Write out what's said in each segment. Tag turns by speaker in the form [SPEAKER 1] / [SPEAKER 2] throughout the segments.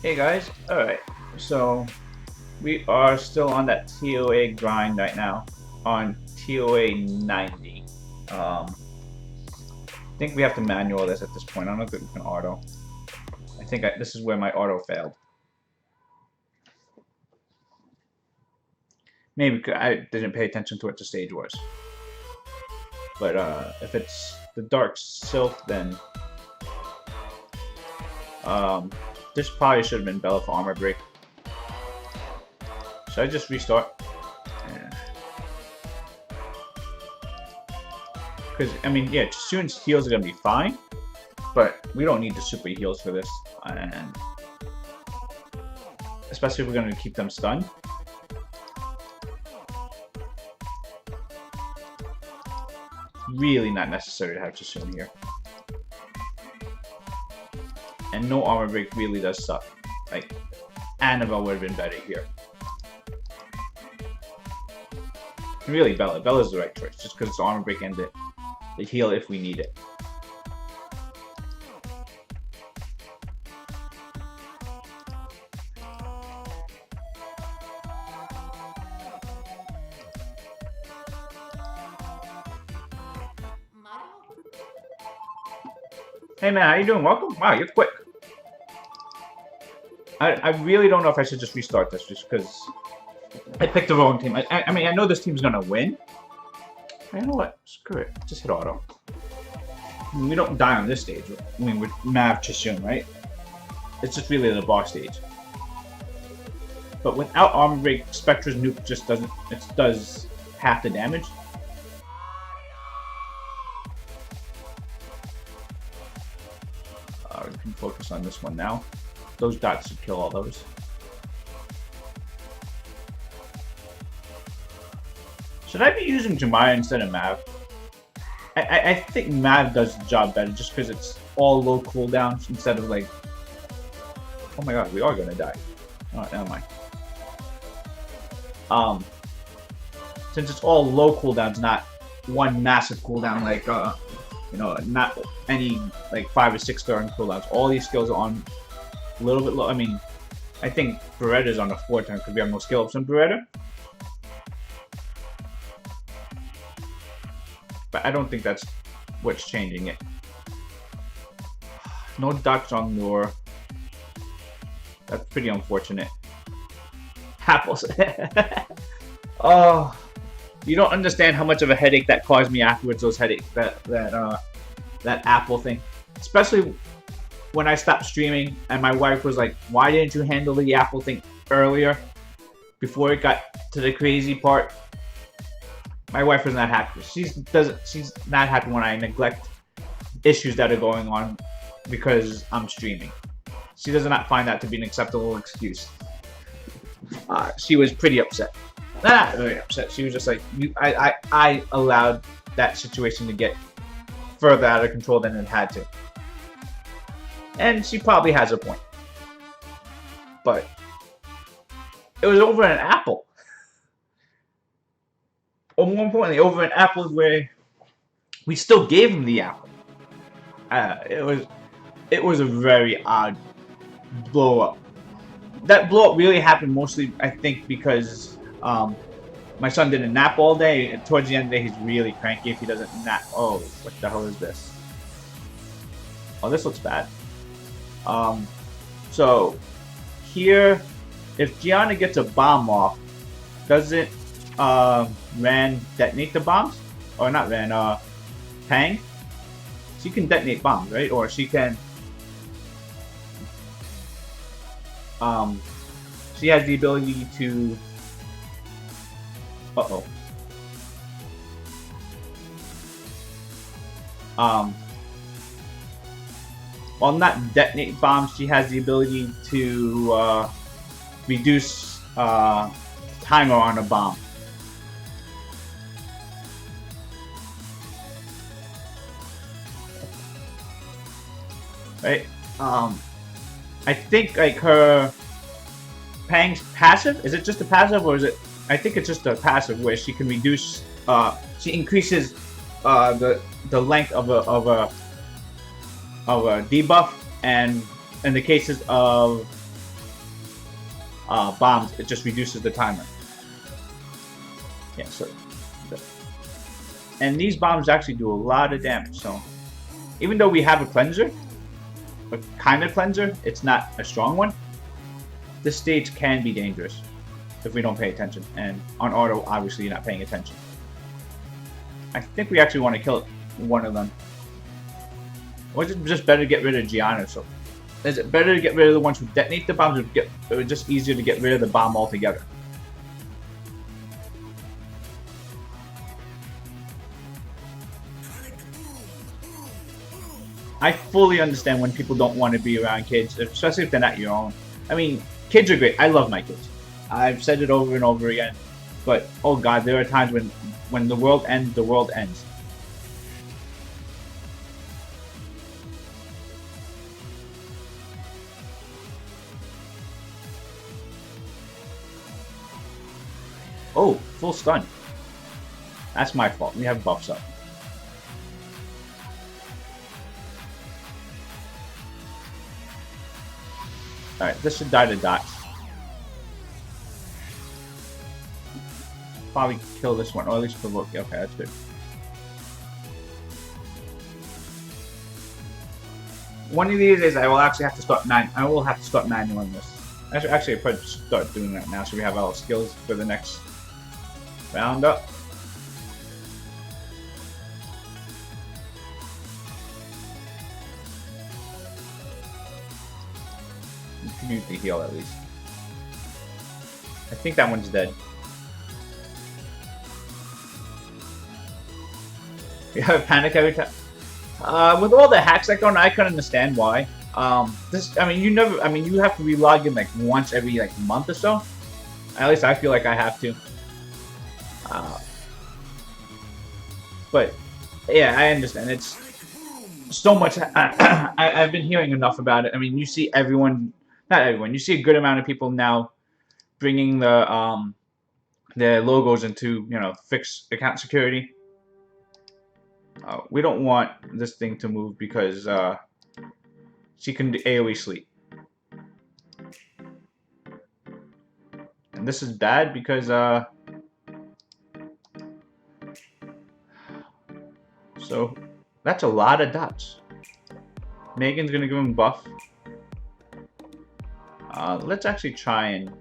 [SPEAKER 1] Hey guys, alright, so we are still on that ToaH grind right now, on ToaH 90. I think we have to manual this at this point. I don't think we can auto. I think this is where my auto failed. Maybe I didn't pay attention to what the stage was. But if it's the Dark Silk, then this probably should have been Bella for armor break. Should I just restart? Because, I mean, yeah, Chisun's heals are going to be fine, but we don't need the super heals for this, and especially if we're going to keep them stunned. Really not necessary to have Chisun here. And no armor break really does suck. Like, Annabelle would have been better here. Really, Bella's the right choice, just because it's armor break and the heal if we need it. Hey man, how you doing? Welcome. Wow, you're quick. I really don't know if I should just restart this, just because I picked the wrong team. I mean, I know this team's gonna win. You know what? Screw it. Just hit auto. I mean, we don't die on this stage. I mean, with Mav Chisun, right? It's just really the boss stage. But without armor break, Spectra's nuke just doesn't. It does half the damage. We can focus on this one now. Those dots should kill all those. Should I be using Jemaya instead of Mav? I think Mav does the job better just because it's all low cooldowns instead of like... Oh my god, we are gonna die. Oh, never mind. Since it's all low cooldowns, not one massive cooldown like, you know, not any like 5 or 6 turn cooldowns. All these skills are on a little bit low. I mean, I think Beretta's on a 4 turn because we have more skill ups than Beretta. But I don't think that's what's changing it. No ducks on lure. That's pretty unfortunate. Apples. Oh, you don't understand how much of a headache that caused me afterwards. Those headaches, that apple thing, especially when I stopped streaming and my wife was like, "Why didn't you handle the apple thing earlier, before it got to the crazy part?" My wife was not happy. She's not happy when I neglect issues that are going on because I'm streaming. She does not find that to be an acceptable excuse. She was pretty upset. Not very upset. She was just like, I allowed that situation to get further out of control than it had to. And she probably has a point. But it was over an apple. Or more importantly, over an apple where we still gave him the apple. It was a very odd blow up. That blow up really happened mostly, I think, because my son didn't nap all day, and towards the end of the day he's really cranky if he doesn't nap. Oh, what the hell is this? Oh, this looks bad. So here, if Gianna gets a bomb off, does it Ran detonate the bombs? Or not Ran, Pang? She can detonate bombs, right? Or she can she has the ability to while not detonate bombs, she has the ability to reduce timer on a bomb. Right? I think like her Pang's passive, is it just a passive or is it, I think it's just a passive where she can reduce she increases the length of a debuff, and in the cases of bombs, it just reduces the timer. Yeah, so... And these bombs actually do a lot of damage, so... Even though we have a cleanser, a kind of cleanser, it's not a strong one. This stage can be dangerous if we don't pay attention. And on auto, obviously, you're not paying attention. I think we actually want to kill one of them. Or is it just better to get rid of Gianna? So, is it better to get rid of the ones who detonate the bombs, or is it just easier to get rid of the bomb altogether? I fully understand when people don't want to be around kids, especially if they're not your own. I mean, kids are great. I love my kids. I've said it over and over again. But, oh god, there are times when the world ends, the world ends. Oh, full stun. That's my fault. We have buffs up. Alright, this should die to dots. Probably kill this one, or at least provoke. Okay, that's good. One of these days, I will actually have to start I will have to start manualing this. Actually, I probably start doing that now, so we have our skills for the next round up. Use the heal at least. I think that one's dead. We have a panic every time. With all the hacks that go on, I can understand why. I mean, you have to relog in like once every like month or so. At least I feel like I have to. But yeah, I understand. It's so much. I've been hearing enough about it. I mean, you see everyone. Not everyone. You see a good amount of people now bringing their logos into, you know, fixed account security. We don't want this thing to move because she can do AoE sleep. And this is bad because so that's a lot of dots. Megan's gonna give him buff. Let's actually try and...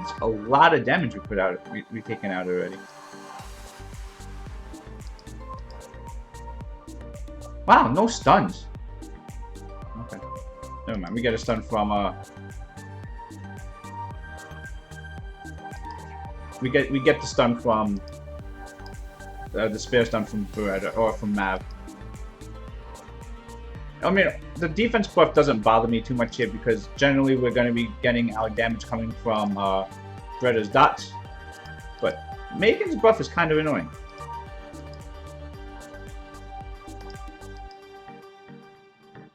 [SPEAKER 1] It's a lot of damage we put out. We've taken out already. Wow, no stuns. Okay, never mind. We get a stun from we get the stun from. The spare stun from Beretta or from Mav. I mean, the defense buff doesn't bother me too much here because generally we're going to be getting our damage coming from Beretta's dots. But Megan's buff is kind of annoying.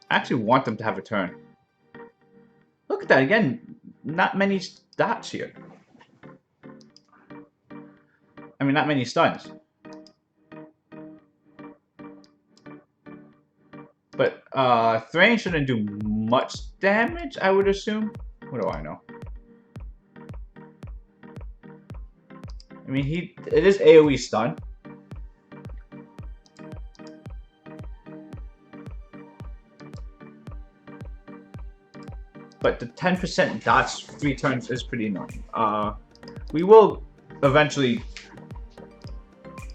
[SPEAKER 1] I actually want them to have a turn. Look at that again. Not many dots here. I mean, not many stuns. But Thrain shouldn't do much damage, I would assume. What do I know? I mean, it is AoE stun. But the 10% dots 3 turns is pretty annoying. We will eventually...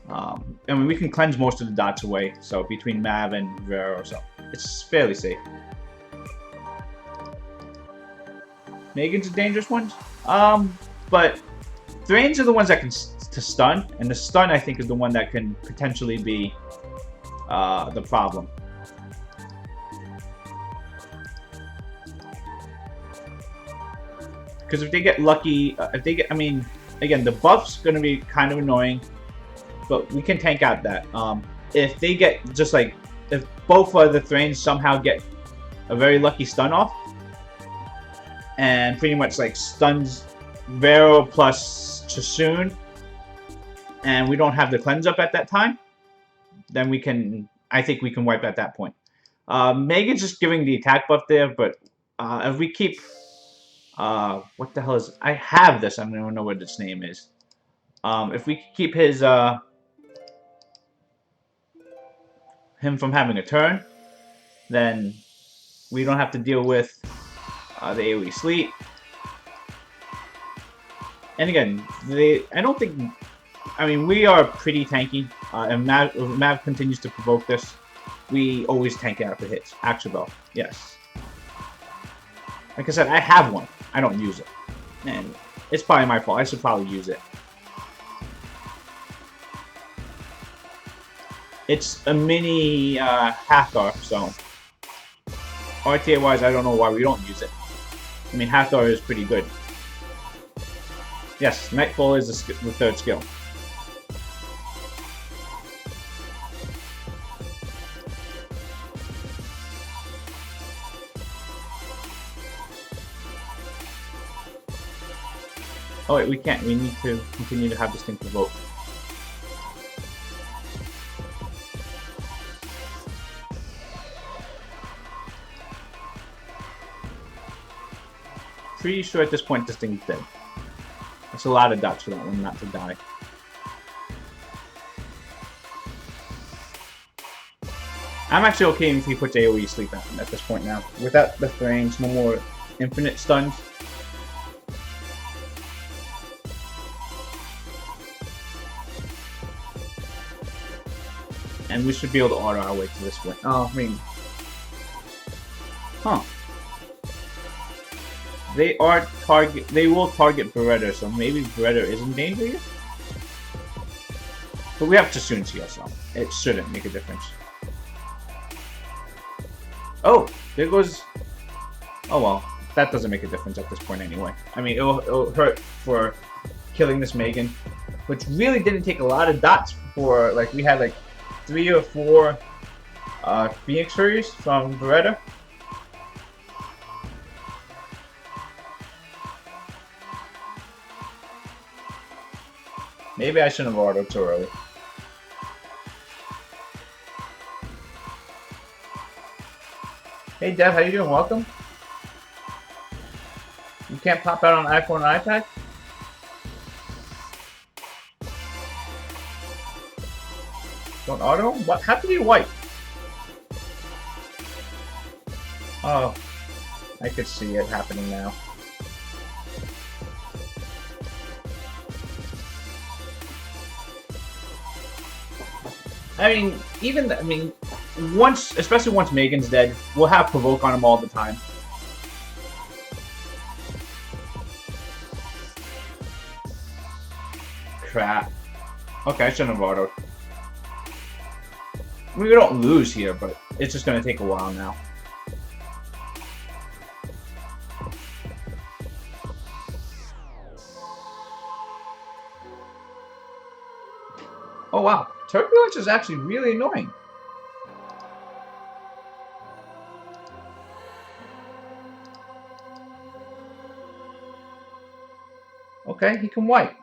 [SPEAKER 1] I mean, we can cleanse most of the dots away, so between Mav and Vero, so it's fairly safe. Megan's a dangerous one, but Thrains are the ones that can to stun, and the stun I think is the one that can potentially be the problem. Because if they get lucky, I mean, again, the buff's going to be kind of annoying. But we can tank out that. If they get just like, if both of the Thrains somehow get a very lucky stun off, and pretty much like stuns Vero plus Chasoon, and we don't have the cleanse up at that time, then we can I think we can wipe at that point. Megan's just giving the attack buff there, but if we keep what the hell is I have this? I don't even know what its name is. If we keep his him from having a turn, then we don't have to deal with the AoE sleep. And again, I don't think. I mean, we are pretty tanky. And Mav continues to provoke this. We always tank it after hits. Actually, yes. Like I said, I have one. I don't use it. And it's probably my fault. I should probably use it. It's a mini Hathor, so RTA-wise, I don't know why we don't use it. I mean, Hathor is pretty good. Yes, Nightfall is the third skill. Oh wait, we can't. We need to continue to have this thing provoke. Pretty sure at this point this thing's dead. That's a lot of dots for that one not to die. I'm actually okay if he puts AoE sleep at this point now. Without the frames, no more infinite stuns. And we should be able to auto our way to this point. Oh, I mean... Huh. They will target Beretta, so maybe Beretta is in danger here? But we have Chasun's here, so it shouldn't make a difference. Oh, there goes... Oh well, that doesn't make a difference at this point anyway. I mean, it'll hurt for killing this Megan, which really didn't take a lot of dots for, like, we had like 3 or 4 Phoenix Furies from Beretta. Maybe I shouldn't have autoed too early. Hey Dev, how you doing? Welcome. You can't pop out on iPhone and iPad? Don't auto? What? How did you wipe? Oh, I could see it happening now. I mean, once, especially once Megan's dead, we'll have Provoke on him all the time. Crap. Okay, I shouldn't have autoed. We don't lose here, but it's just going to take a while now. Oh wow, Turbulence is actually really annoying. Okay, he can wipe.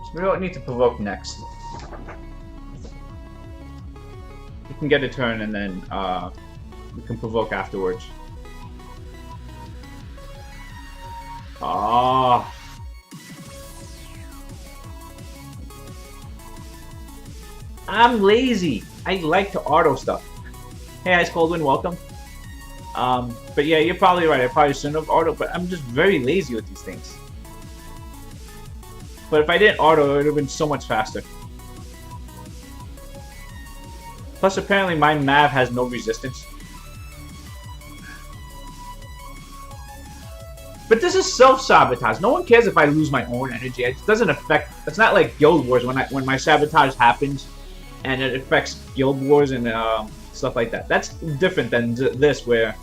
[SPEAKER 1] So we don't need to provoke next. We can get a turn and then we can provoke afterwards. Ah. I'm lazy. I like to auto stuff. Hey, Ice Cold Wind, welcome. But yeah, you're probably right. I probably shouldn't have auto, but I'm just very lazy with these things. But if I didn't auto, it would have been so much faster. Plus, apparently my Mav has no resistance. But this is self-sabotage. No one cares if I lose my own energy. It doesn't affect... It's not like Guild Wars when my sabotage happens and it affects Guild Wars and stuff like that. That's different than this, where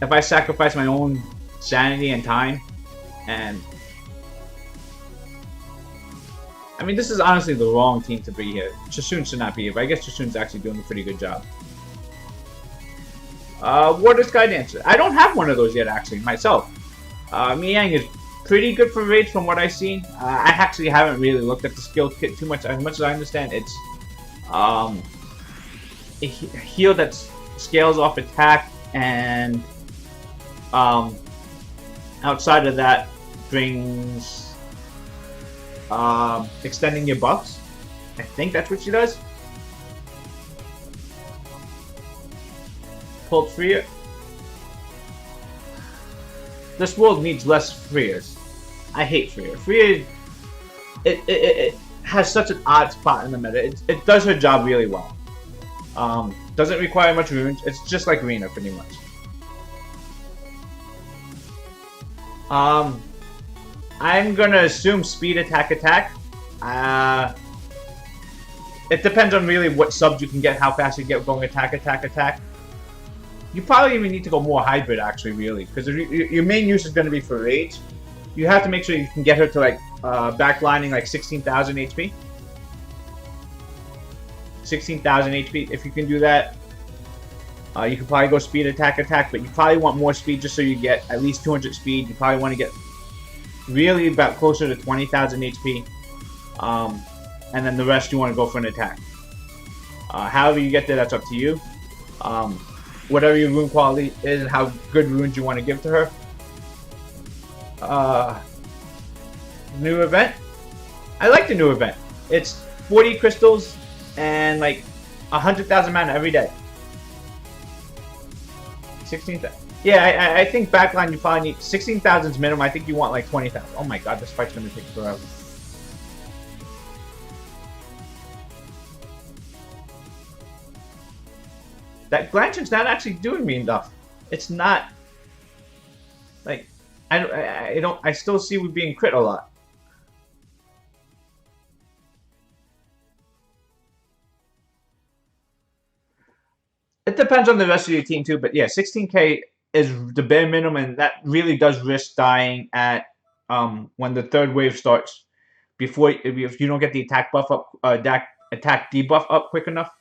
[SPEAKER 1] if I sacrifice my own sanity and time, and... I mean, this is honestly the wrong team to be here. Chasun should not be here, but I guess Chasun's actually doing a pretty good job. Water Sky Dancer. I don't have one of those yet, actually, myself. Miang is pretty good for raids from what I've seen. I actually haven't really looked at the skill kit too much. As much as I understand, it's a heal that scales off attack, and outside of that brings extending your buffs. I think that's what she does. Pulled Freer. This world needs less Freers. I hate Freer. Freer, it has such an odd spot in the meta. It does her job really well. Doesn't require much runes. It's just like Rena, pretty much. I'm gonna assume speed attack. It depends on really what subs you can get, how fast you get going attack. You probably even need to go more hybrid, actually, really, because your main use is going to be for raids. You have to make sure you can get her to like backlining like 16,000 HP. 16,000 HP. If you can do that, you can probably go speed attack, but you probably want more speed just so you get at least 200 speed. You probably want to get really about closer to 20,000 HP, and then the rest you want to go for an attack. However you get there, that's up to you. Whatever your rune quality is and how good runes you want to give to her. New event. I like the new event. It's 40 crystals and like 100,000 mana every day. 16,000. Yeah, I think backline you probably need 16,000 is minimum. I think you want like 20,000. Oh my god, this fight's gonna take forever. That Glantion's not actually doing me enough. It's not like I still see we being crit a lot. It depends on the rest of your team too, but yeah, 16k is the bare minimum, and that really does risk dying at when the third wave starts. Before, if you don't get the attack buff up, attack debuff up quick enough.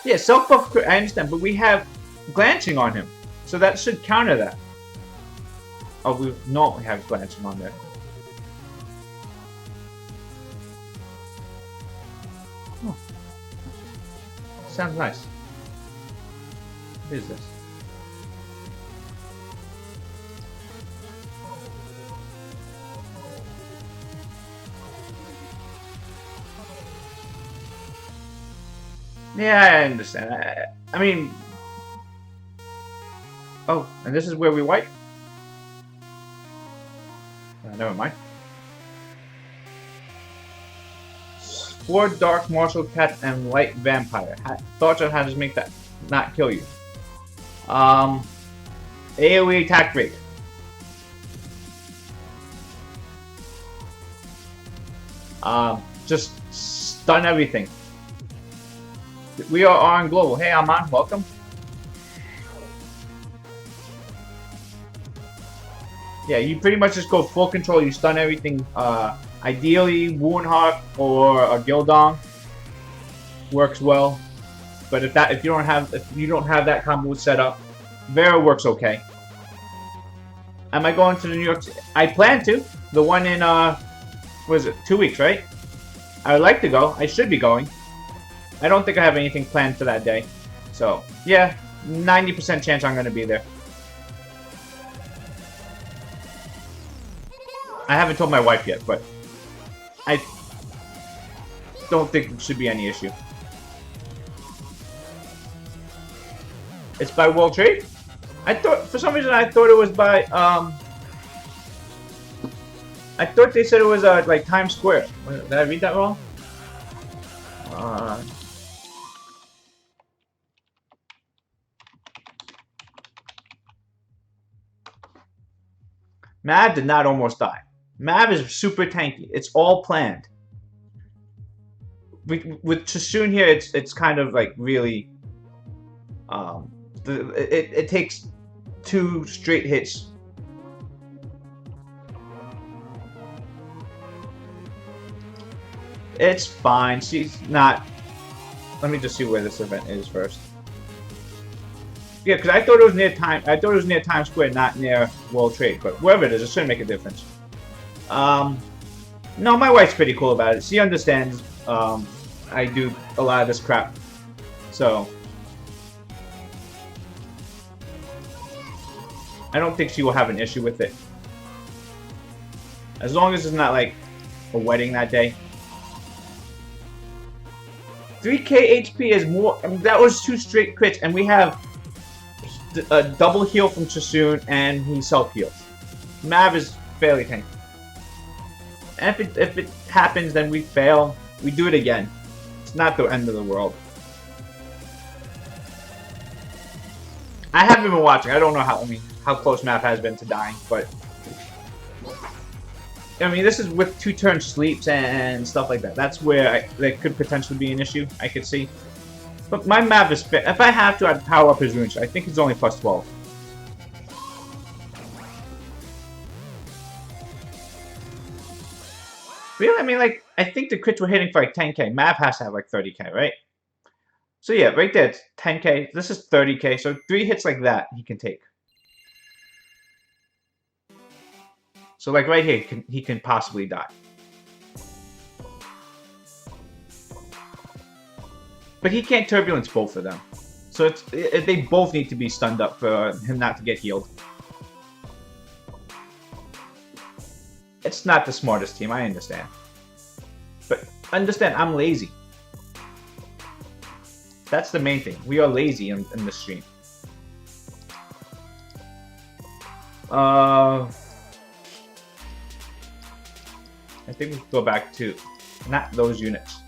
[SPEAKER 1] Yeah, self buff. I understand, but we have glancing on him, so that should counter that. Oh, we don't have glancing on there. Oh. Sounds nice. What is this? Yeah, I understand. I mean... Oh, and this is where we wipe? Never mind. 4 Dark Martial Cat and Light Vampire. Thoughts on how to make that not kill you? AoE attack rate. Just stun everything. We are on global. Hey, Aman, welcome. Yeah, you pretty much just go full control. You stun everything. Ideally, Woundhawk or a Gildong works well. But if you don't have that combo set up, Vera works okay. Am I going to the New York City? I plan to. The one in what is it? 2 weeks, right? I would like to go. I should be going. I don't think I have anything planned for that day. So, yeah, 90% chance I'm going to be there. I haven't told my wife yet, but I don't think it should be any issue. It's by World Trade? I thought, for some reason, I thought it was by, I thought they said it was, like, Times Square. Did I read that wrong? Mav did not almost die. Mav is super tanky. It's all planned. With Chasun here, it's kind of like really... it takes 2 straight hits. It's fine. She's not... Let me just see where this event is first. Yeah, because I thought it was near Times Square, not near World Trade. But wherever it is, it shouldn't make a difference. No, my wife's pretty cool about it. She understands. I do a lot of this crap, so I don't think she will have an issue with it. As long as it's not like a wedding that day. 3k HP is more. I mean, that was 2 straight crits, and we have a double heal from Chasun, and he self-heals. Mav is fairly tanky. And if it happens, then we fail. We do it again. It's not the end of the world. I haven't been watching. I don't know how close Mav has been to dying, but I mean, this is with 2-turn sleeps and stuff like that. That's where there could potentially be an issue. I could see. But my Mav is fit. If I have to, I'd power up his rune. I think it's only plus 12. Really? I mean, like, I think the crits were hitting for like 10k. Mav has to have like 30k, right? So yeah, right there, it's 10k. This is 30k. So 3 hits like that, he can take. So like right here, he can possibly die. But he can't turbulence both of them. So they both need to be stunned up for him not to get healed. It's not the smartest team, I understand. But understand, I'm lazy. That's the main thing. We are lazy in this stream. I think we go back to not those units.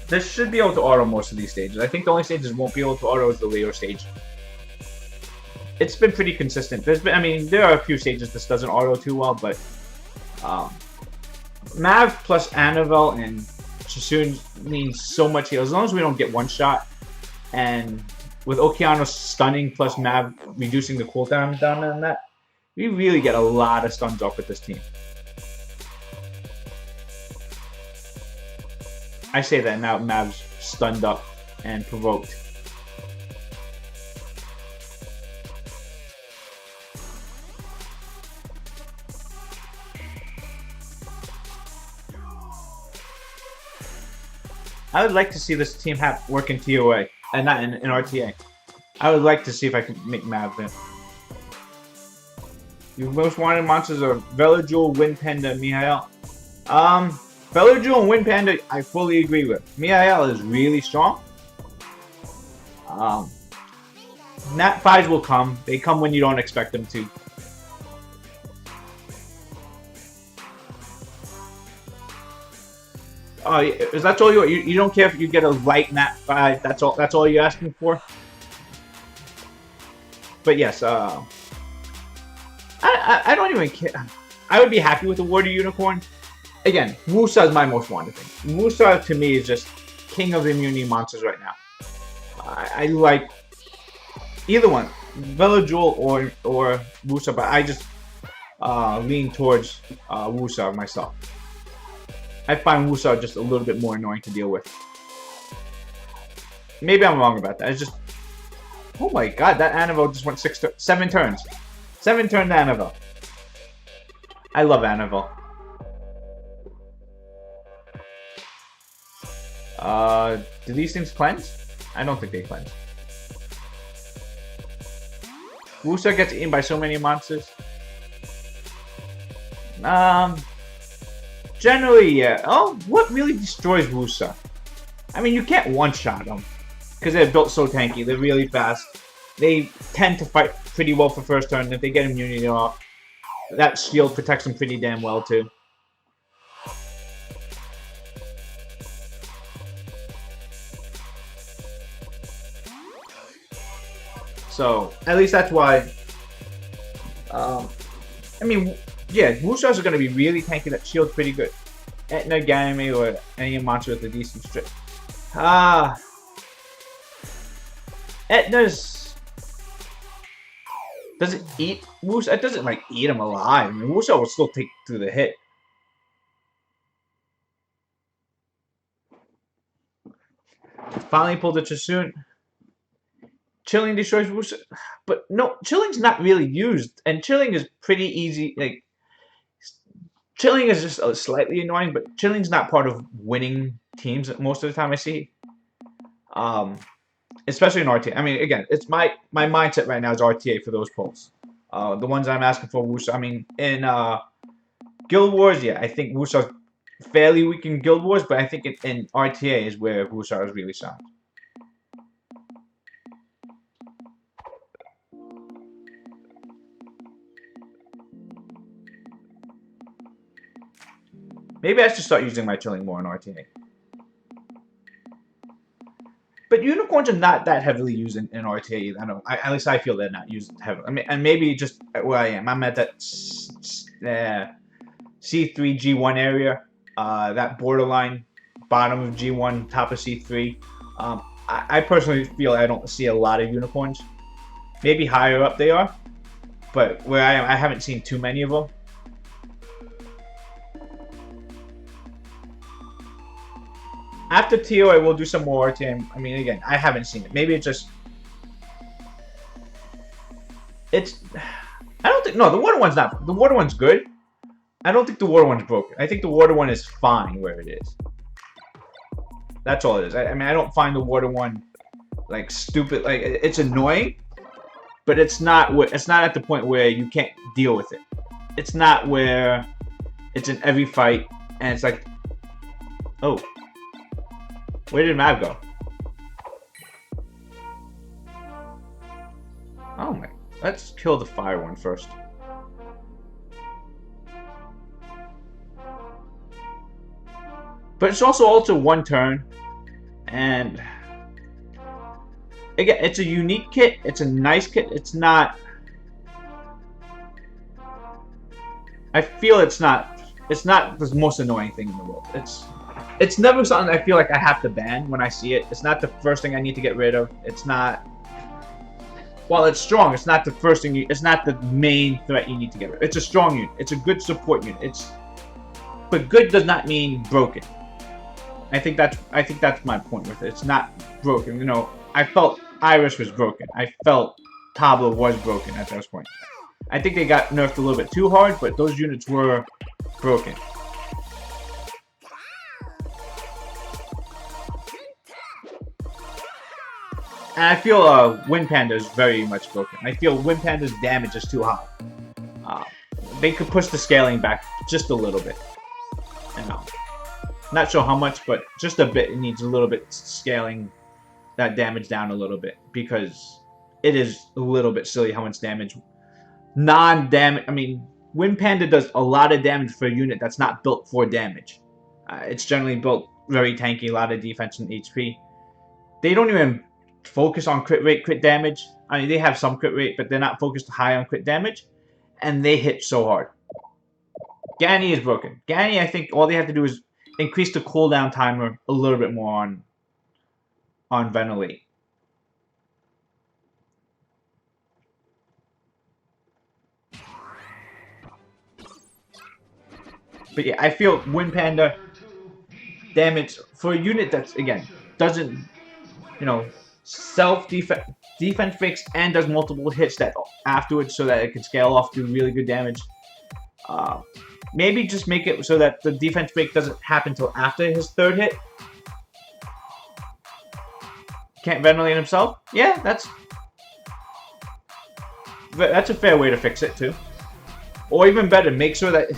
[SPEAKER 1] This should be able to auto most of these stages. I think the only stages won't be able to auto is the later stage. It's been pretty consistent. I mean, there are a few stages this doesn't auto too well, but Mav plus Annabelle and Chasun means so much heal. As long as we don't get one shot, and with Okeano stunning plus Mav reducing the cooldown down on that, we really get a lot of stuns off with this team. I say that now Mav's stunned up and provoked. I would like to see this team work in ToA and not in RTA. I would like to see if I can make Mav win. Your most wanted monsters are Velajul, Wind Panda, Mihail. Velajul and Wind Panda, I fully agree with. Mihail is really strong. Nat 5s will come. They come when you don't expect them to. Oh, is that all you don't care if you get a light Nat 5? That's all you're asking for. But yes, I don't even care. I would be happy with the Warrior Unicorn. Again, Musa is my most wanted thing. Musa to me is just king of immunity monsters right now. I like either one, Velajul or Musa, but I just lean towards Musa myself. I find Musa just a little bit more annoying to deal with. Maybe I'm wrong about that. It's just, oh my god, that Annabelle just went 7 turns. 7-turn Annabelle. I love Annabelle. Do these things cleanse? I don't think they cleanse. Wusa gets eaten by so many monsters. Generally, yeah. Oh, what really destroys Wusa? I mean, you can't one-shot them because they're built so tanky. They're really fast. They tend to fight pretty well for first turn. If they get immunity off, that shield protects them pretty damn well too. So, at least that's why, I mean, yeah, Wushas are going to be really tanky. That shield's pretty good. Etna, Ganame, or any monster with a decent strip. Etna's does it eat Wusa? It doesn't like eat him alive. I mean, Wusa will still take through the hit. Finally pulled a Chasun. Chilling destroys Wusa, but no, Chilling's not really used, and Chilling is pretty easy. Like Chilling is just slightly annoying, but Chilling's not part of winning teams most of the time I see. Especially in RTA. I mean, again, it's my mindset right now is RTA for those polls. The ones I'm asking for Wusa. I mean, in Guild Wars, yeah, I think Wusa's fairly weak in Guild Wars, but I think in RTA is where Wusa is really sound. Maybe I should start using my Chilling more in RTA. But unicorns are not that heavily used in RTA either. I don't. At least I feel they're not used heavily. I mean, and maybe just where I am. I'm at that C3 G1 area. That borderline bottom of G1, top of C3. I personally feel I don't see a lot of unicorns. Maybe higher up they are, but where I am, I haven't seen too many of them. After TO, I will do some more RTA. I mean, again, I haven't seen it. Maybe it's just... It's... I don't think... No, the water one's not... The water one's good. I don't think the water one's broken. I think the water one is fine where it is. That's all it is. I mean, I don't find the water one, like, stupid. Like, it's annoying, but it's not at the point where you can't deal with it. It's not where it's in every fight, and it's like... Oh... Where did Mav go? Oh my... Let's kill the fire one first. But it's also one turn. And... Again, it's a unique kit. It's a nice kit. It's not... I feel it's not the most annoying thing in the world. It's never something I feel like I have to ban when I see it. It's not the first thing I need to get rid of. It's not... While it's strong, it's not the first thing it's not the main threat you need to get rid of. It's a strong unit. It's a good support unit. But good does not mean broken. I think that's my point with it. It's not broken. You know, I felt Iris was broken. I felt Tabla was broken at those points. I think they got nerfed a little bit too hard, but those units were broken. And I feel Wind Panda is very much broken. I feel Wind Panda's damage is too high. They could push the scaling back just a little bit. Not sure how much, but just a bit. It needs a little bit scaling that damage down a little bit. Because it is a little bit silly how much damage. Non-damage. I mean, Wind Panda does a lot of damage for a unit that's not built for damage. It's generally built very tanky, a lot of defense and HP. They don't even focus on crit rate, crit damage. I mean, they have some crit rate, but they're not focused high on crit damage. And they hit so hard. Gani is broken. Gani, I think all they have to do is increase the cooldown timer a little bit more on Ventilate. But yeah, I feel Wind Panda damage for a unit that's, again, doesn't, you know, defense breaks and does multiple hits that afterwards so that it can scale off, do really good damage. Maybe just make it so that the defense break doesn't happen until after his third hit. Can't ventilate himself? Yeah, that's a fair way to fix it too. Or even better, make sure that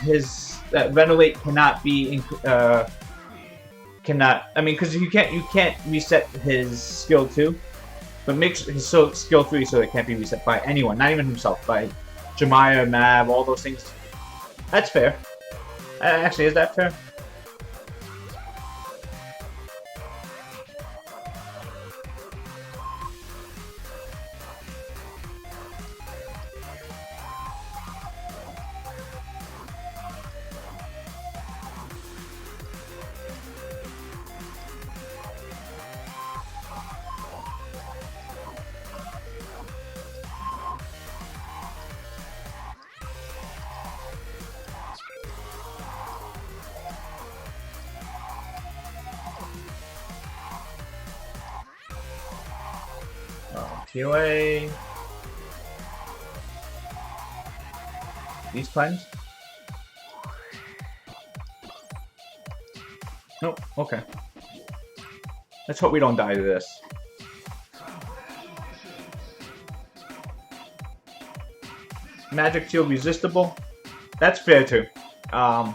[SPEAKER 1] that ventilate cannot be I mean, because you can't reset his skill 2, but make his skill 3 so it can't be reset by anyone, not even himself, by Jemaya, Mav, all those things. That's fair. Actually, is that fair? ToaH. These cleanse? Nope. Okay. Let's hope we don't die to this. Magic shield resistible. That's fair too. I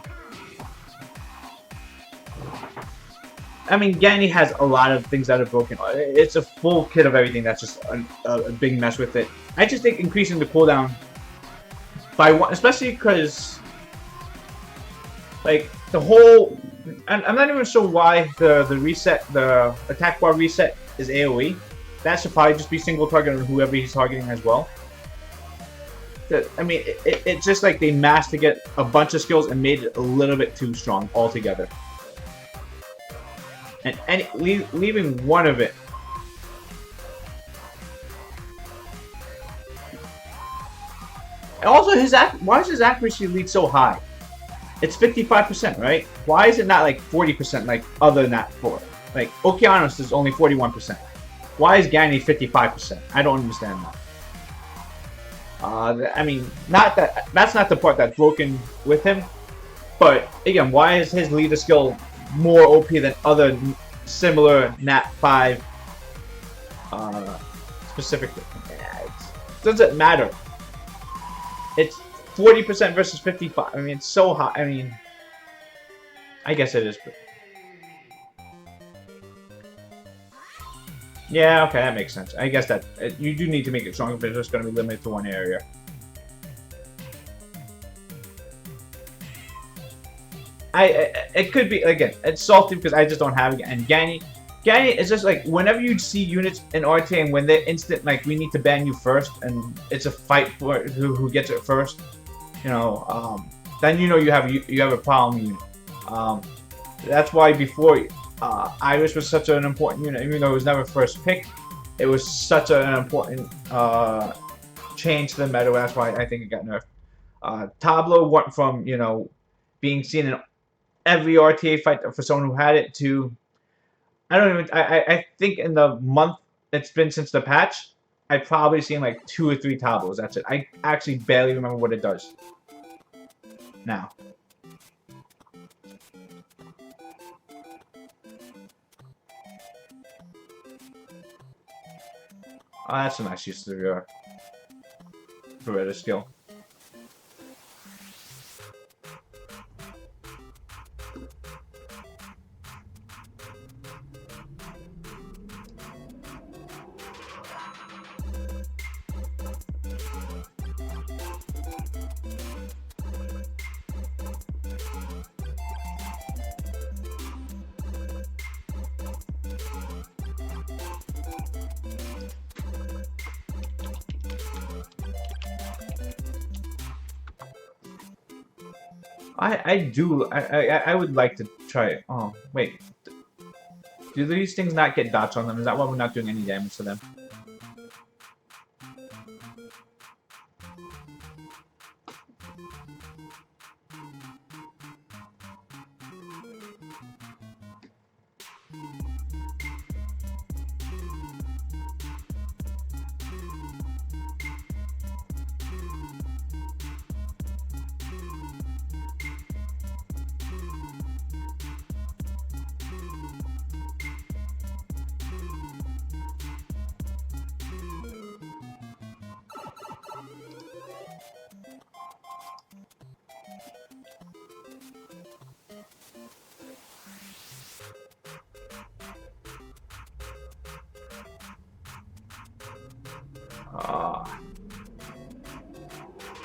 [SPEAKER 1] mean, Gany has a lot of things that are broken. It's a full kit of everything. That's just a big mess with it. I just think increasing the cooldown by one, especially because like the whole. And I'm not even sure why the reset, the attack bar reset is AoE. That should probably just be single target on whoever he's targeting as well. I mean, it's just like they masked to get a bunch of skills and made it a little bit too strong altogether. And leaving one of it. And also, why is his accuracy lead so high? It's 55%, right? Why is it not like 40% like other Nat 4? Like, Okeanos is only 41%. Why is Gany 55%? I don't understand that. I mean, that's not the part that's broken with him. But, again, why is his leader skill more OP than other similar Nat 5 specifically? It doesn't matter. It's 40% versus 55. I mean, it's so high. I mean, I guess it is. Yeah, okay, that makes sense. I guess that you do need to make it stronger if it's just going to be limited to one area. It could be, again, it's salty because I just don't have it. And Gany is just like, whenever you see units in RTA and when they're instant, like, we need to ban you first, and it's a fight for who gets it first, you know, then you know you have a problem unit. That's why before Irish was such an important unit, even though it was never first pick, it was such an important change to the meta. That's why I think it got nerfed. Tablo went from, you know, being seen in every RTA fight for someone who had it to, I think in the month it's been since the patch, I've probably seen like 2 or 3 Tablos. That's it. I actually barely remember what it does now. Oh, that's a nice use of your Beretta skill. I would like to try it. Oh, wait. Do these things not get dots on them? Is that why we're not doing any damage to them?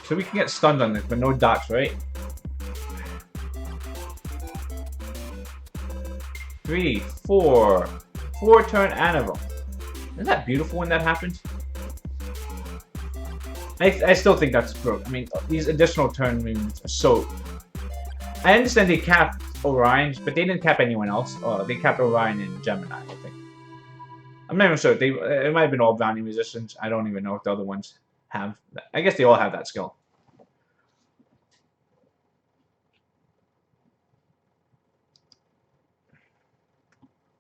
[SPEAKER 1] So we can get stunned on this, but no dots, right? 3, 4. 4-turn Anvil. Isn't that beautiful when that happens? I still think that's broke. I mean, these additional turn movements are so... I understand they capped Orion, but they didn't cap anyone else. They capped Orion and Gemini, I think. I'm not even sure. It might have been all bounty musicians. I don't even know if the other ones have... I guess they all have that skill.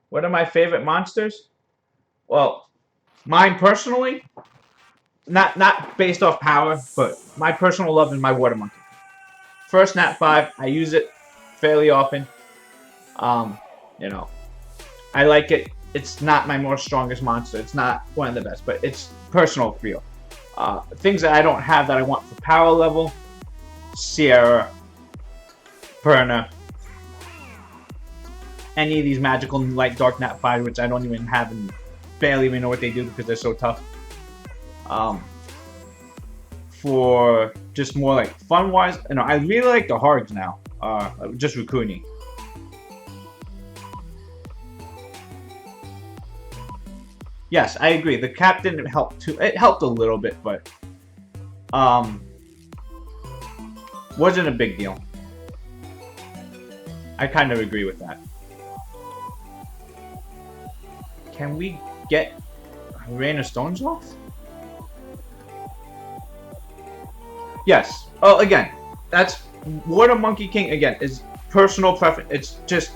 [SPEAKER 1] What are my favorite monsters? Well, Mine personally, not based off power, but my personal love is my water monkey. First Nat 5, I use it fairly often. Um, you know, I like it. It's not my most strongest monster. It's not one of the best, but it's personal feel. Things that I don't have that I want for power level: Sierra, Perna, any of these magical light dark Nat 5, which I don't even have and barely even know what they do because they're so tough. For just more like fun wise, I really like the Hargs now. Just Rukuni. Yes, I agree. The captain helped too. It helped a little bit, but wasn't a big deal. I kind of agree with that. Can we get Rain of Stones off? Yes. Oh, again, that's Water Monkey King. Again, is personal preference. It's just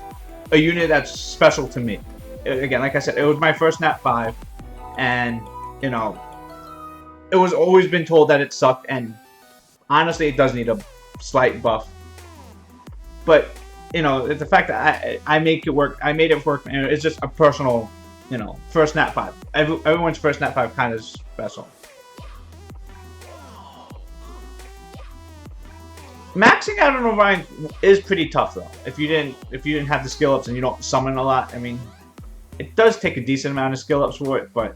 [SPEAKER 1] a unit that's special to me. Again, like I said, it was my first Nat 5, and it was always been told that it sucked, and honestly, it does need a slight buff. But the fact that I make it work, I made it work, and it's just a personal, first Nat 5. Everyone's first Nat 5 kind of special. Maxing out on Orion is pretty tough though. If you didn't have the skill ups and you don't summon a lot, I mean, it does take a decent amount of skill ups for it, but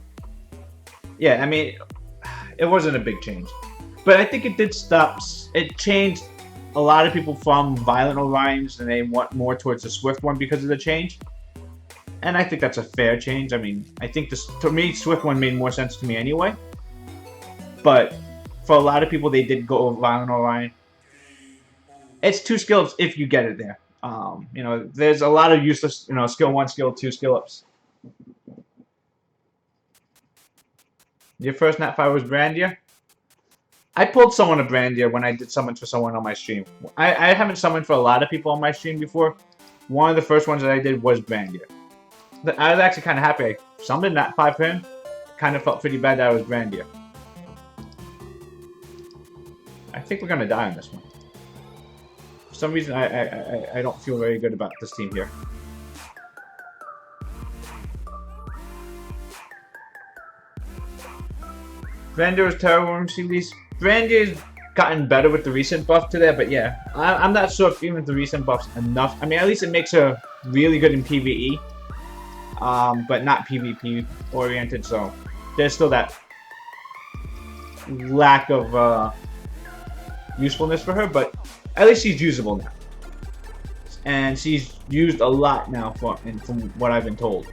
[SPEAKER 1] yeah, I mean, it wasn't a big change. But I think it did stop. It changed a lot of people from Violent Orions, and they went more towards the Swift one because of the change. And I think that's a fair change. I mean, I think to me, Swift one made more sense to me anyway. But for a lot of people, they did go Violent Orion. It's 2 skill ups if you get it there. There's a lot of useless, skill 1, skill 2, skill ups. Your first Nat 5 was Brandier? I pulled someone a Brandier when I did summons for someone on my stream. I haven't summoned for a lot of people on my stream before. One of the first ones that I did was Brandier. I was actually kind of happy I summoned Nat 5 for him. Kind of felt pretty bad that I was Brandier. I think we're going to die on this one. For some reason, I don't feel very good about this team here. Brandier is terrible when release. Brandier's gotten better with the recent buff to that, but yeah, I'm not sure if even the recent buff's enough. I mean, at least it makes her really good in PvE, but not PvP oriented, so there's still that lack of usefulness for her, but at least she's usable now. And she's used a lot now from what I've been told.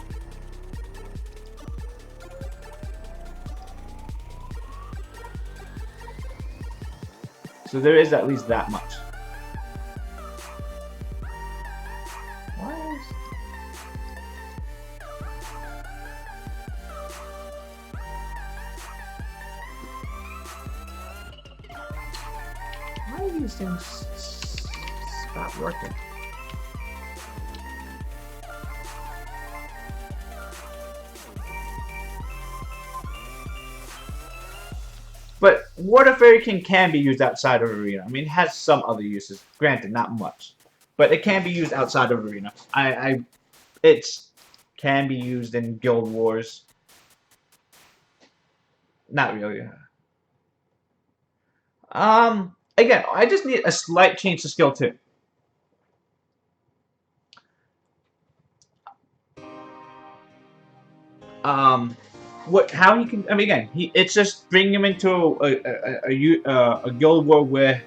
[SPEAKER 1] So there is at least that much. Why do these things stop working? But Water Fairy King can be used outside of Arena. I mean, it has some other uses. Granted, not much. But it can be used outside of Arena. It can be used in Guild Wars. Not really. Again, I just need a slight change to skill 2. How he can? I mean, again, it's just bringing him into a guild war where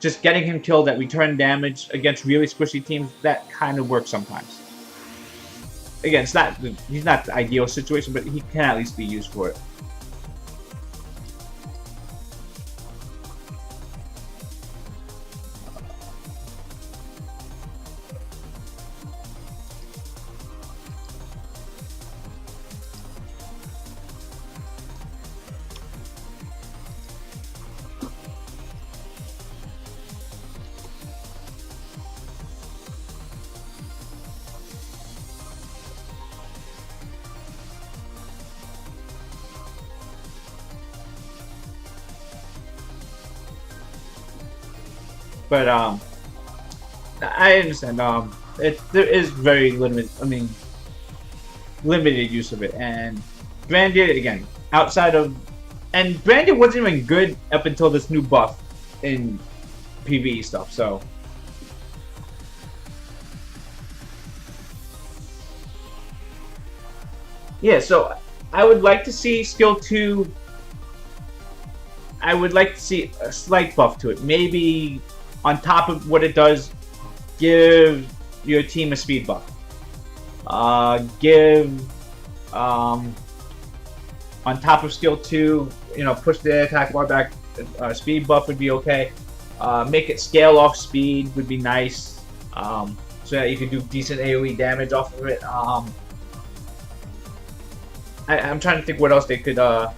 [SPEAKER 1] just getting him killed at return damage against really squishy teams, that kind of works sometimes. Again, he's not the ideal situation, but he can at least be used for it. But I understand. There is very limited. I mean, limited use of it, and Branded again outside of, and Branded wasn't even good up until this new buff in PvE stuff. So. Yeah, so I would like to see skill 2. I would like to see a slight buff to it. Maybe on top of what it does, give your team a speed buff. On top of skill 2, push the attack bar back. Speed buff would be okay. Make it scale off speed would be nice. So that you can do decent AoE damage off of it. I'm trying to think what else they could, I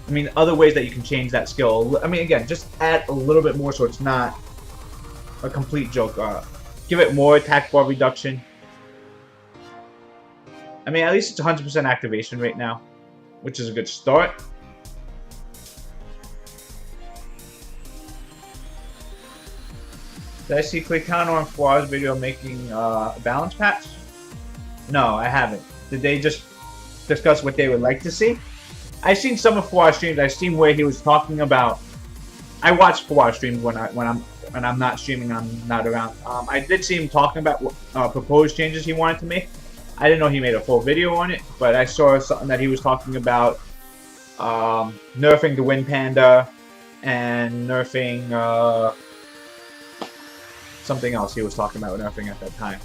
[SPEAKER 1] mean, other ways that you can change that skill. I mean, again, just add a little bit more so it's not a complete joke. Give it more attack bar reduction. I mean, at least it's 100% activation right now, which is a good start. Did I see Clicano on Flaws video making a balance patch? No, I haven't. Did they just discuss what they would like to see? I've seen some of Fawaz streams. I've seen where he was talking about. I watch Fawaz streams when I'm not streaming. I'm not around. I did see him talking about proposed changes he wanted to make. I didn't know he made a full video on it, but I saw something that he was talking about nerfing the Wind Panda and nerfing something else he was talking about nerfing at that time.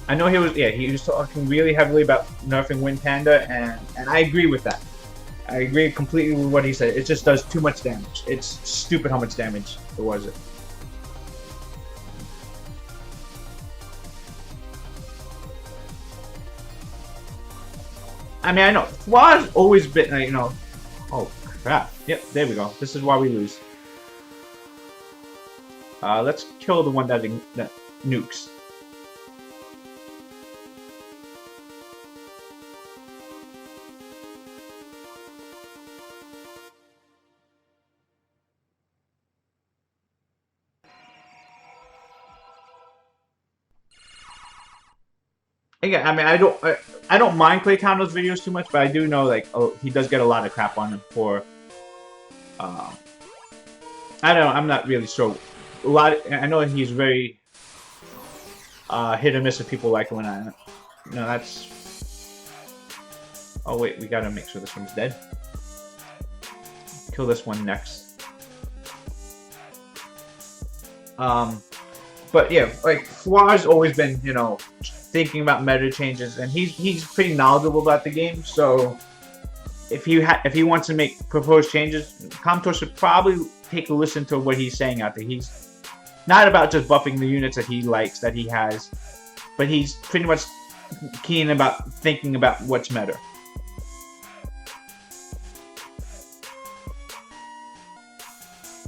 [SPEAKER 1] I know he was talking really heavily about nerfing Wind Panda, and I agree with that. I agree completely with what he said. It just does too much damage. It's stupid how much damage it was. I mean, I know Flaws always been, oh crap. Yep, there we go. This is why we lose. Let's kill the one that nukes. Again, I mean, I don't mind Clay Condo's videos too much, but I do know he does get a lot of crap on him for. I don't know. I'm not really sure. I know he's very hit or miss if people like him. That's. Oh wait, we gotta make sure this one's dead. Kill this one next. But yeah, Flaws always been, thinking about meta changes, and he's pretty knowledgeable about the game. So if he wants to make proposed changes, Comtor should probably take a listen to what he's saying out there. He's not about just buffing the units that he likes, that he has, but he's pretty much keen about thinking about what's meta.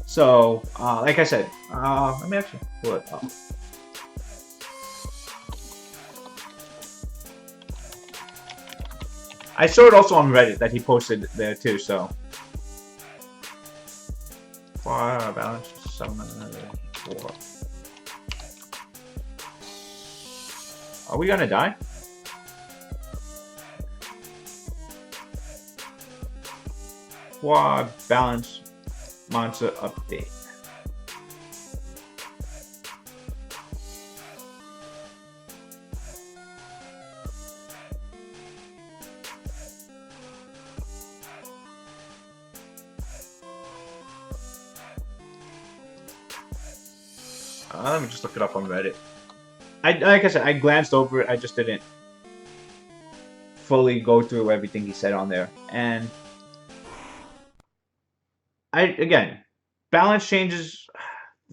[SPEAKER 1] So, like I said, let me actually pull it up. I saw it also on Reddit that he posted there too, so. Balance 704. Are we gonna die? Balance monster update. Let me just look it up on Reddit. Like I said, I glanced over it. I just didn't fully go through everything he said on there. And again, balance changes.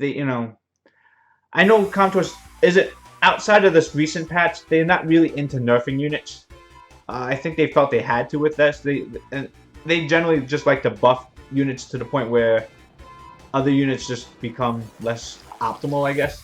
[SPEAKER 1] I know Comtor isn't outside of this recent patch. They're not really into nerfing units. I think they felt they had to with this. They generally just like to buff units to the point where other units just become less optimal, I guess.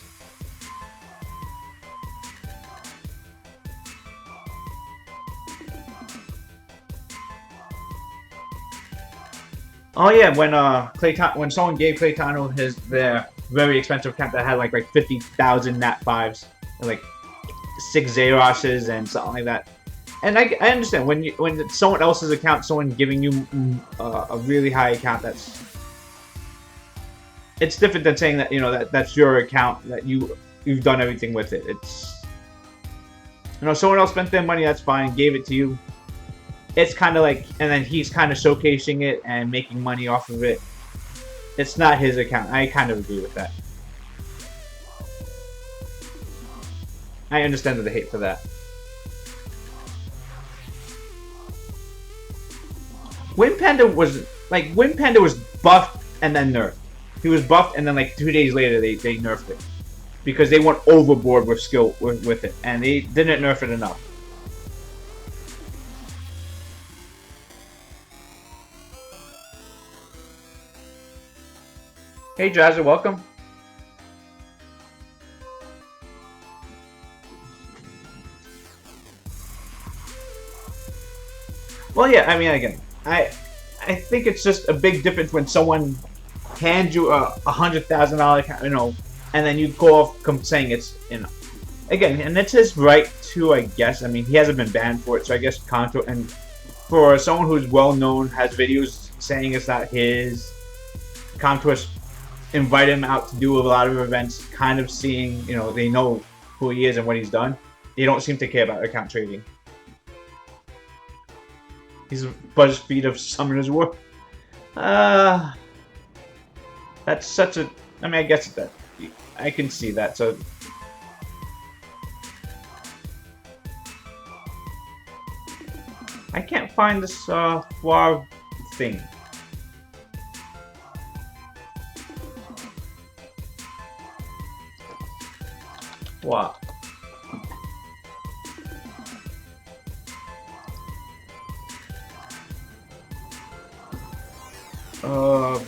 [SPEAKER 1] Oh yeah, when someone gave Claytano their very expensive account that had like 50,000 nat fives, and like 6 Zeroses and something like that. And I understand when it's someone else's account, someone giving you a really high account, it's different than saying that that's your account, that you've done everything with it. It's someone else spent their money, that's fine, gave it to you. It's kind of like, and then he's kind of showcasing it and making money off of it. It's not his account. I kind of agree with that. I understand the hate for that. Wind Panda was buffed and then nerfed. He was buffed and then like 2 days later they nerfed it because they went overboard with skill with it, and they didn't nerf it enough. Hey Jazzer, welcome. Well, yeah, I mean, again, I think it's just a big difference when someone hands you a $100,000, and then you go off saying it's, again, and it's his right to, I guess. I mean, he hasn't been banned for it, so I guess Contour, and for someone who's well known, has videos saying it's not his, Contour invite him out to do a lot of events, kind of seeing, they know who he is and what he's done. They don't seem to care about account trading. He's BuzzFeed of Summoner's War. That's such a... I mean, I guess that... I can see that, so... I can't find this, flower thing. What? Oh,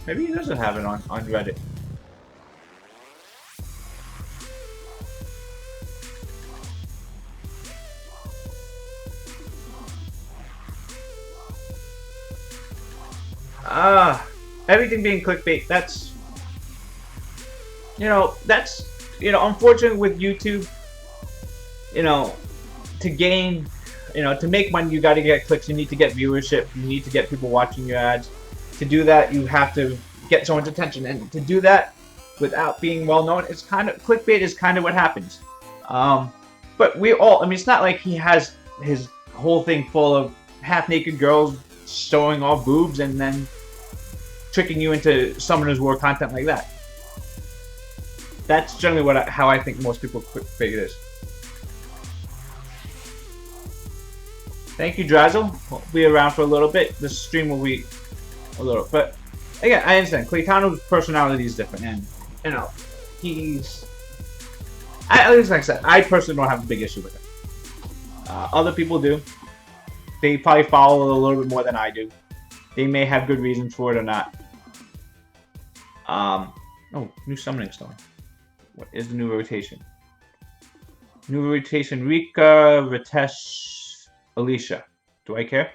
[SPEAKER 1] maybe he doesn't have it on Reddit. Everything being clickbait, that's unfortunate with YouTube. To gain, to make money, you got to get clicks, you need to get viewership, you need to get people watching your ads. To do that, you have to get someone's attention, and to do that without being well known, it's kind of, clickbait is kind of what happens. But I mean, it's not like he has his whole thing full of half-naked girls showing off boobs and then tricking you into Summoner's War content like that. That's generally how I think most people clickbait is. Thank you, Drazzle. We'll be around for a little bit. This stream will be a little, but again, I understand. Claytano's personality is different, and he's. At least, like I said, I personally don't have a big issue with it. Other people do. They probably follow it a little bit more than I do. They may have good reasons for it or not. Oh, new summoning stone. What is the new rotation? New rotation: Rika, Ritesh, Alicia. Do I care?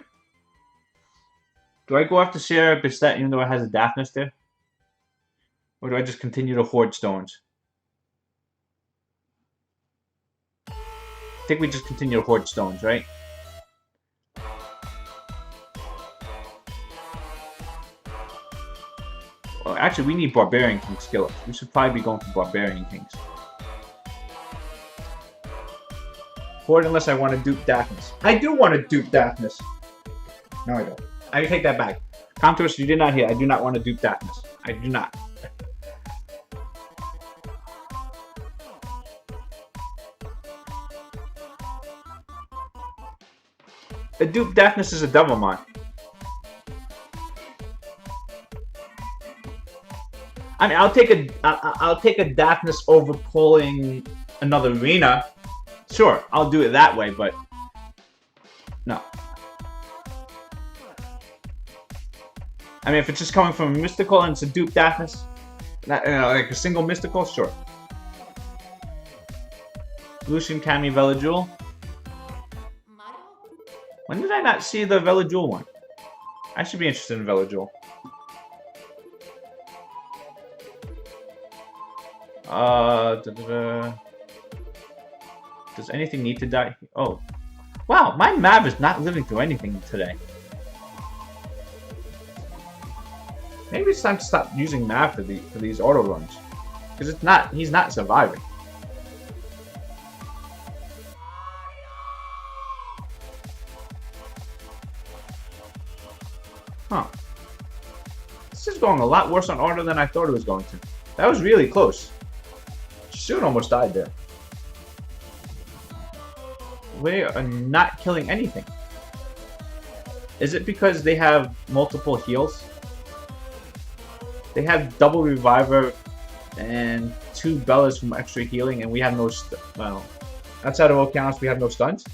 [SPEAKER 1] Do I go after Sarah Bistet even though it has a Daphnis there? Or do I just continue to hoard stones? I think we just continue to hoard stones, right? Well, actually, we need Barbarian King skill ups. We should probably be going for Barbarian Kings. Hoard unless I want to dupe Daphnis. I do want to dupe Daphnis. No, I don't. I take that back. Contours, you did not hear. I do not want to dupe Daphnis. I do not. A dupe Daphnis is a Devilmon. I mean, I'll take a Daphnis over pulling another Rena. Sure, I'll do it that way, but no. I mean, if it's just coming from Mystical and it's a dupe Daphnis, Not, like a single mystical, sure. Lucian, Cammy, Velajewel. When did I not see the Velajewel one? I should be interested in Velajewel. Does anything need to die? Oh. Wow, my Mav is not living through anything today. Maybe it's time to stop using Mav for these auto runs. Because he's not surviving. Huh. This is going a lot worse on auto than I thought it was going to. That was really close. Soon almost died there. We are not killing anything. Is it because they have multiple heals? They have double reviver and 2 Bellas from extra healing, and we have no well, outside of Okeanos, we have no stuns.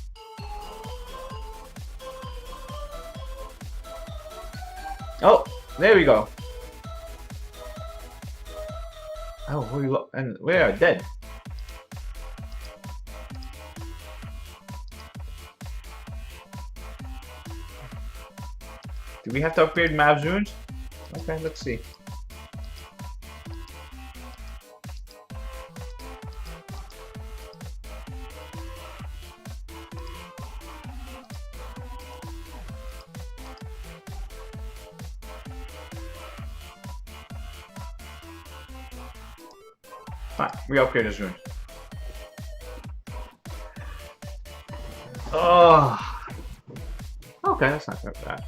[SPEAKER 1] Oh, there we go. Oh, and we are dead. Do we have to upgrade Mav's runes? Okay, let's see. Fine, we upgrade his rune. Oh, okay, that's not that bad.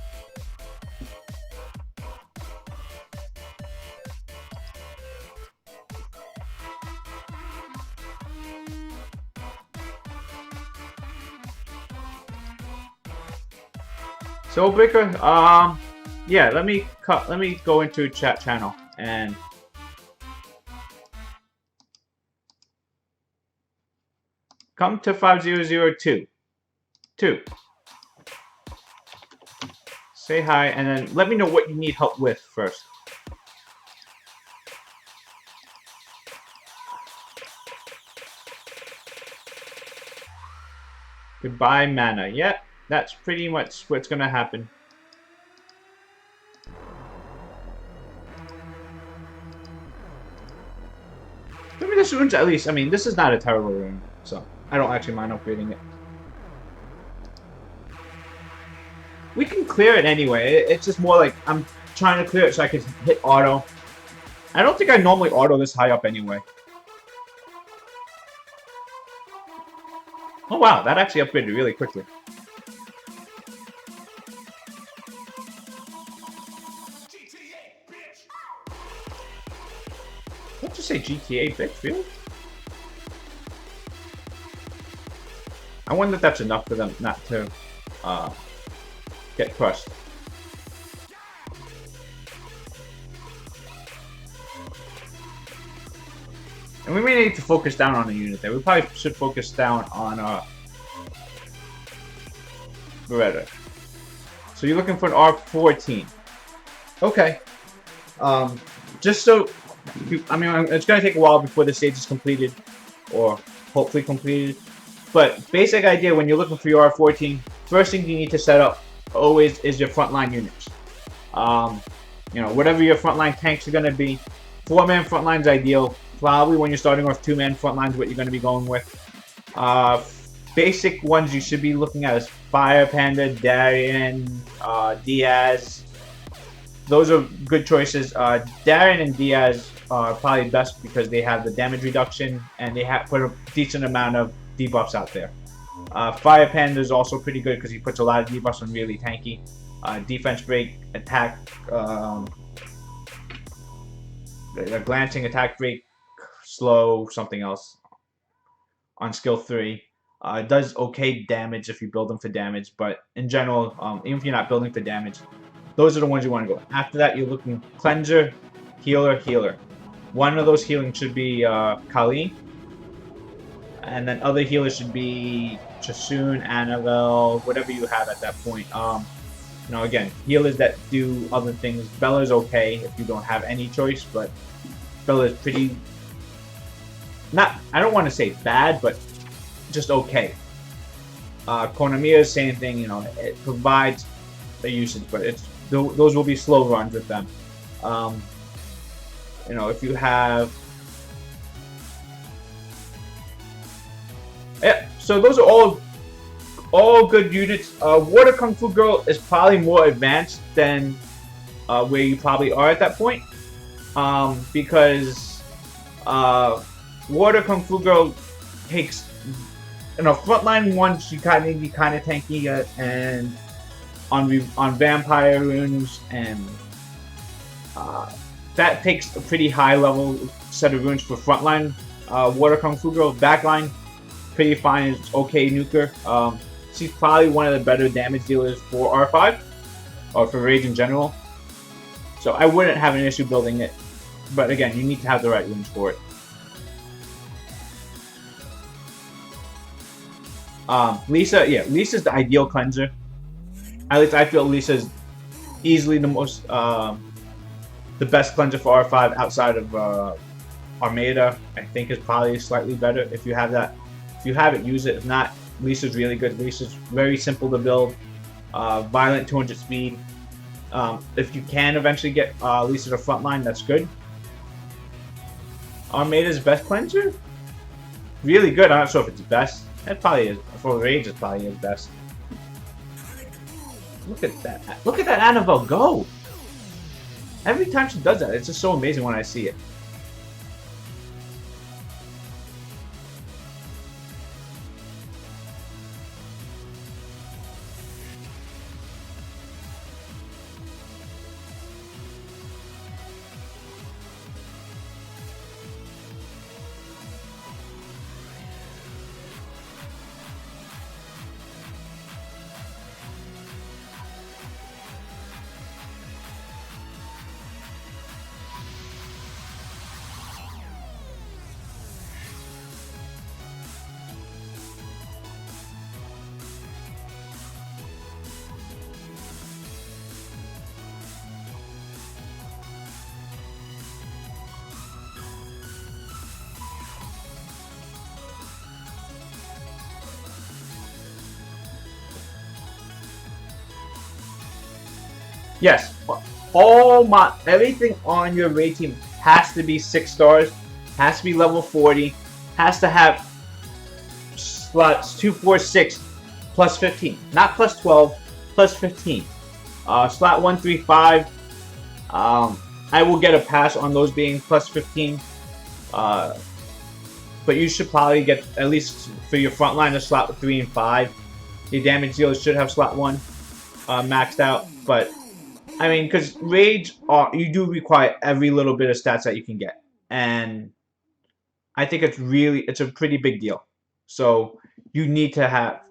[SPEAKER 1] So Breaker, yeah, let me go into chat channel and come to 5002. Say hi and then let me know what you need help with first. Goodbye, mana. Yep, that's pretty much what's gonna happen. I mean, this rune's at least, I mean, this is not a terrible rune, so I don't actually mind upgrading it. We can clear it anyway. It's just more like I'm trying to clear it so I can hit auto. I don't think I normally auto this high up anyway. Oh wow, that actually upgraded really quickly. What did you say, GTA bitch? Really? I wonder if that's enough for them not to get crushed. And we may need to focus down on a unit there. We probably should focus down on Beretta. So you're looking for an R14. Okay. Just so, I mean, it's going to take a while before the stage is completed, or hopefully completed. But basic idea, when you're looking for your R14, first thing you need to set up always is your frontline units. You know, whatever your frontline tanks are going to be, 4-man frontline's ideal. Probably when you're starting off 2-man frontline's what you're going to be going with. Basic ones you should be looking at is Fire Panda, Darien, Diaz. Those are good choices. Darien and Diaz are probably best because they have the damage reduction and they have put a decent amount of debuffs out there. Fire Panda is also pretty good because he puts a lot of debuffs on really tanky. Defense break, attack, glancing, attack break, slow, something else on skill 3. It does okay damage if you build them for damage, but in general, even if you're not building for damage, those are the ones you want to go. After that, you're looking cleanser, healer, healer. One of those healing should be Kali, and then other healers should be Chasun, Annabelle, whatever you have at that point. You know, again, healers that do other things. Bella's okay if you don't have any choice, but build is pretty, not, I don't want to say bad, but just okay. Konamiya, same thing, you know, it provides the usage, but it's those will be slow runs with them. You know, if you have, yeah, so those are all good units. Water Kung Fu Girl is probably more advanced than where you probably are at that point, because Water Kung Fu Girl takes, you know, frontline ones you kind of need to be kind of tanky, and on vampire runes, and that takes a pretty high level set of runes for frontline. Water Kung Fu Girl backline, pretty fine. It's okay nuker. She's probably one of the better damage dealers for R5 or for Rage in general. So I wouldn't have an issue building it, but again, you need to have the right runes for it. Lisa, yeah, Lisa's the ideal cleanser. At least I feel Lisa's easily the most, the best cleanser for R5 outside of Armada. I think is probably slightly better. If you have that, if you have it, use it. If not, Lisa's really good. Lisa's very simple to build. Violent 200 speed. If you can eventually get Lisa to frontline, that's good. Armada's best cleanser? Really good. I'm not sure if it's best. It probably is. For Rage, it probably is best. Look at that. Look at that Annabelle go! Every time she does that, it's just so amazing when I see it. Yes, everything on your raid team has to be 6 stars, has to be level 40, has to have slots 2, 4, 6, plus 15, not plus 12, plus 15. Slot 1, 3, 5. I will get a pass on those being plus 15. But you should probably get, at least for your frontline, a slot 3 and 5. Your damage dealers should have slot 1 maxed out, but I mean, because Rage, you do require every little bit of stats that you can get. And I think it's a pretty big deal. So you need to have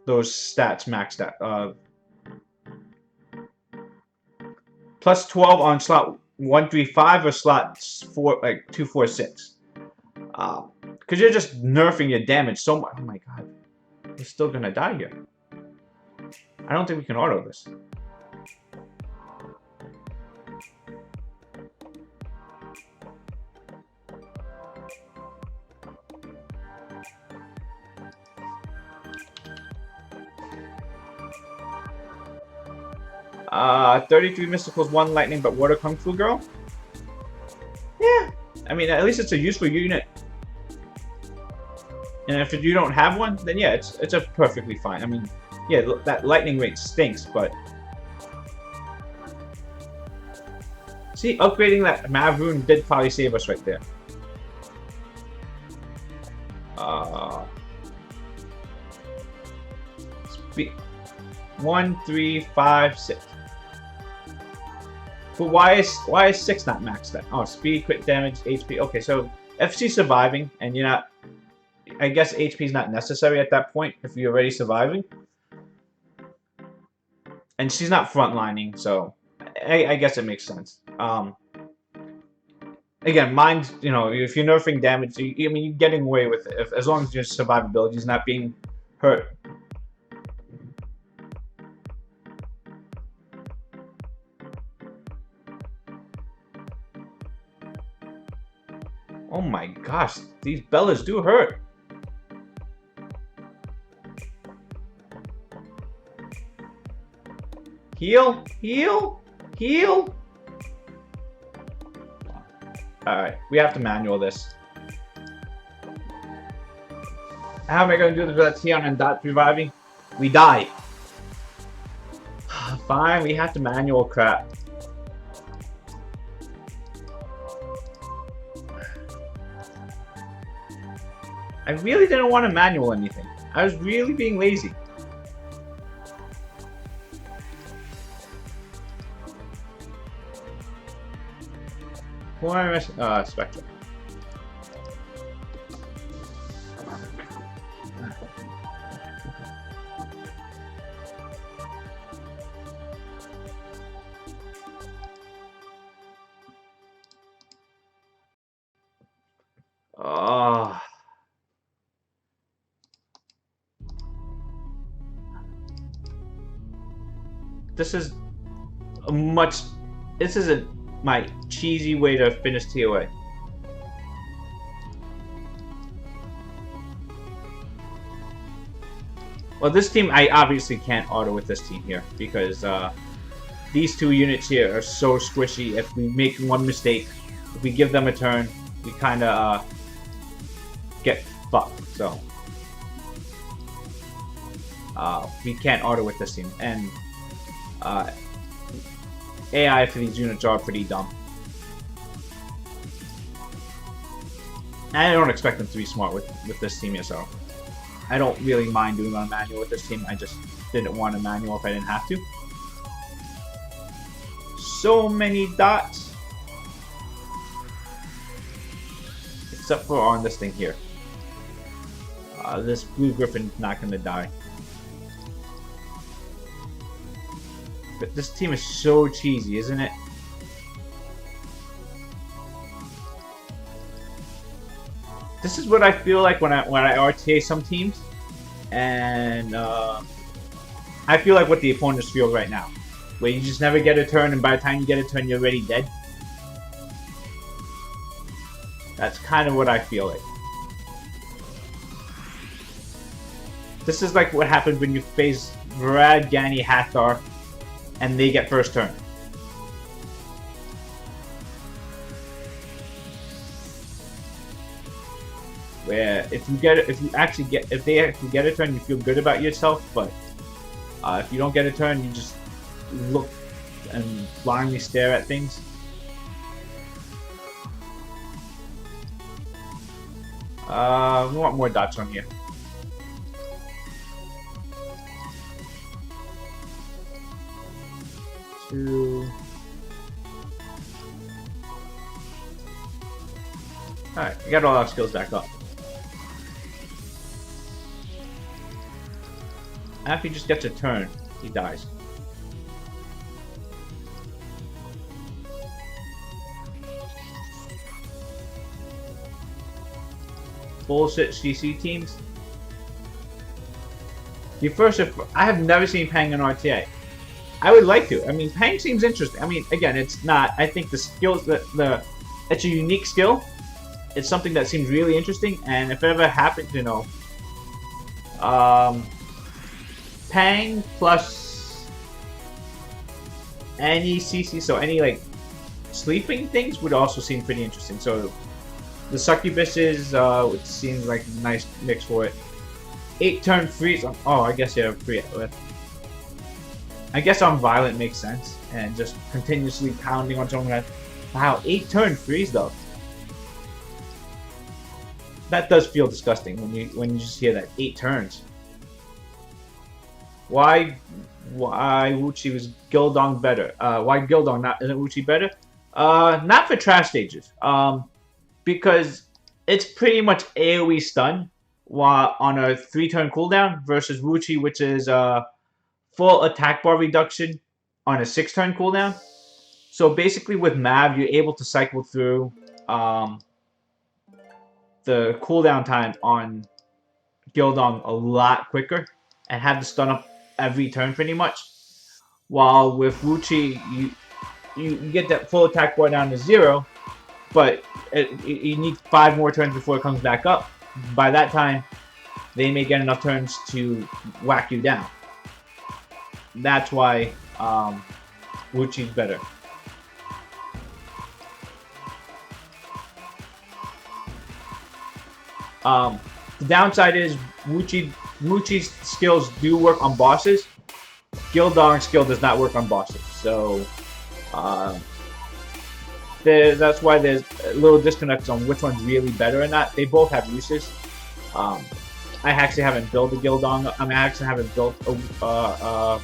[SPEAKER 1] those stats maxed out. Plus 12 on slot 1, 3, 5 or slot 4, like 2, 4, 6. Because you're just nerfing your damage so much. Oh my god. We're still going to die here. I don't think we can auto this. 33 Mysticals, 1 Lightning, but Water Kung Fu Girl? Yeah. I mean, at least it's a useful unit. And if you don't have one, then yeah, it's a perfectly fine. I mean, yeah, that lightning rate stinks, but see, upgrading that Mav rune did probably save us right there. 1, 3, 5, 6. But why is 6 not maxed then? Oh, speed, crit damage, HP. Okay, so if she's surviving and you're not, I guess HP is not necessary at that point if you're already surviving. And she's not frontlining, so I guess it makes sense. Again, mine's, you know, if you're nerfing damage, I mean, you're getting away with it as long as your survivability is not being hurt. Oh my gosh, these Bellas do hurt. Heal, heal, heal. Alright, we have to manual this. How am I going to do this without Tion and Dot reviving? We die. Fine, we have to manual crap. I really didn't want to manual anything. I was really being lazy. Who am I missing? Spectre. Oh. This is a much. This isn't my cheesy way to finish ToA. Well, this team, I obviously can't auto with this team here because these two units here are so squishy. If we make one mistake, if we give them a turn, we kind of get fucked. So we can't auto with this team, and AI for these units are pretty dumb. And I don't expect them to be smart with this team here, so I don't really mind doing on a manual with this team. I just didn't want a manual if I didn't have to. So many dots. Except for on this thing here. This blue griffin's not going to die. But this team is so cheesy, isn't it? This is what I feel like when I RTA some teams, and I feel like what the opponents feel right now, where you just never get a turn, and by the time you get a turn, you're already dead. That's kind of what I feel like. This is like what happens when you face Vrad, Gani, Hathor, and they get first turn. Where if they actually get a turn, you feel good about yourself, but if you don't get a turn, you just look and blindly stare at things. We want more dots on here. Alright, we got all our skills back up. After he just gets a turn, he dies. Bullshit CC teams. I have never seen Pang in RTA. I would like to. I mean, Pang seems interesting. I mean, again, it's not. I think the skills it's a unique skill. It's something that seems really interesting, and if it ever happens, you know, Pang plus any CC, so any like sleeping things would also seem pretty interesting. So the succubuses, which seems like a nice mix for it. 8-turn freeze. Oh, I guess you have free with. I guess on violent makes sense, and just continuously pounding on someone. Wow, 8-turn freeze though. That does feel disgusting when you just hear that 8 turns. Why Wuchi was Gildong better? Why Gildong isn't Wuchi better? Not for trash stages. Because it's pretty much AoE stun while on a 3-turn cooldown versus Wuchi, which is full attack bar reduction on a 6-turn cooldown. So basically with Mav, you're able to cycle through the cooldown time on Gildong a lot quicker and have the stun up every turn pretty much. While with Wuchi, you get that full attack bar down to 0, but you need 5 more turns before it comes back up. By that time, they may get enough turns to whack you down. That's why Wuchi's better. The downside is Wuchi's skills do work on bosses. Gildong's skill does not work on bosses, so that's why there's a little disconnect on which one's really better or not. They both have uses. I actually haven't built a Gildong. I actually haven't built a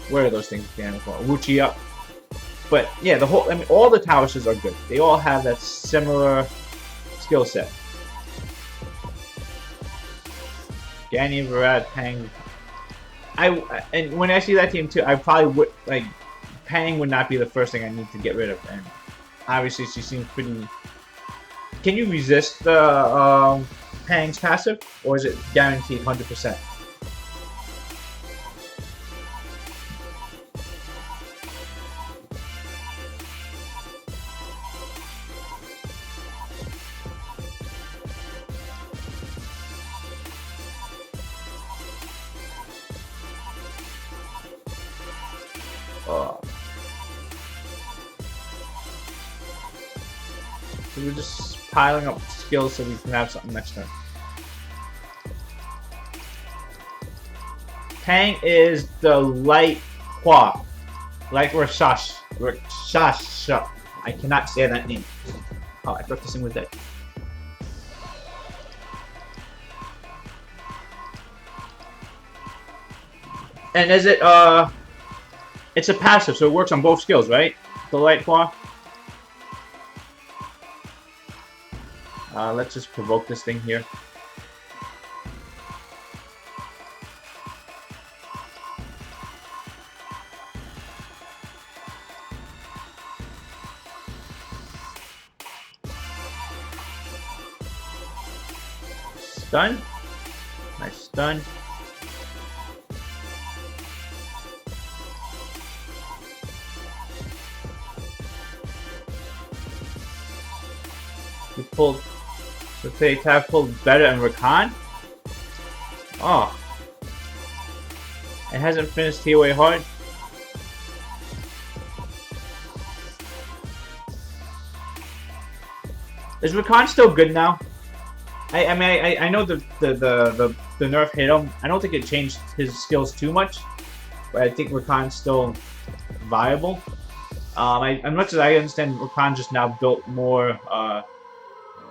[SPEAKER 1] what are those things standing for? Wuchi up. But yeah, all the towers are good. They all have that similar skill set. Ganyan, Varad, Pang. And when I see that team too, I probably would like Pang would not be the first thing I need to get rid of. And obviously, she seems pretty. Can you resist the Pang's passive, or is it guaranteed 100%? So we're just piling up skills so we can have something next turn. Pang is the light Hua. Light Rashash. Rashash. I cannot say that name. Oh, I thought this thing was dead. And is it, it's a passive, so it works on both skills, right? The light Hua. Let's just provoke this thing here. Stun. Nice stun. We pulled. Let's say Tav pulled better and Rakan. Oh. It hasn't finished ToaH hard. Is Rakan still good now? I know the nerf hit him. I don't think it changed his skills too much, but I think Rakan's still viable. As much as I understand, Rakan just now built more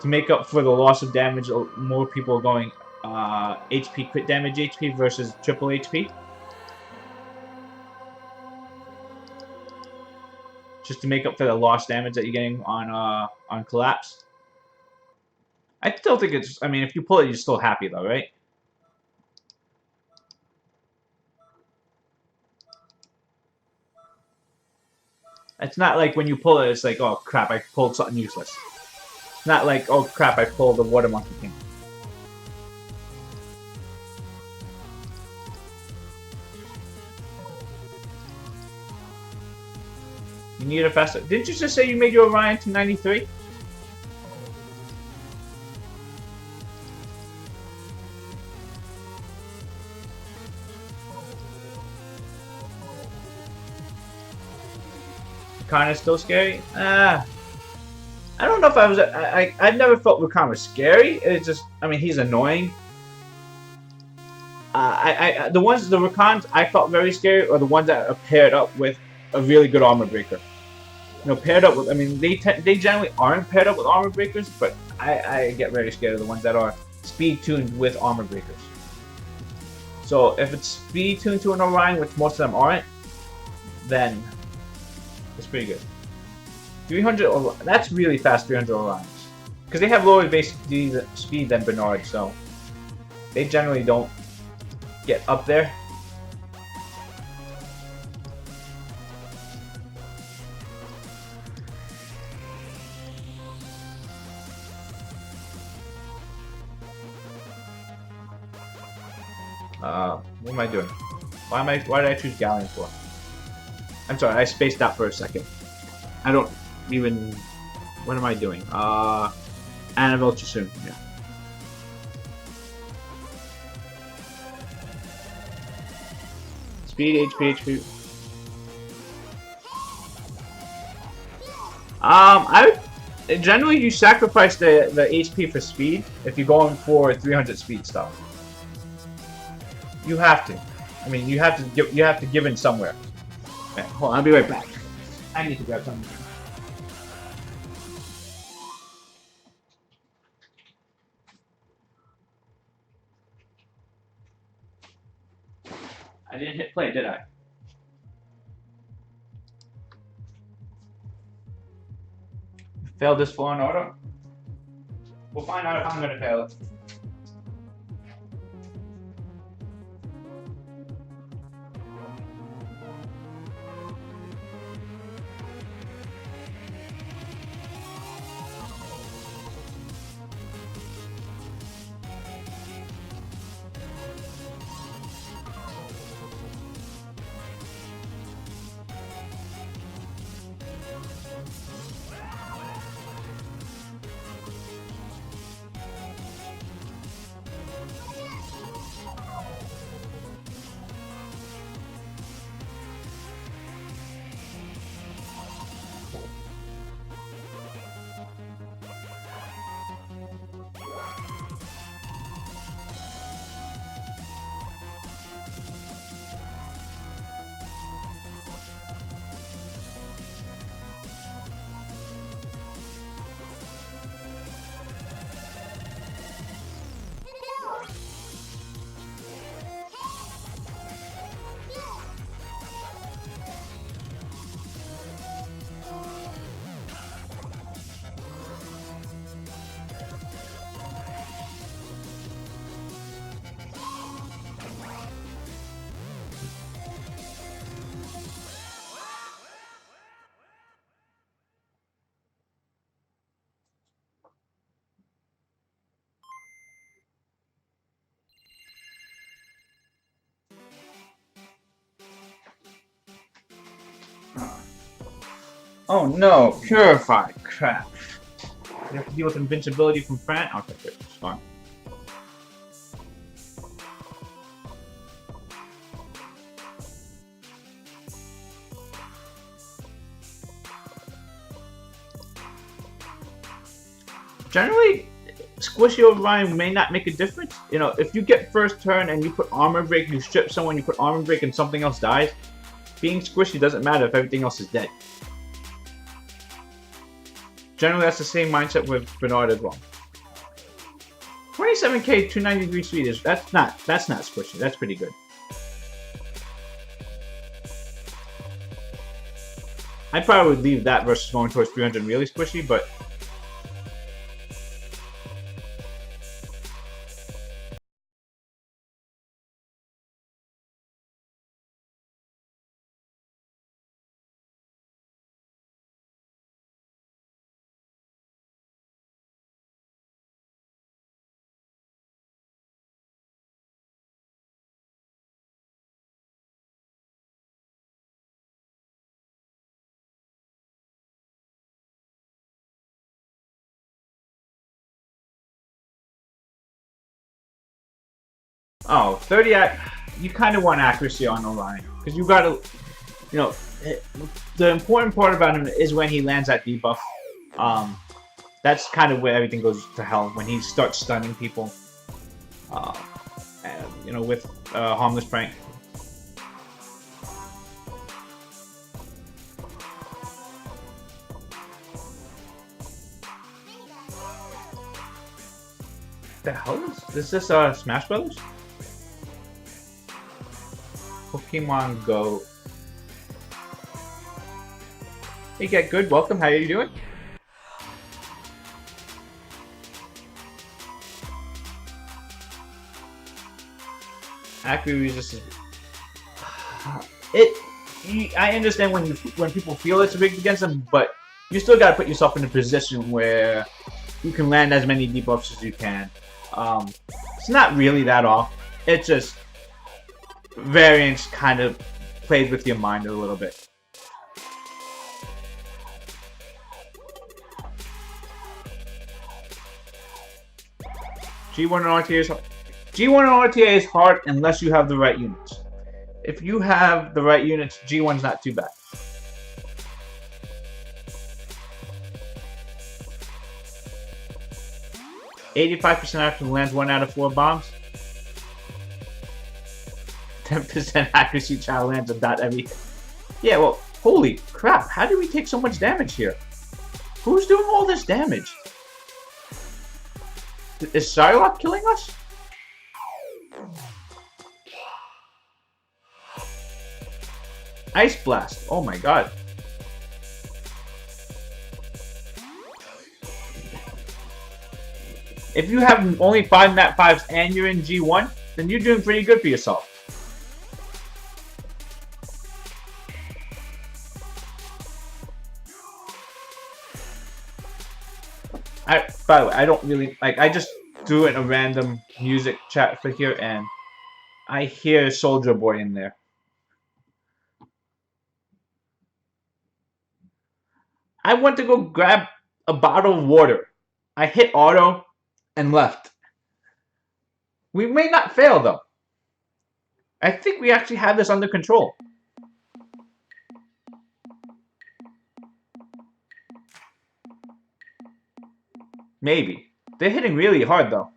[SPEAKER 1] to make up for the loss of damage. More people are going HP crit damage HP versus triple HP. Just to make up for the lost damage that you're getting on collapse. I still think it's. I mean, if you pull it, you're still happy though, right? It's not like when you pull it, it's like, oh crap, I pulled something useless. It's not like, oh crap, I pulled the Water Monkey King. You need a faster. Didn't you just say you made your Orion to 93? Rakan is still scary? I don't know if I was. I've never felt Rakan was scary. It's just, I mean, he's annoying. The Rakans I felt very scary are the ones that are paired up with a really good armor breaker. You know, paired up with. I mean, they generally aren't paired up with armor breakers, but I get very scared of the ones that are speed tuned with armor breakers. So if it's speed tuned to an Orion, which most of them aren't, then it's pretty good. 300, that's really fast 300 Orions. Because they have lower base speed than Bernard, so they generally don't get up there. What am I doing? Why did I choose Galleon for? I'm sorry, I spaced out for a second. I don't even What am I doing? Annabelle too soon. Yeah. Speed, HP, HP. I would, generally you sacrifice the HP for speed if you're going for 300 speed stuff. You have to. I mean, you have to give in somewhere. Okay, hold on, I'll be right back. I need to grab something. I didn't hit play, did I? Failed this floor in auto? We'll find out if I'm gonna fail it. Oh no, purified crap. You have to deal with invincibility from Fran? Okay, good, it's fine. Generally, squishy override may not make a difference. You know, if you get first turn and you put armor break, you strip someone, you put armor break and something else dies, being squishy doesn't matter if everything else is dead. Generally, that's the same mindset with Bernard as well. 27k 293 speed is that's not squishy. That's pretty good. I probably would leave that versus going towards 300 really squishy, but oh, 30 you kind of want accuracy on the line because you got to, you know, the important part about him is when he lands that debuff. That's kind of where everything goes to hell when he starts stunning people. And, you know, with harmless prank. The hell is this? Smash Brothers? Pokemon Go. Hey, Get Good, welcome. How are you doing? Accurate resistance. I understand when people feel it's rigged against them, but you still gotta put yourself in a position where you can land as many debuffs as you can. It's not really that off. It's just variance kind of plays with your mind a little bit. G1 and RTA is hard. G1 and RTA is hard unless you have the right units. If you have the right units, G1's not too bad. "85% accuracy lands 1 out of 4 bombs. 10% accuracy child lands a dot every hit." Yeah, well, holy crap, how did we take so much damage here? Who's doing all this damage? Is Psylocke killing us? Ice Blast, oh my god. If you have only 5 Nat 5s and you're in G1, then you're doing pretty good for yourself. By the way, I don't really like. I just threw in a random music chat for here, and I hear Soldier Boy in there. I went to go grab a bottle of water. I hit auto and left. We may not fail though. I think we actually have this under control. Maybe. They're hitting really hard though.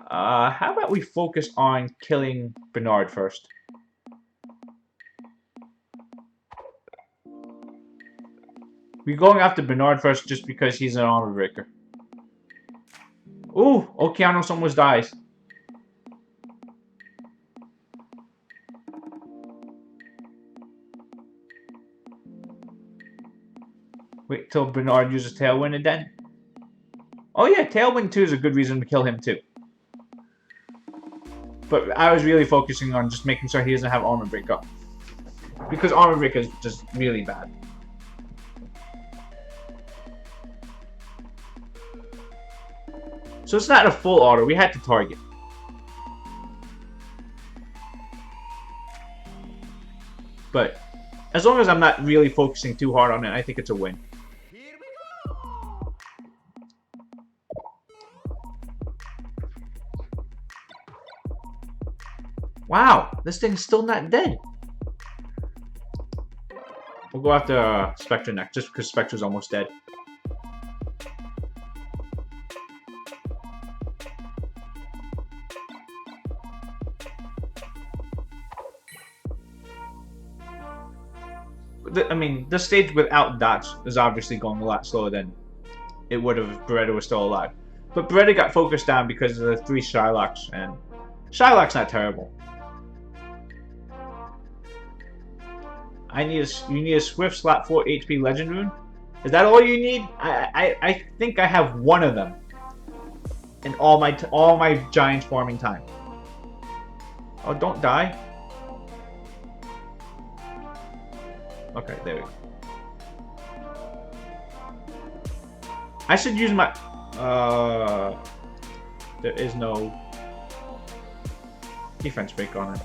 [SPEAKER 1] How about we focus on killing Bernard first? We're going after Bernard first just because he's an armor breaker. Ooh, Okeanos almost dies. Wait till Bernard uses Tailwind and then. Oh yeah, Tailwind 2 is a good reason to kill him too. But I was really focusing on just making sure he doesn't have Armor Break up. Because Armor Break is just really bad. So it's not a full auto, we had to target. But as long as I'm not really focusing too hard on it, I think it's a win. Wow, this thing's still not dead. We'll go after Spectre next, just because Spectre's almost dead. I mean, the stage without dots is obviously going a lot slower than it would have if Beretta was still alive. But Beretta got focused down because of the 3 Shylocks, and Shylock's not terrible. You need a Swift slot 4 HP Legend Rune? Is that all you need? I think I have one of them in all my Giants farming time. Oh, don't die. Okay, there we go. I should use my... there is no defense break on it.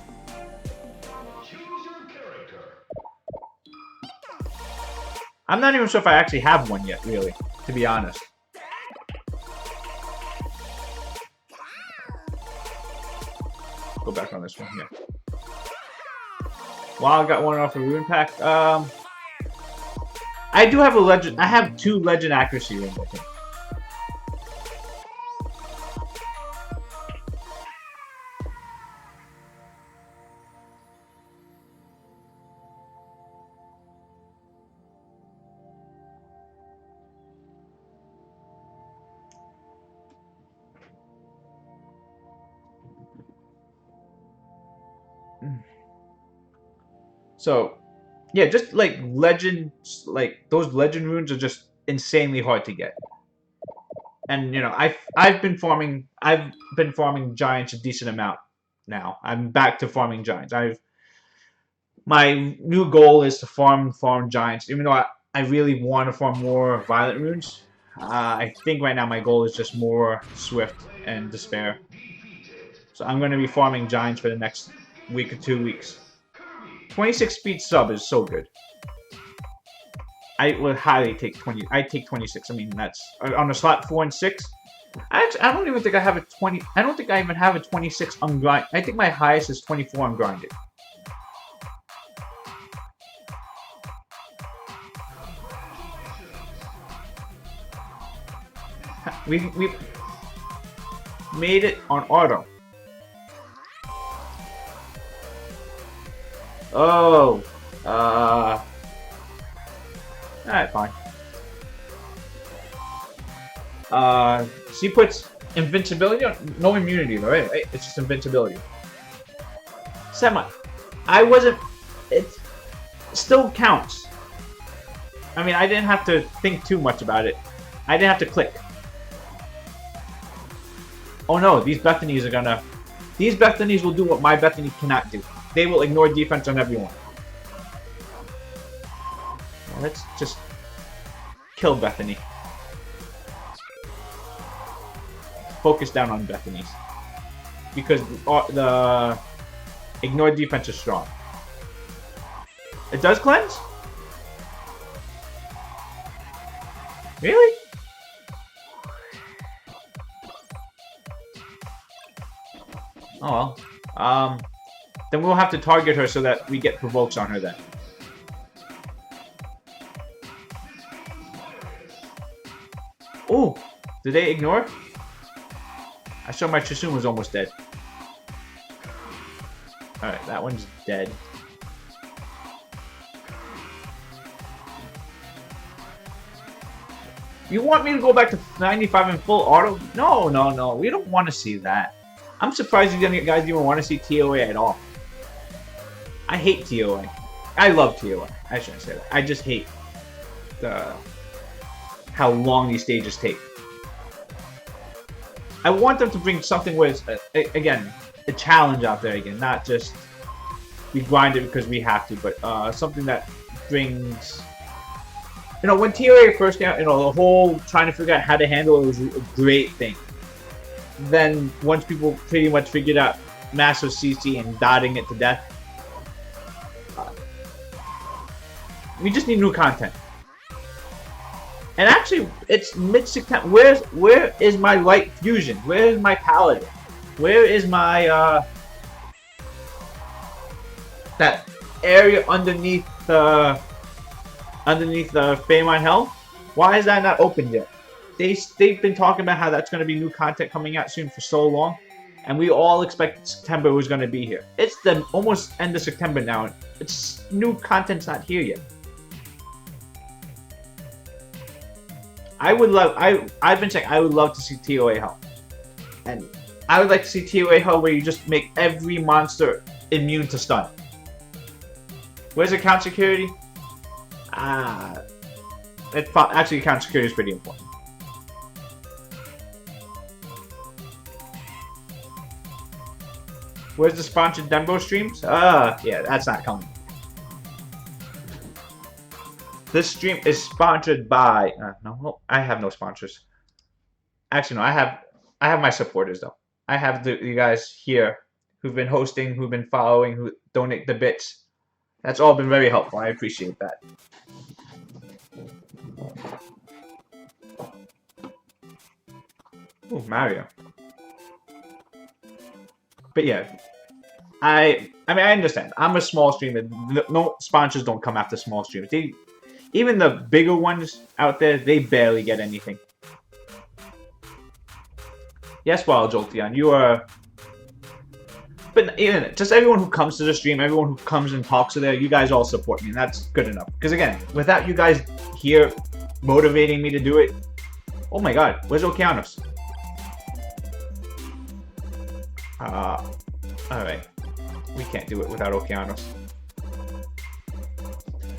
[SPEAKER 1] I'm not even sure if I actually have one yet, really, to be honest. Go back on this one here. Wow, I got one off the rune pack. I do have a legend. I have 2 legend accuracy runes, I think. So, yeah, just like legends, like those legend runes are just insanely hard to get. And you know, I've been farming giants a decent amount now. I'm back to farming giants. My new goal is to farm giants, even though I really want to farm more violet runes. I think right now my goal is just more Swift and Despair. So I'm going to be farming giants for the next week or 2 weeks. 26 speed sub is so good. I would highly take 20. I take 26. I mean, that's on a slot 4 and 6. I don't even think I have a 20. I don't think I even have a 26 ungrind. I think my highest is 24 ungrinded. We made it on auto. Oh, alright, fine. She puts invincibility on, no immunity though, right? It's just invincibility. Semi. I wasn't, it still counts. I mean, I didn't have to think too much about it. I didn't have to click. Oh no, these Bethanies are gonna... These Bethanies will do what my Bethany cannot do. They will ignore defense on everyone. Well, let's just kill Bethany. Focus down on Bethany's. Because the ignore defense is strong. It does cleanse? Really? Oh well. Then we'll have to target her so that we get provokes on her then. Oh! Did they ignore? I saw my Chisun was almost dead. Alright, that one's dead. You want me to go back to 95 in full auto? No, no, no. We don't want to see that. I'm surprised you guys even want to see ToA at all. I hate ToA. I love ToA. I shouldn't say that. I just hate how long these stages take. I want them to bring something where it's, again, a challenge out there again. Not just we grind it because we have to, but something that brings... You know, when ToA first came out, you know, the whole trying to figure out how to handle it was a great thing. Then, once people pretty much figured out massive CC and dotting it to death, we just need new content. And actually, it's mid-September. Where is my light fusion? Where is my paladin? Where is my that area underneath the Fame on Hell? Why is that not open yet? They've been talking about how that's going to be new content coming out soon for so long, and we all expected September was going to be here. It's the almost end of September now. It's new content's not here yet. I've been saying I would love to see ToA Hell, and I would like to see ToA Hell where you just make every monster immune to stun. Where's account security? Actually, account security is pretty important. Where's the sponsored Dembo streams? Yeah, that's not coming. This stream is sponsored by... no, I have no sponsors. Actually, no, I have my supporters, though. I have you guys here who've been hosting, who've been following, who donate the bits. That's all been very helpful. I appreciate that. Ooh, Mario. But yeah, I mean, I understand. I'm a small streamer. No sponsors don't come after small streamers. Even the bigger ones out there, they barely get anything. Yes, Wild Jolteon, you are... But even just everyone who comes to the stream, everyone who comes and talks to there, you guys all support me, and that's good enough. Because again, without you guys here motivating me to do it... Oh my god, where's Okeanos? Alright. We can't do it without Okeanos.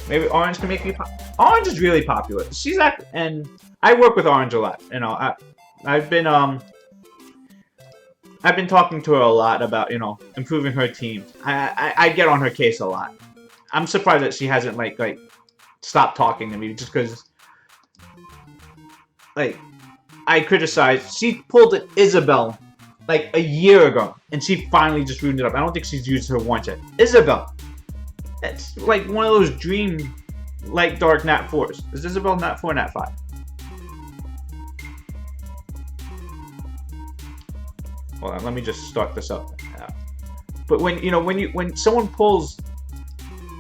[SPEAKER 1] Maybe Orange can make me Orange is really popular. She's and I work with Orange a lot. You know, I've been talking to her a lot about, you know, improving her team. I get on her case a lot. I'm surprised that she hasn't like stopped talking to me just because I criticized. She pulled an Isabel like a year ago, and she finally just ruined it up. I don't think she's used her once yet. Isabel. It's like one of those dream light dark nat 4s. Is Isabel nat 4, nat 5? Hold on, let me just start this up. But when when someone pulls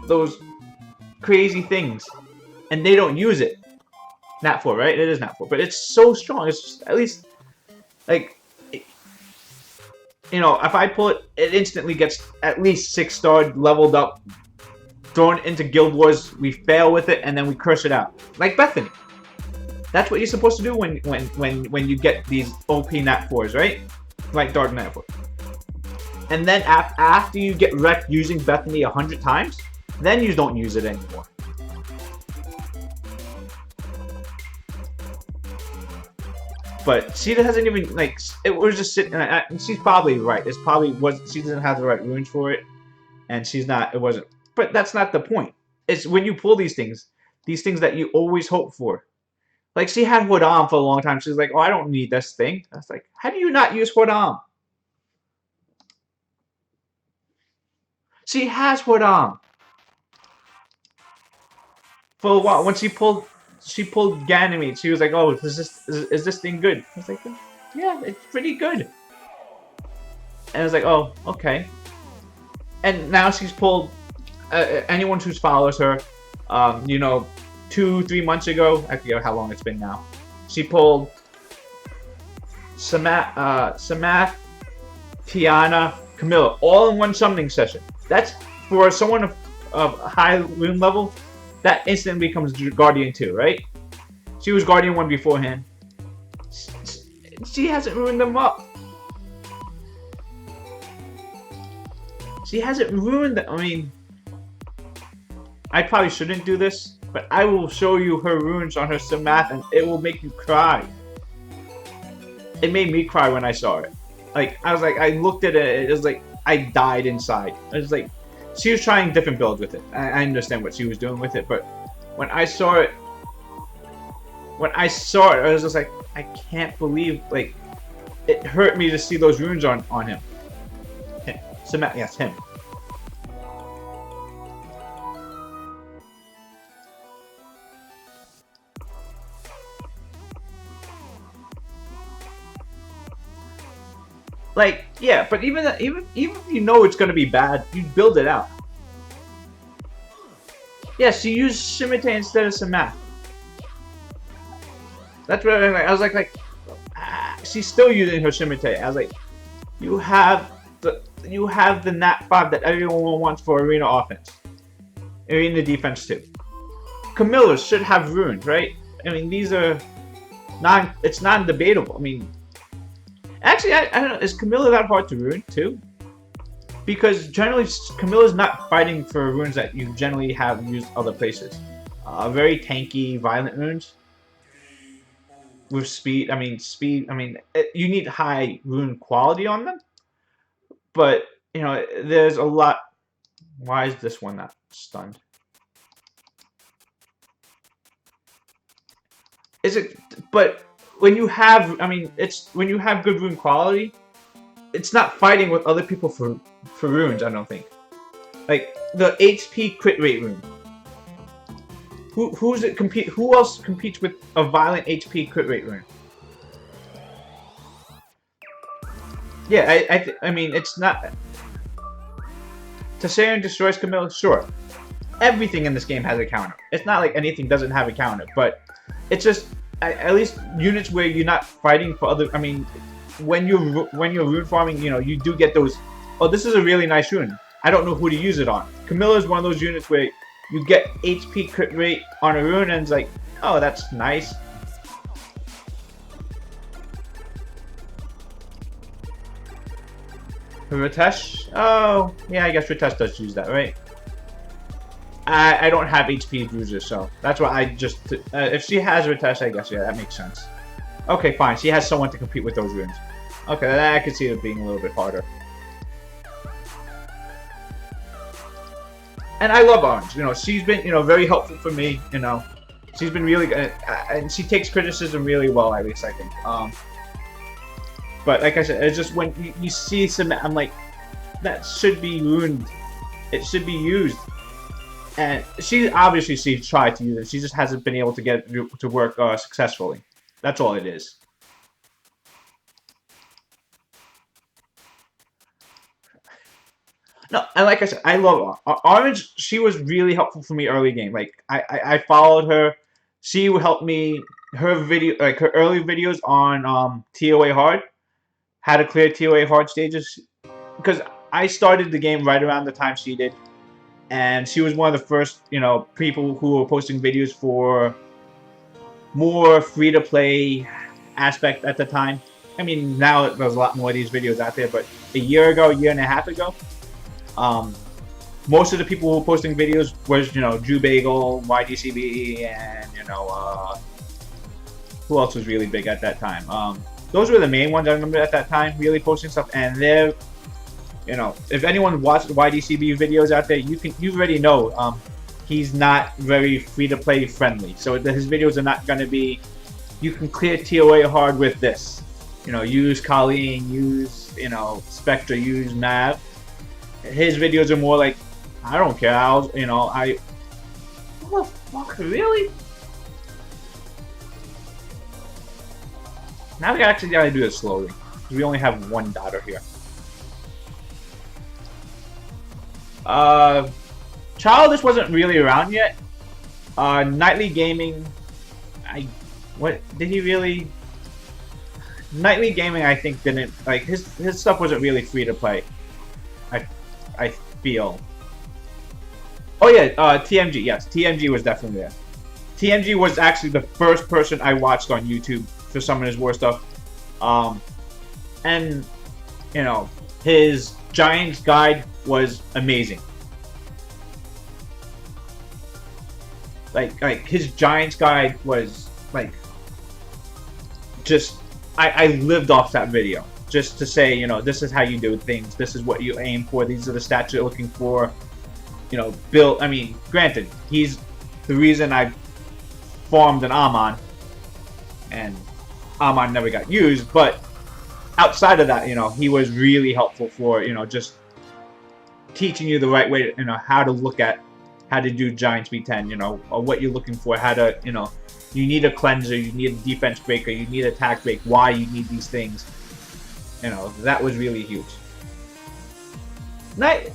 [SPEAKER 1] those crazy things and they don't use it, nat 4, right? It is nat 4, but it's so strong. It's just, at least like, if I pull it, it instantly gets at least 6-star, leveled up, thrown into Guild Wars. We fail with it, and then we curse it out, like Bethany. That's what you're supposed to do when you get these OP nat 4s, right? Like dark nat 4. And then after you get wrecked using Bethany 100 times, then you don't use it anymore. But she hasn't even, like, it was just sitting. And she's probably right. It's probably she doesn't have the right runes for it, and she's not. It wasn't. But that's not the point. It's when you pull these things that you always hope for. Like, she had Hodam for a long time. She's like, oh, I don't need this thing. I was like, how do you not use Hodam? She has Hodam. For a while, when she pulled Ganymede, she was like, oh, is this thing good? I was like, yeah, it's pretty good. And I was like, oh, okay. And now she's pulled, anyone who follows her, 2-3 months ago, I forget how long it's been now, she pulled Samath, Tiana, Camilla, all in one summoning session. That's, for someone of high rune level, that instantly becomes Guardian 2, right? She was Guardian 1 beforehand. She hasn't ruined them up. She hasn't ruined them. I mean, I probably shouldn't do this, but I will show you her runes on her Samath, and it will make you cry. It made me cry when I saw it. Like, I was like, I looked at it, it was like, I died inside. I was like, she was trying different builds with it. I understand what she was doing with it, but when I saw it, I was just like, I can't believe, like, it hurt me to see those runes on him. Yes, him. Like, yeah, but even if you know it's gonna be bad, you build it out. Yeah, she used Shimite instead of Samath. That's what I was like, she's still using her Shimite. I was like, you have the nat 5 that everyone wants for arena offense, arena defense too. Camilla should have runes, right? I mean, these are it's non-debatable. I mean, actually, I don't know. Is Camilla that hard to rune too? Because generally, Camilla's not fighting for runes that you generally have used other places. Very tanky, violent runes with speed. I mean, you need high rune quality on them. But there's a lot. Why is this one not stunned? Is it? But when you have, when you have good rune quality, it's not fighting with other people for runes. I don't think. Like the HP crit rate rune. Who else competes with a violent HP crit rate rune? Yeah, I mean, it's not. Tessarion destroys Camilla, sure. Everything in this game has a counter. It's not like anything doesn't have a counter, but it's just at least units where you're not fighting for other. I mean, when you're rune farming, you do get those. Oh, this is a really nice rune. I don't know who to use it on. Camilla is one of those units where you get HP crit rate on a rune, and it's like, oh, that's nice. Ritesh? Oh, yeah, I guess Ritesh does use that, right? I don't have HP bruiser, so that's why I just... if she has Ritesh, I guess, yeah, that makes sense. Okay, fine. She has someone to compete with those runes. Okay, then I can see it being a little bit harder. And I love Orange. She's been, very helpful for me, She's been really good, and she takes criticism really well, at least, I think. But like I said, it's just when you see some, I'm like, that should be ruined. It should be used. And she's tried to use it. She just hasn't been able to get it to work successfully. That's all it is. No, and like I said, I love Orange. She was really helpful for me early game. Like I followed her. She helped me. Her video, like her early videos on ToA Hard, how to clear ToA Hard stages, because I started the game right around the time she did, and she was one of the first, people who were posting videos for more free to play aspect at the time. I mean, now there's a lot more of these videos out there, but a year ago, a year and a half ago, um, most of the people who were posting videos was, Drew Bagel, YDCB, and, who else was really big at that time? Those were the main ones I remember at that time, really posting stuff, and they're, if anyone watched YDCB videos out there, you already know, he's not very free-to-play friendly. So his videos are not going to be, you can clear ToA hard with this. Use Colleen, use, Spectre, use Nav. His videos are more like, I don't care, what the fuck, really? Now we actually gotta do this slowly. We only have one daughter here. Childish wasn't really around yet. Nightly Gaming, what did he really? Nightly Gaming, I think, didn't like his stuff wasn't really free to play. I feel. Oh yeah, TMG. Yes, TMG was definitely there. TMG was actually the first person I watched on YouTube for some of his war stuff. And his Giants guide was amazing. Like his Giants guide was like just I lived off that video just to say, this is how you do things, this is what you aim for, these are the stats you're looking for. Bill, I mean, granted, he's the reason I farmed an Amon, and Amon never got used, but outside of that, he was really helpful for, just teaching you the right way to, how to look at how to do Giants B10, or what you're looking for, how to, you need a cleanser, you need a defense breaker, you need attack break, why you need these things. That was really huge. Night.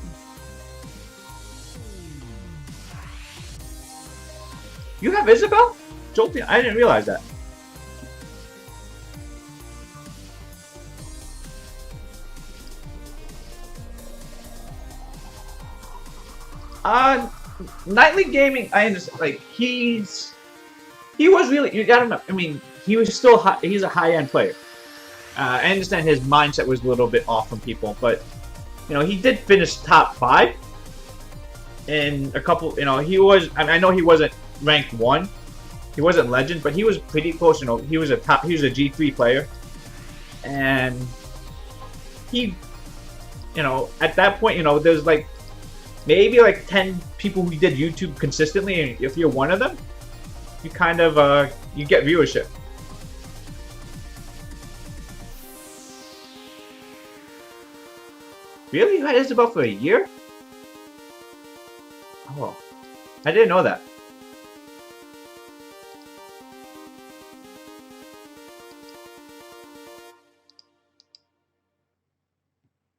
[SPEAKER 1] You have Isabel? Jolting? I didn't realize that. Nightly Gaming, I understand. Like he was really. You gotta remember. I mean, he was still high. He's a high-end player. I understand his mindset was a little bit off from people, but he did finish top 5 in a couple. He was. I know he wasn't ranked 1. He wasn't legend, but he was pretty close. He was a top. He was a G3 player, and he, at that point, there's like maybe like 10 people who did YouTube consistently, and if you're one of them, you kind of you get viewership. Really? You had Isabel for a year? Oh, I didn't know that.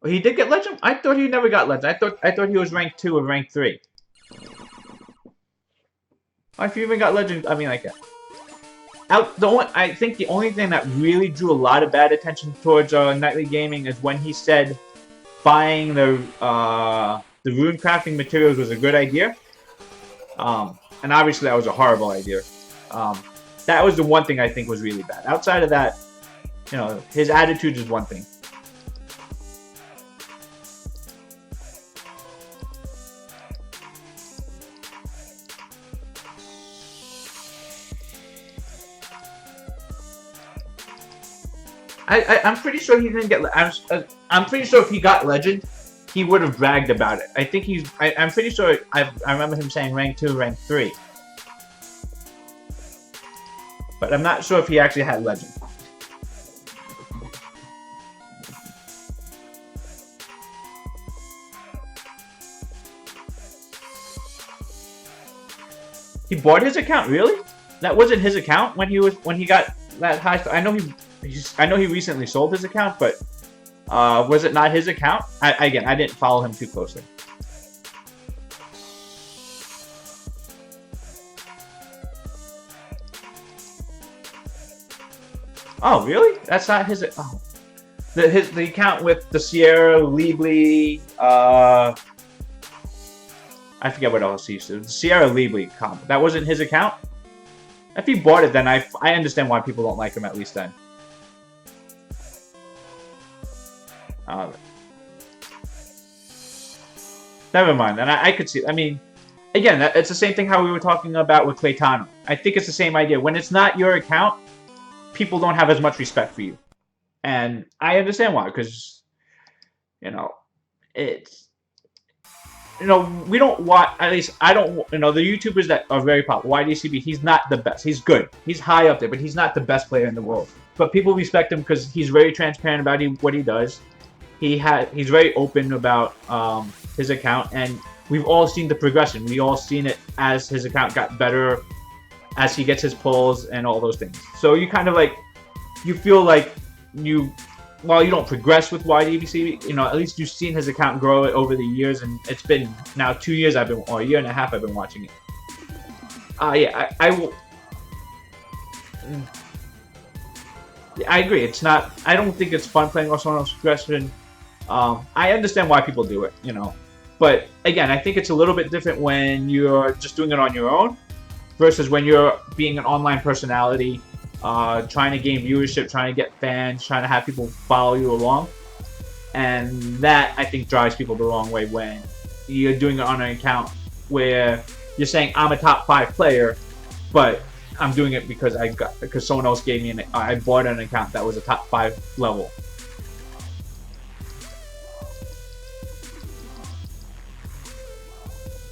[SPEAKER 1] Well, he did get legend? I thought he never got legend. I thought he was rank 2 or rank 3. If you even got legend, I mean, like, I think the only thing that really drew a lot of bad attention towards Nightly Gaming is when he said buying the rune crafting materials was a good idea. And obviously that was a horrible idea. That was the one thing I think was really bad. Outside of that, his attitude is one thing. I'm pretty sure he didn't get. I'm pretty sure if he got legend, he would have bragged about it. I think he's. I'm pretty sure. I remember him saying rank 2, rank 3. But I'm not sure if he actually had legend. He bought his account, really? That wasn't his account when he got that high. I know he recently sold his account, but was it not his account? Again, I didn't follow him too closely. Oh, really? That's not his. Oh, the account with the Sierra Libly. I forget what else he used to. The Sierra Libly comp. That wasn't his account. If he bought it, then I understand why people don't like him. At least then. Never mind. And I could see. I mean, again, it's the same thing how we were talking about with Claytano. I think it's the same idea. When it's not your account, people don't have as much respect for you. And I understand why, because, it's, we don't watch, at least I don't, the YouTubers that are very popular, YDCB, he's not the best. He's good. He's high up there, but he's not the best player in the world. But people respect him because he's very transparent about what he does. He's very open about his account, and we've all seen the progression. We all seen it as his account got better, as he gets his pulls and all those things. So you kind of you feel like while you don't progress with YDBC, at least you've seen his account grow over the years, and it's been now 2 years or a year and a half I've been watching it. Yeah, I will. I agree. It's not. I don't think it's fun playing Arsenal's progression. I understand why people do it, But again, I think it's a little bit different when you're just doing it on your own versus when you're being an online personality, trying to gain viewership, trying to get fans, trying to have people follow you along. And that, I think, drives people the wrong way when you're doing it on an account where you're saying, I'm a top 5 player, but I'm doing it because someone else gave me I bought an account that was a top 5 level.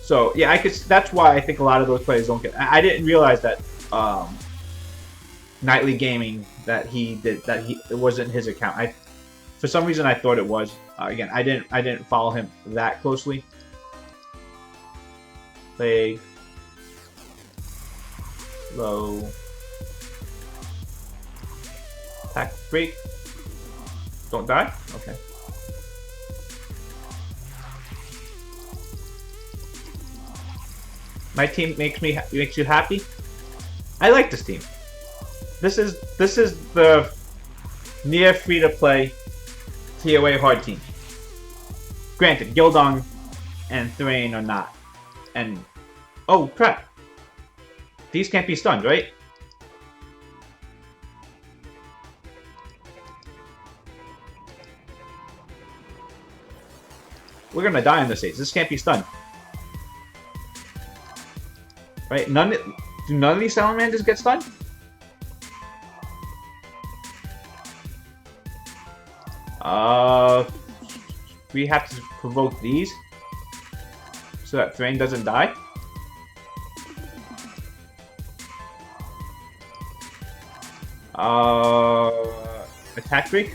[SPEAKER 1] So yeah, that's why I think a lot of those players don't get. I didn't realize that Nightly Gaming it wasn't his account. For some reason I thought it was. Again, I didn't follow him that closely. Play low. Attack break. Don't die? Okay. My team makes you happy? I like this team. This is the near free-to-play ToaH hard team. Granted, Gildong and Thrain are not. And oh crap. These can't be stunned, right? We're gonna die on this stage. This can't be stunned. Right? Do none of these salamanders get stunned? We have to provoke these so that Thrain doesn't die. Attack break.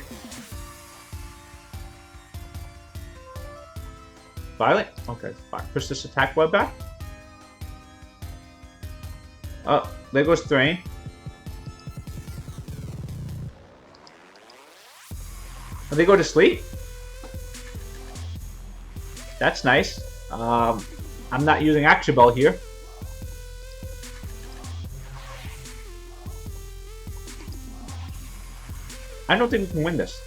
[SPEAKER 1] Violet? Okay, fine. Push this attack web back. Oh, there goes Thrain. Oh, they go to sleep? That's nice. I'm not using Action Bell here. I don't think we can win this.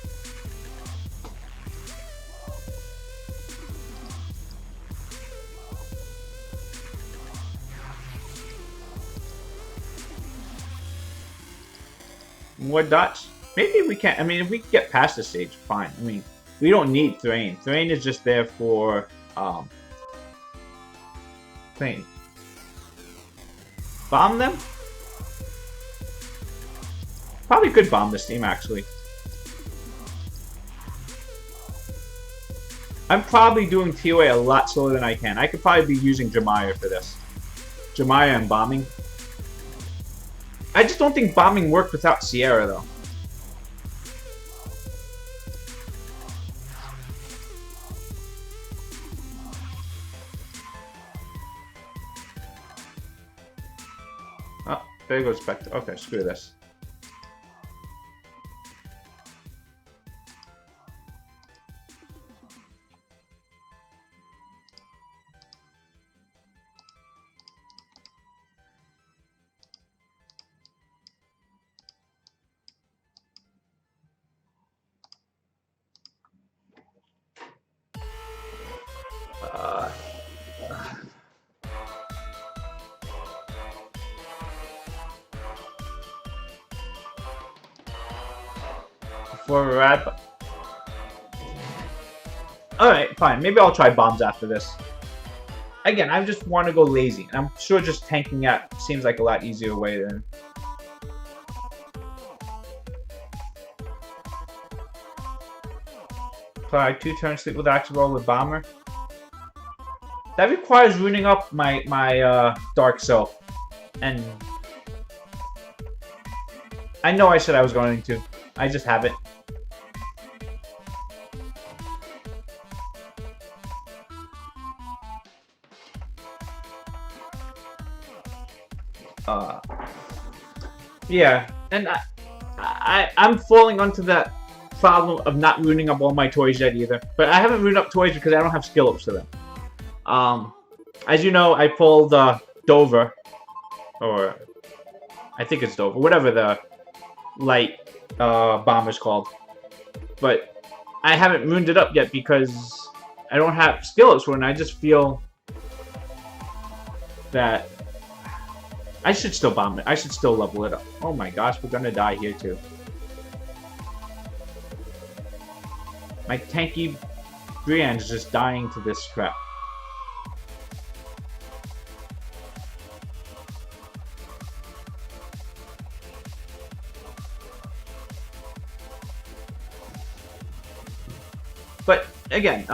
[SPEAKER 1] More dots? Maybe we can. I mean, if we get past this stage, fine. I mean, we don't need Thrain. Thrain is just there for Thrain. Bomb them? Probably could bomb this team, actually. I'm probably doing ToaH a lot slower than I can. I could probably be using Jemaya for this. Jemaya and bombing. I just don't think bombing worked without Sierra, though. There goes back to... Okay, screw this. For a rat. Alright, fine. Maybe I'll try bombs after this. Again, I just want to go lazy. I'm sure just tanking that seems like a lot easier way than... Apply 2 turns sleep with active roll with bomber. That requires ruining up my dark self. And I know I said I was going to. I just haven't. Yeah, and I'm falling onto that problem of not ruining up all my toys yet either. But I haven't ruined up toys because I don't have skill ups to them. As you know, I pulled Dover, or I think it's Dover, whatever the light bomber's called. But I haven't ruined it up yet because I don't have skill ups for it, and I just feel that I should still bomb it. I should still level it up. Oh my gosh, we're gonna die here too. My tanky Brienne is just dying to this crap. But again,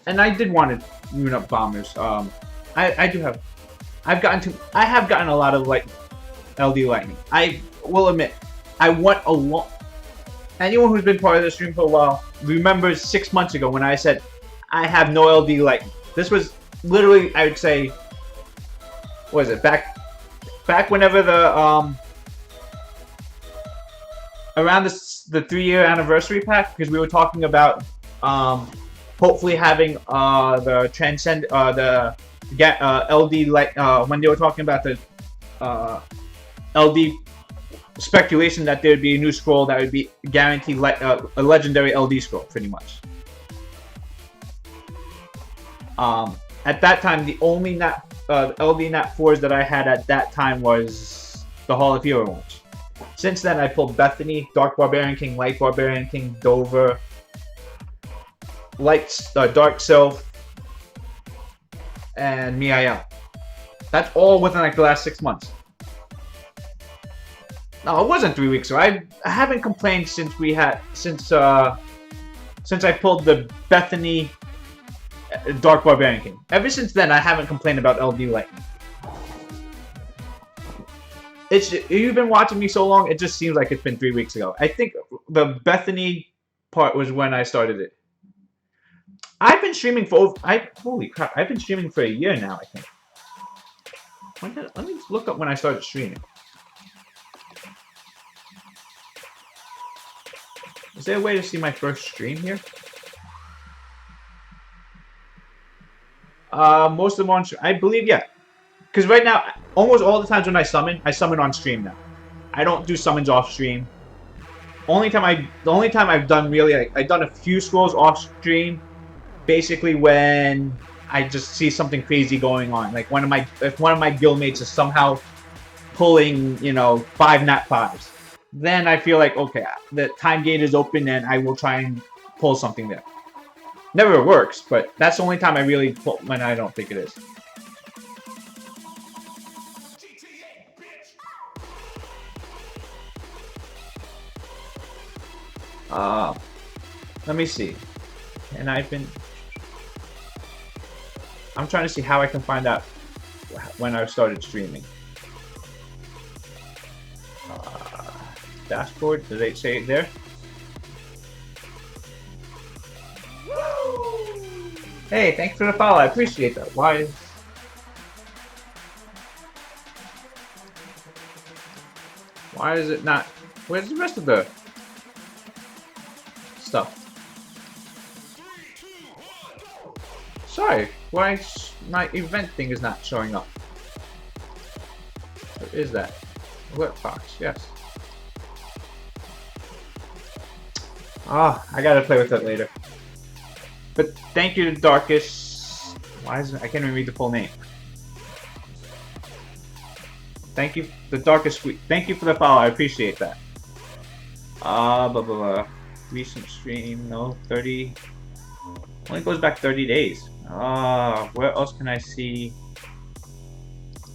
[SPEAKER 1] and I did want to rune up bombers. I do have. I have gotten a lot of like LD lightning. I will admit, I want a lot. Anyone who's been part of the stream for a while remembers 6 months ago when I said I have no LD lightning. This was literally, I would say, what is it? Back whenever the around the 3-year anniversary pack, because we were talking about hopefully having the transcend the LD like when they were talking about the LD speculation that there would be a new scroll that would be guaranteed a legendary LD scroll, pretty much. At that time, the only LD Nat 4s that I had at that time was the Hall of Hero ones. Since then, I pulled Bethany, Dark Barbarian King, Light Barbarian King, Dover, Dark Sylph, and Miael. That's all within like the last 6 months. No, it wasn't 3 weeks ago. I haven't complained since I pulled the Bethany Dark Barbarian King. Ever since then, I haven't complained about LD Lightning. You've been watching me so long, it just seems like it's been 3 weeks ago. I think the Bethany part was when I started it. I've been streaming for holy crap! I've been streaming for a year now, I think. Let me look up when I started streaming. Is there a way to see my first stream here? Most of them on stream. I believe, yeah. Because right now, almost all the times when I summon on stream now. I don't do summons off stream. The only time I've done really, I've done a few scrolls off stream. Basically, when I just see something crazy going on, like if one of my guildmates is somehow pulling, 5 Nat 5s, then I feel like, okay, the time gate is open and I will try and pull something there. Never works, but that's the only time I really pull when I don't think it is. Let me see. And I'm trying to see how I can find out when I started streaming. Dashboard, does it say it there? Hey, thanks for the follow. I appreciate that. Why? Why is it not? Where's the rest of the stuff? Sorry, why my event thing is not showing up? What is that? Alert box, yes. Ah, I gotta play with that later. But thank you to Darkest. Why is it? I can't even read the full name. Thank you, the Darkest Sweet. Thank you for the follow. I appreciate that. Blah blah blah. Recent stream, no 30. Only goes back 30 days. Where else can I see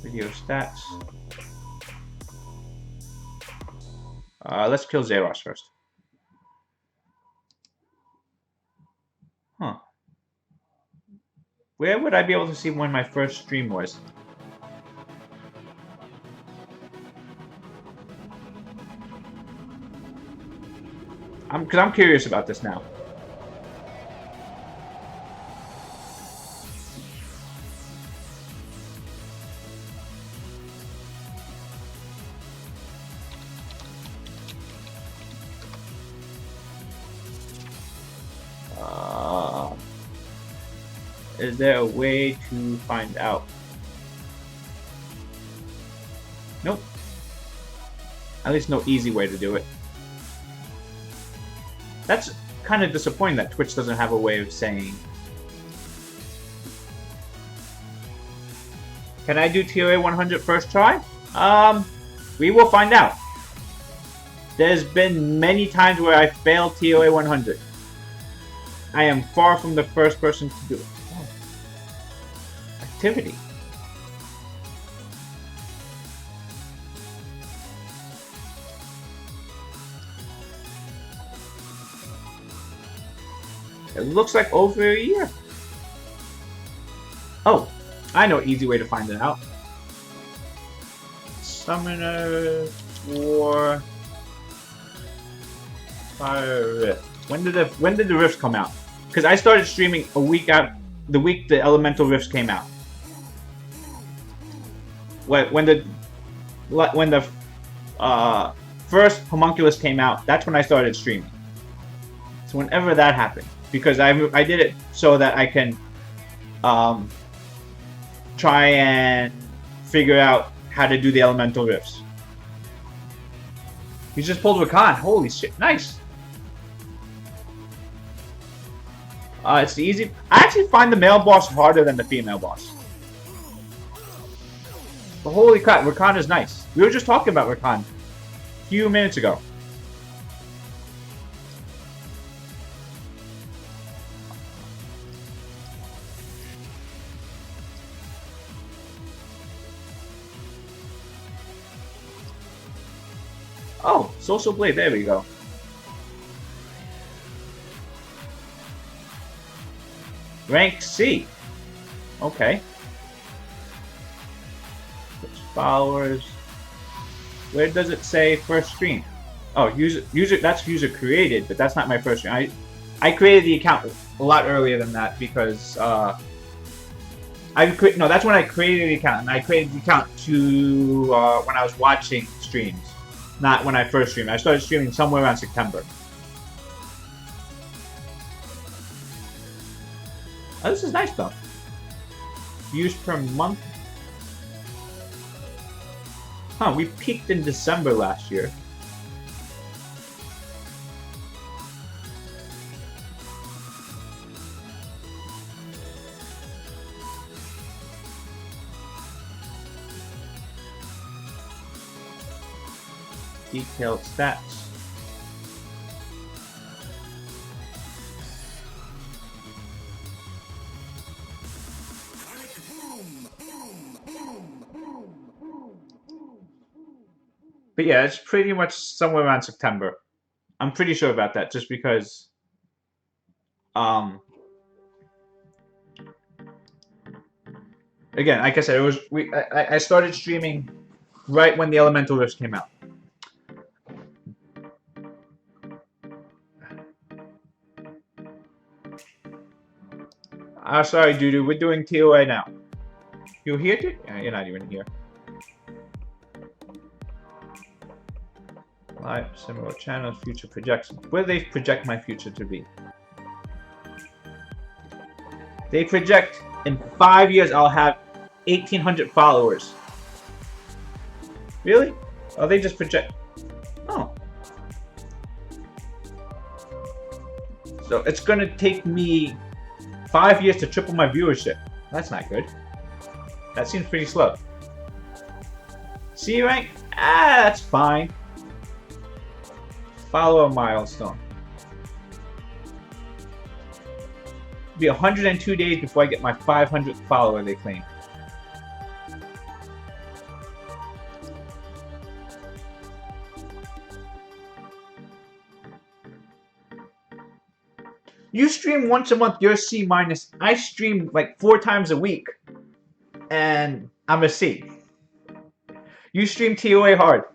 [SPEAKER 1] video stats? Let's kill Zeros first. Huh. Where would I be able to see when my first stream was? Because I'm curious about this now. Is there a way to find out? Nope. At least no easy way to do it. That's kind of disappointing that Twitch doesn't have a way of saying. Can I do ToaH 100 first try? We will find out. There's been many times where I failed ToaH 100. I am far from the first person to do it. Oh. Activity. It looks like over a year. Oh, I know an easy way to find it out. Summoner War Fire Rift. When did the rifts come out? Because I started streaming a week out, the week the elemental rifts came out. When the first homunculus came out, that's when I started streaming. So whenever that happened, because I did it so that I can try and figure out how to do the elemental rifts. He just pulled Rakan. Holy shit! Nice. It's the easy. I actually find the male boss harder than the female boss. But holy crap, Rakan is nice. We were just talking about Rakan a few minutes ago. Oh, Social Blade, there we go. Rank C. Okay. Which followers? Where does it say first stream? Oh, user. That's user created, but that's not my first stream. I created the account a lot earlier than that because no, that's when I created the account, and I created the account to when I was watching streams, not when I first streamed. I started streaming somewhere around September. Oh, this is nice though. Views per month. Huh, we peaked in December last year. Detailed stats. But yeah, it's pretty much somewhere around September. I'm pretty sure about that, just because again, like I said, it was I started streaming right when the Elemental Rifts came out. Sorry, Dudu, we're doing ToaH now. You here, dude? You're not even here. Type similar channels, future projections. Where do they project my future to be? They project in 5 years I'll have 1,800 followers. Really? Oh, they just project. Oh. So it's gonna take me 5 years to triple my viewership. That's not good. That seems pretty slow. C rank? Ah, that's fine. Follow a milestone. It'll be 102 days before I get my 500th follower, they claim. You stream once a month, you're C minus. I stream like 4 times a week, and I'm a C. You stream ToA hard.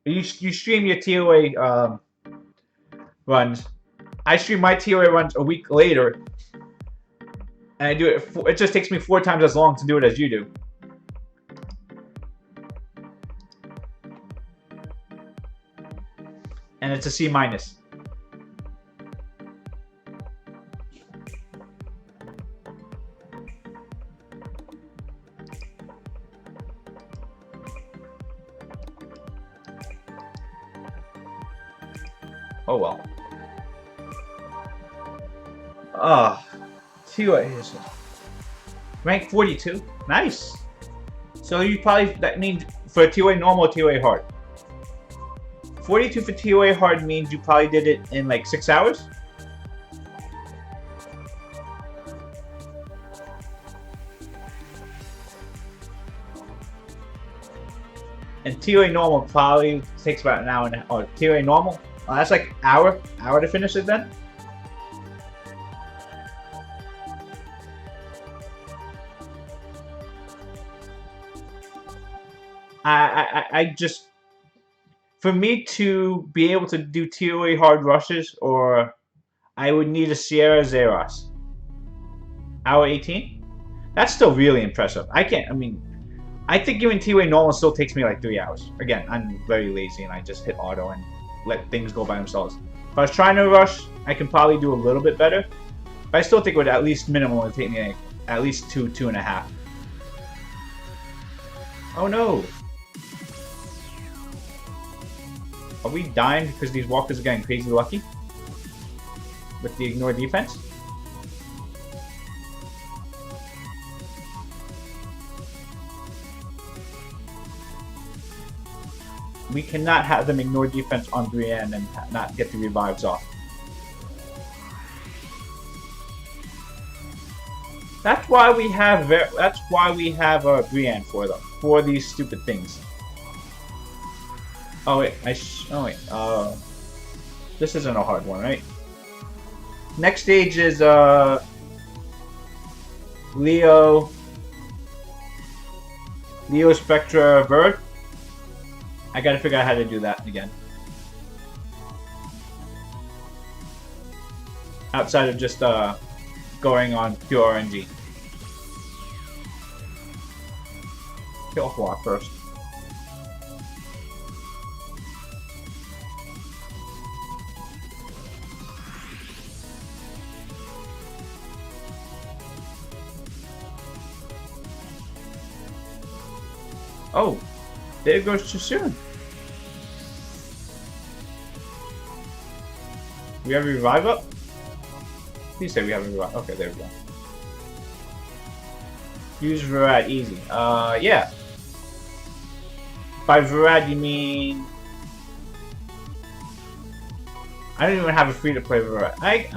[SPEAKER 1] You stream your ToA runs. I stream my ToA runs a week later, and I do it. It just takes me 4 times as long to do it as you do. And it's a C minus. Oh well. ToA is rank 42. Nice. So you probably, that means for ToA normal, ToA hard. 42 for ToA hard means you probably did it in like 6 hours. And ToA normal probably takes about an hour and a half. Oh, ToA normal? Oh, that's like hour to finish it then? I just, for me to be able to do ToA hard rushes, or I would need a Sierra Zeros. Hour 18? That's still really impressive. I think even ToA normal still takes me like 3 hours. Again, I'm very lazy and I just hit auto and let things go by themselves. If I was trying to rush, I can probably do a little bit better. But I still think it would at least minimally take me like at least 2.5. Oh no! Are we dying because these walkers are getting crazy lucky? With the ignore defense? We cannot have them ignore defense on Brienne and not get the revives off. That's why we have Brienne for them, for these stupid things. Oh wait, this isn't a hard one, right? Next stage is Leo Spectra Bird. I gotta figure out how to do that again. Outside of just going on pure RNG. Kill Hua first. Oh, there goes too soon. We have a revive up? Please say we have a revive. Okay, there we go. Use Varad easy. Yeah. By Varad you mean... I don't even have a free-to-play Varad. I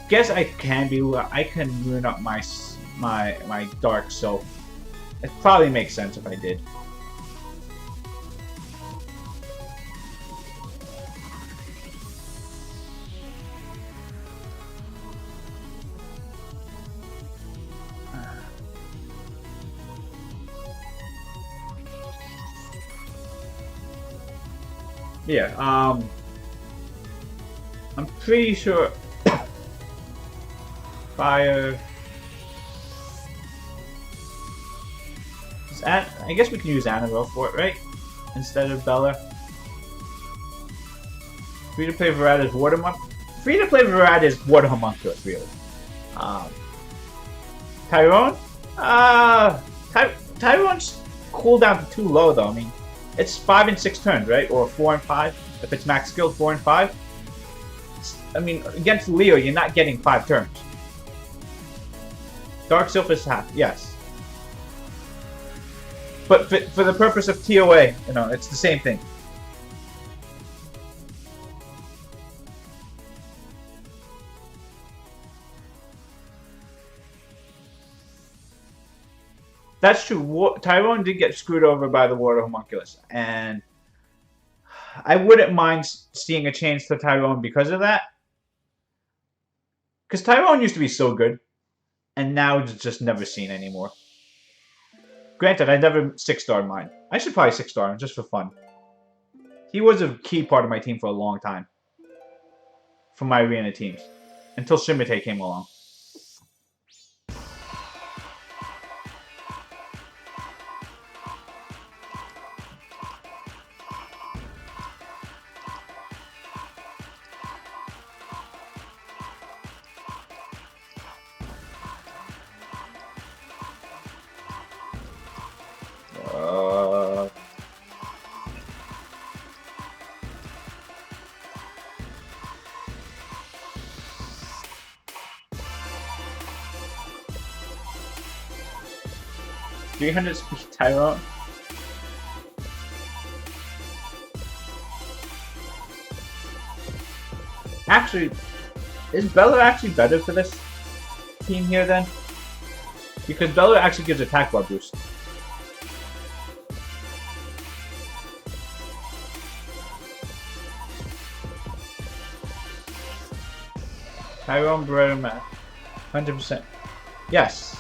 [SPEAKER 1] guess I can be. I can ruin up my dark, so it probably makes sense if I did. Yeah, I'm pretty sure Fire. I guess we can use Annabelle for it, right? Instead of Bella. Free to play Varada is Water Homunculus. Free to play Varada is Water Homunculus, really. Tyrone? Tyrone's cooldown too low, though. I mean, it's 5 and 6 turns, right? Or 4 and 5. If it's max skill, 4 and 5. I mean, against Leo, you're not getting 5 turns. Dark Sylph is half, yes. But for the purpose of ToA, you know, it's the same thing. That's true. Tyrone did get screwed over by the Water Homunculus, and I wouldn't mind seeing a change to Tyrone because of that. Because Tyrone used to be so good, and now it's just never seen anymore. Granted, I never 6-starred mine. I should probably 6-star him just for fun. He was a key part of my team for a long time. For my arena teams. Until Shimate came along. $300 speed Tyrone. Actually, is Bella actually better for this team here then? Because Bella actually gives attack bar boost. Tyrone Beretta, 100%. Yes.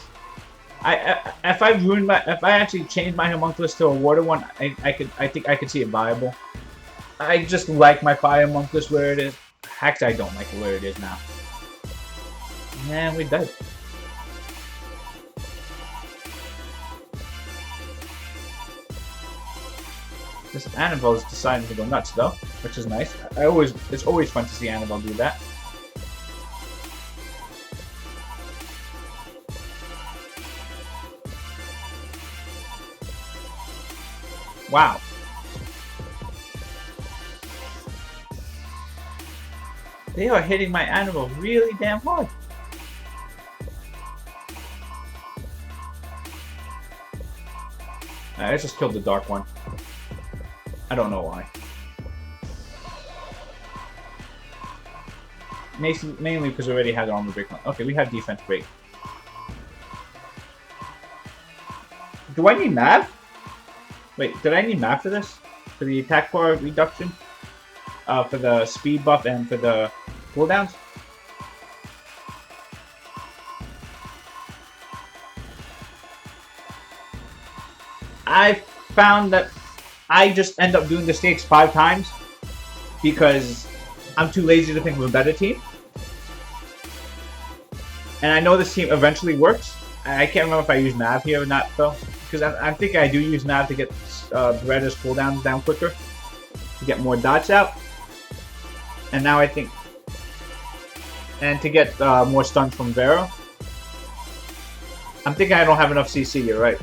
[SPEAKER 1] If I actually changed my Homunculus to a water one, I think I could see it viable. I just like my Fire Homunculus where it is. Actually, I don't like it where it is now. Man, we died. This Annabelle is deciding to go nuts though, which is nice. It's always fun to see Annabelle do that. Wow. They are hitting my animal really damn hard. I just killed the dark one. I don't know why. Mainly because we already had armor break. Okay, we have defense break. Do I need Mav? Wait, did I need Mav for this? For the attack bar reduction? For the speed buff and for the cooldowns? I found that I just end up doing the stage 5 times because I'm too lazy to think of a better team. And I know this team eventually works. I can't remember if I use Mav here or not though. Because I'm thinking I do use Mav to get Beretta's cooldowns down quicker. To get more dots out. And now I think... And to get more stuns from Vero. I'm thinking I don't have enough CC, you're right.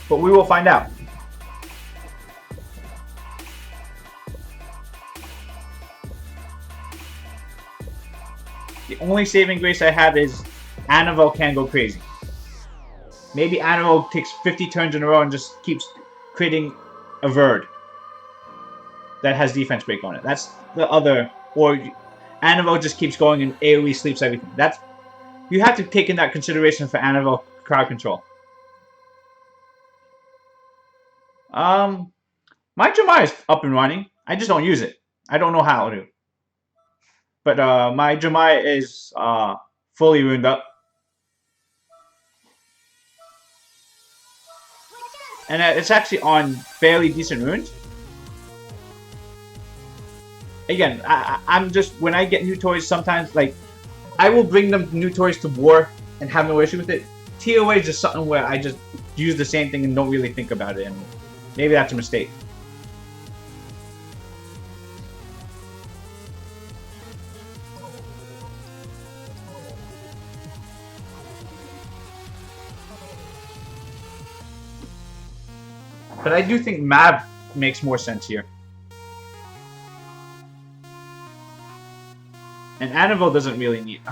[SPEAKER 1] But we will find out. The only saving grace I have is Annabelle can go crazy. Maybe Annabelle takes 50 turns in a row and just keeps creating a Verd that has defense break on it. That's the other. Or Annabelle just keeps going and AoE sleeps everything. That's, you have to take in that consideration for Annabelle crowd control. My Jemai is up and running. I just don't use it. I don't know how to. But my Jemai is fully runed up. And it's actually on fairly decent runes. Again, I'm just, when I get new toys, sometimes, like, I will bring them new toys to war and have no issue with it. ToA is just something where I just use the same thing and don't really think about it anymore. Maybe that's a mistake. But I do think Mav makes more sense here. And Annabelle doesn't really need...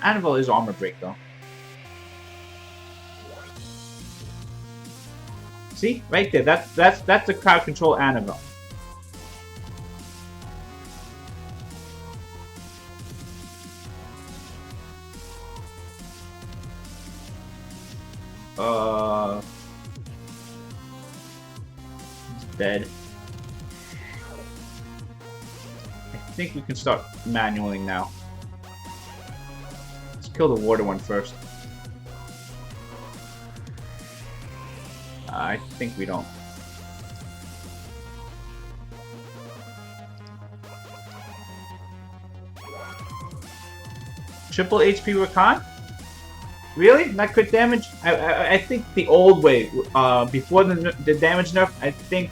[SPEAKER 1] Annabelle is armor break, though. See? Right there. That's the crowd control Annabelle. He's dead. I think we can start manualing now. Let's kill the water one first. I think we don't. Triple HP Rakan? Really? Not crit damage? I think the old way, before the damage nerf, I think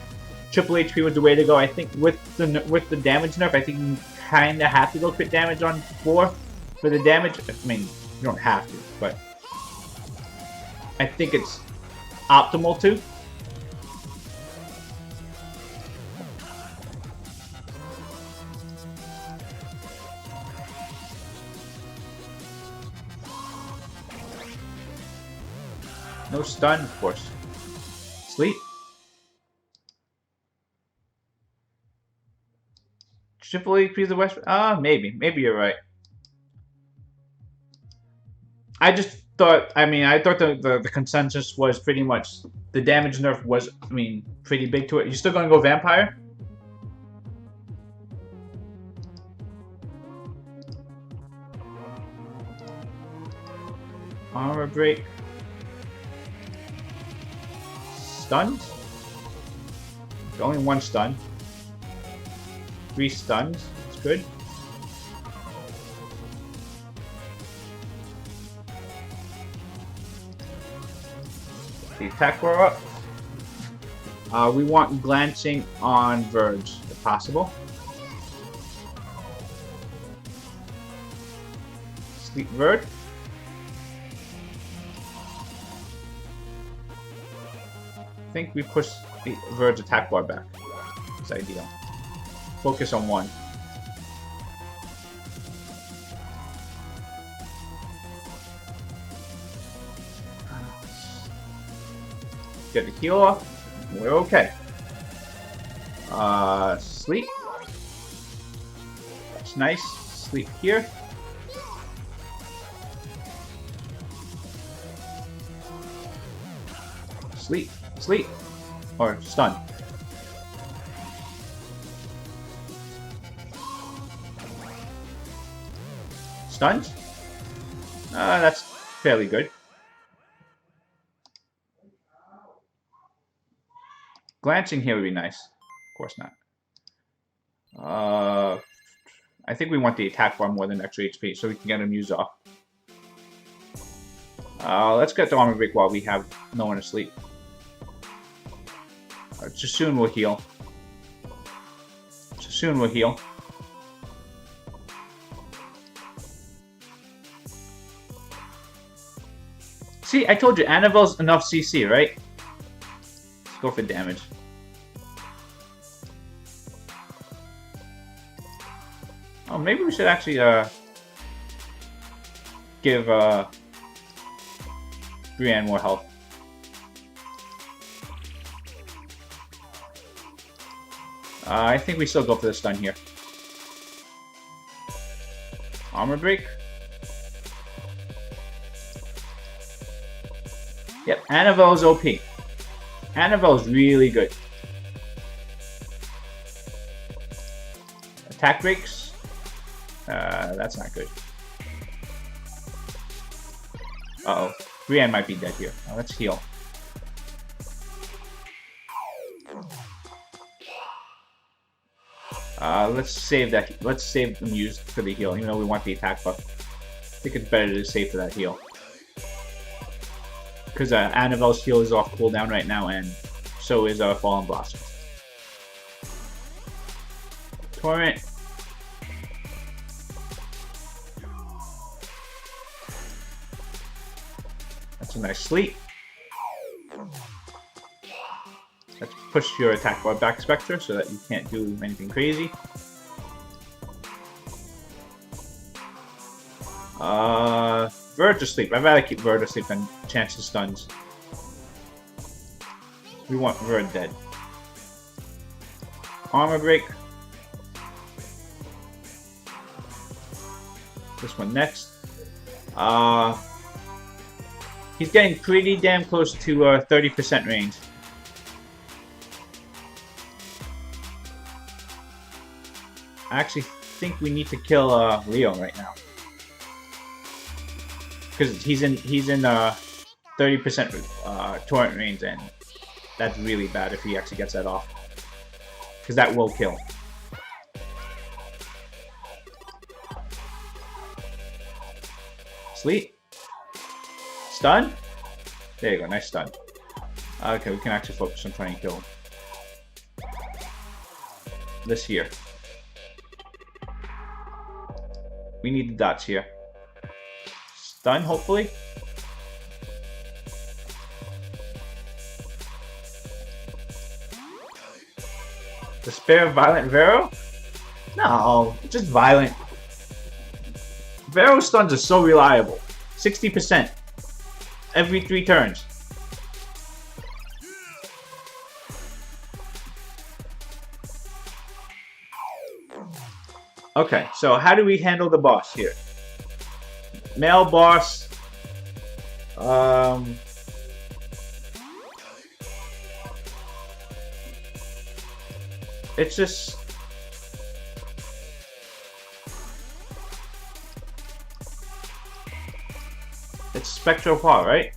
[SPEAKER 1] triple HP was the way to go. I think with the damage nerf, I think you kind of have to go crit damage on 4 for the damage. I mean, you don't have to, but I think it's optimal too. No stun, of course. Sleep. Triple HP the West. Maybe. Maybe you're right. I just thought. I mean, I thought the consensus was pretty much the damage nerf was. I mean, pretty big to it. You still gonna go vampire? Armor break. Stuns? Only 1 stun. 3 stuns. It's good. The attack bar up. We want glancing on Verge, if possible. Sleep Verge. I think we push the Verge attack bar back. It's ideal. Focus on 1. Get the heal off. We're okay. Sleep. That's nice. Sleep here. Sleep. Sleep. Or stun. Stuns? That's fairly good. Glancing here would be nice. Of course not. I think we want the attack bar more than extra HP so we can get him used off. Let's get the armor break while we have no one asleep. Soon will heal. Soon will heal. See, I told you, Annabelle's enough CC, right? Let's go for damage. Oh, maybe we should actually give Brienne more health. I think we still go for the stun here. Armor break. Yep, Annabelle's OP. Annabelle's really good. Attack breaks. That's not good. Uh-oh. Brienne might be dead here. Let's heal. Let's save that. Let's save the Muse for the heal, even though we want the attack buff. I think it's better to save for that heal. Because Annabelle's heal is off cooldown right now, and so is Fallen Blossom. Torrent. That's a nice sleep. That's push your attack bar back, Spectre, so that you can't do anything crazy. Verge asleep. I'd rather keep Verge asleep than chance to stuns. We want Verge dead. Armor break. This one next. He's getting pretty damn close to 30% range. I actually think we need to kill Leo right now, because he's in 30% torrent range, and that's really bad if he actually gets that off, because that will kill. Sleep. Stun? There you go, nice stun. Okay, we can actually focus on trying to kill this here. We need the dots here. Stun, hopefully. Despair of Violent Vero? No, just Violent. Vero stuns are so reliable. 60% every 3 turns. Okay, so how do we handle the boss here? Male boss. It's just... It's Spectral Paw, right?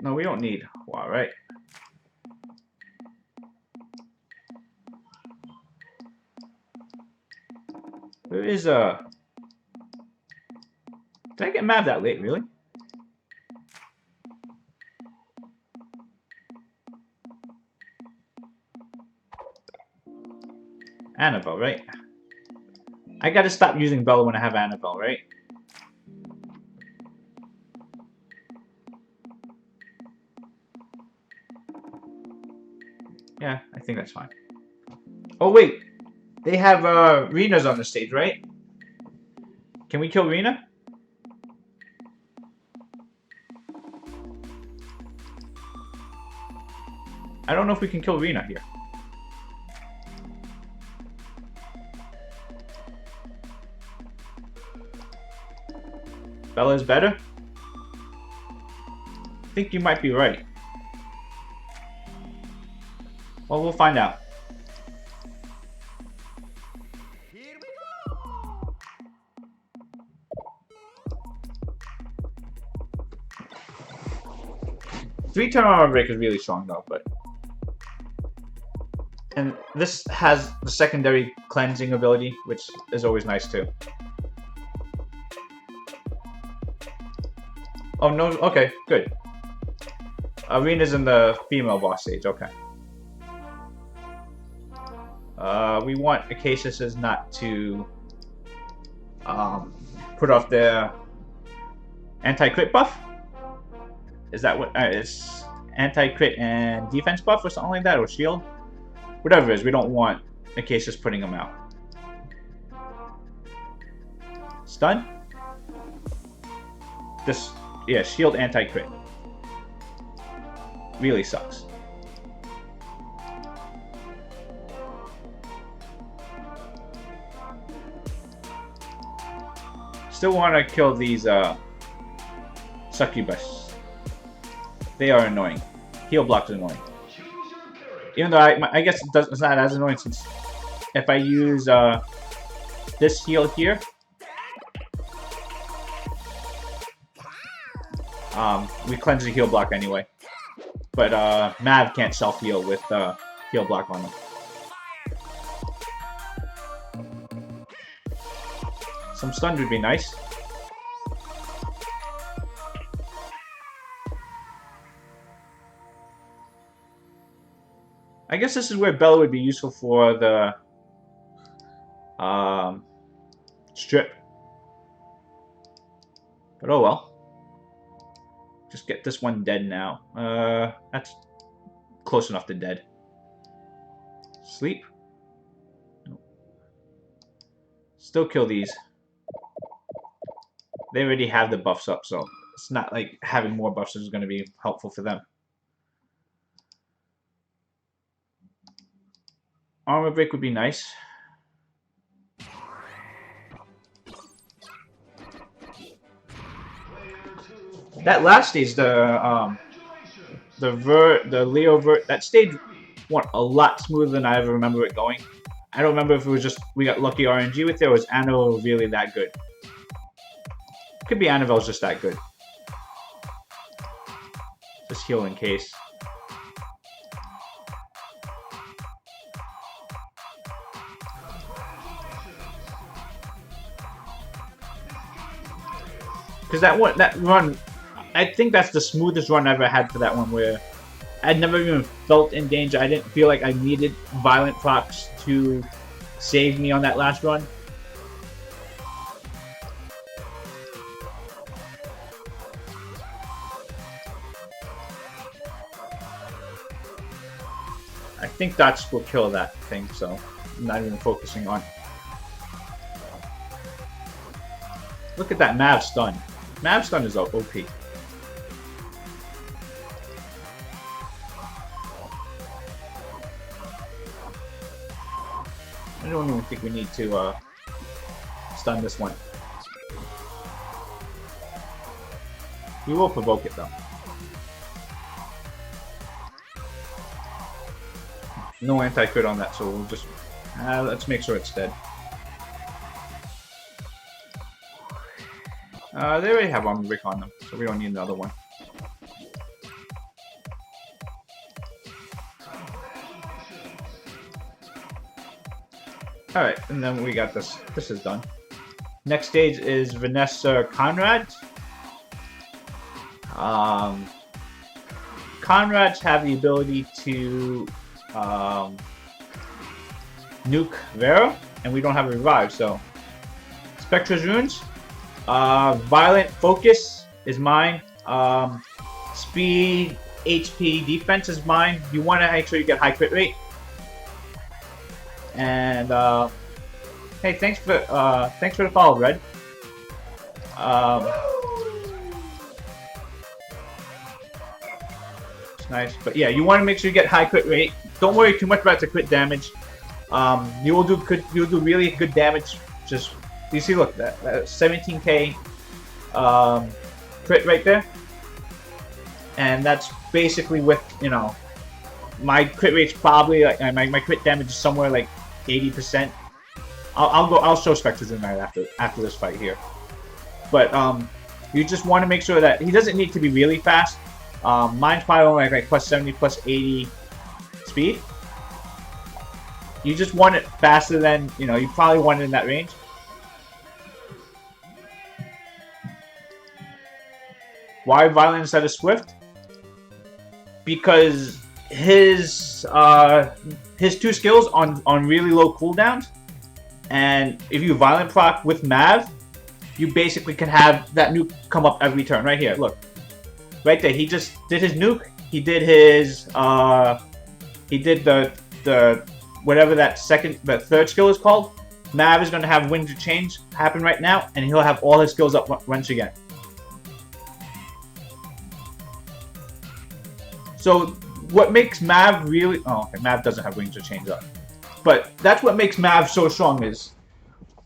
[SPEAKER 1] No, we don't need Hua, right? There is a... Did I get mad that late, really? Annabelle, right? I gotta stop using Bella when I have Annabelle, right? Yeah, I think that's fine. Oh wait, they have Rena's on the stage, right? Can we kill Rena? I don't know if we can kill Rena here. Bella's better? I think you might be right. Well, we'll find out.
[SPEAKER 2] Here we go.
[SPEAKER 1] 3-turn armor break is really strong though, but... And this has the secondary cleansing ability, which is always nice too. Oh no, okay, good. Arena's in the female boss stage, okay. We want Acacias not to put off their anti-crit buff. Is that what it's anti-crit and defense buff or something like that, or shield? Whatever it is, we don't want Acacias putting them out. Stun? This, yeah, shield anti-crit. Really sucks. Still want to kill these succubus. They are annoying. Heal block is annoying. Even though I guess it's not as annoying, since if I use this heal here, we cleanse the heal block anyway. But Mav can't self-heal with heal block on them. Some stuns would be nice. I guess this is where Bella would be useful for the strip. But oh well. Just get this one dead now. That's close enough to dead. Sleep. Nope. Still kill these. They already have the buffs up, so it's not like having more buffs is going to be helpful for them. Armor break would be nice. That last stage, the Leo Vert, that stage went a lot smoother than I ever remember it going. I don't remember if it was just we got lucky RNG with it, or was Annabelle really that good? Could be Annabelle's just that good. Just heal in case. Because that run, I think that's the smoothest run I ever had for that one, where I'd never even felt in danger. I didn't feel like I needed violent procs to save me on that last run. I think that's what kill that thing, so I'm not even focusing on. Look at that Mav stun. Mav stun is OP. I don't even think we need to stun this one. We will provoke it though. No anti-crit on that, so we'll just let's make sure it's dead. They already have armor break on them, so we don't need another one. Alright, and then we got this. This is done. Next stage is Vanessa Conrad. Conrads have the ability to nuke Vera, and we don't have a revive, so Spectra's runes. Violent focus is mine. Speed, HP, defense is mine. You want to make sure you get high crit rate. And hey, thanks for the follow, Red. It's nice, but yeah, you want to make sure you get high crit rate. Don't worry too much about the crit damage. You'll do really good damage. Just you see, look, that 17k crit right there, and that's basically with, you know, my crit rate's probably like my crit damage is somewhere like 80%. I'll show Spectre's in there after this fight here, but you just want to make sure that he doesn't need to be really fast. Mine's probably only like plus 70, plus 80 speed. You just want it faster than, you know, you probably want it in that range. Why violent instead of swift? Because his two skills on really low cooldowns, and if you violent proc with Mav, you basically can have that nuke come up every turn. Right here, look, right there. He just did his nuke. He did his he did the whatever that third skill is called. Mav is going to have Winds of Change happen right now, and he'll have all his skills up once again. So what makes Mav really... Oh, okay, Mav doesn't have Wings of Change up. But that's what makes Mav so strong is,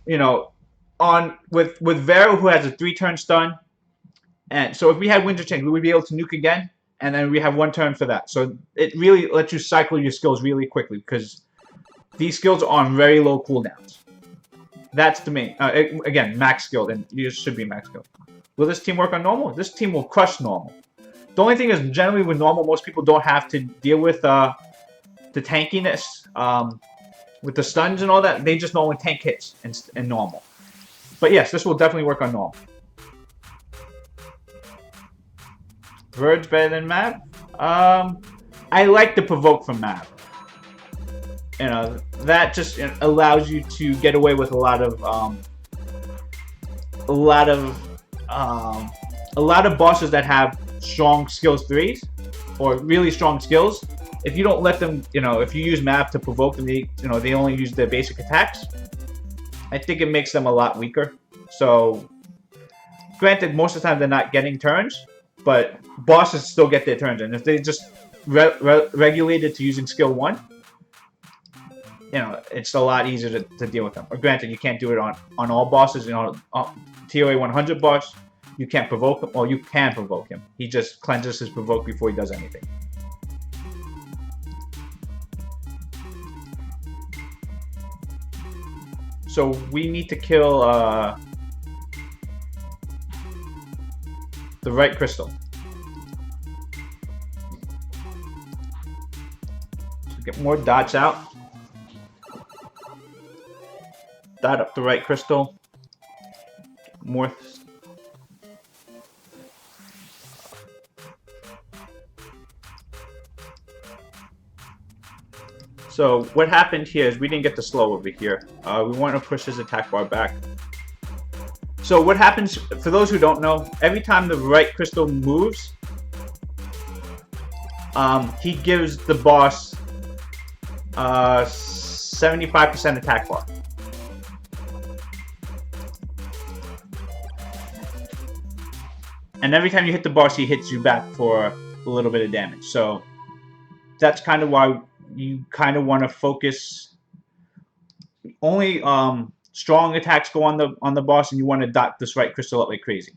[SPEAKER 1] you know, with Vero, who has a 3-turn stun. And so if we had Winds of Change, we would be able to nuke again, and then we have 1 turn for that. So it really lets you cycle your skills really quickly, because these skills are on very low cooldowns. That's the main... again, max skilled, and you should be max skilled. Will this team work on normal? This team will crush normal. The only thing is, generally with normal, most people don't have to deal with the tankiness, with the stuns and all that. They just normally tank hits in normal. But yes, this will definitely work on normal. Verge better than Mav? I like the provoke from Mav. You know, that just allows you to get away with a lot of bosses that have strong skills 3s or really strong skills. If you don't let them, if you use Mav to provoke them, they only use their basic attacks. I think it makes them a lot weaker. So, granted, most of the time they're not getting turns, but bosses still get their turns, and if they just regulated to using skill 1, it's a lot easier to deal with them. Or granted, you can't do it on all bosses. ToA 100 boss, you can't provoke him, or you can provoke him. He just cleanses his provoke before he does anything. So we need to kill the right crystal. So get more dots out. Dot up the right crystal. More. So what happened here is we didn't get the slow over here. We want to push his attack bar back. So what happens, for those who don't know, every time the right crystal moves, he gives the boss 75% attack bar. And every time you hit the boss, he hits you back for a little bit of damage. So that's kind of why you kind of want to focus. Only strong attacks go on the boss, and you want to dot this right crystal up like crazy.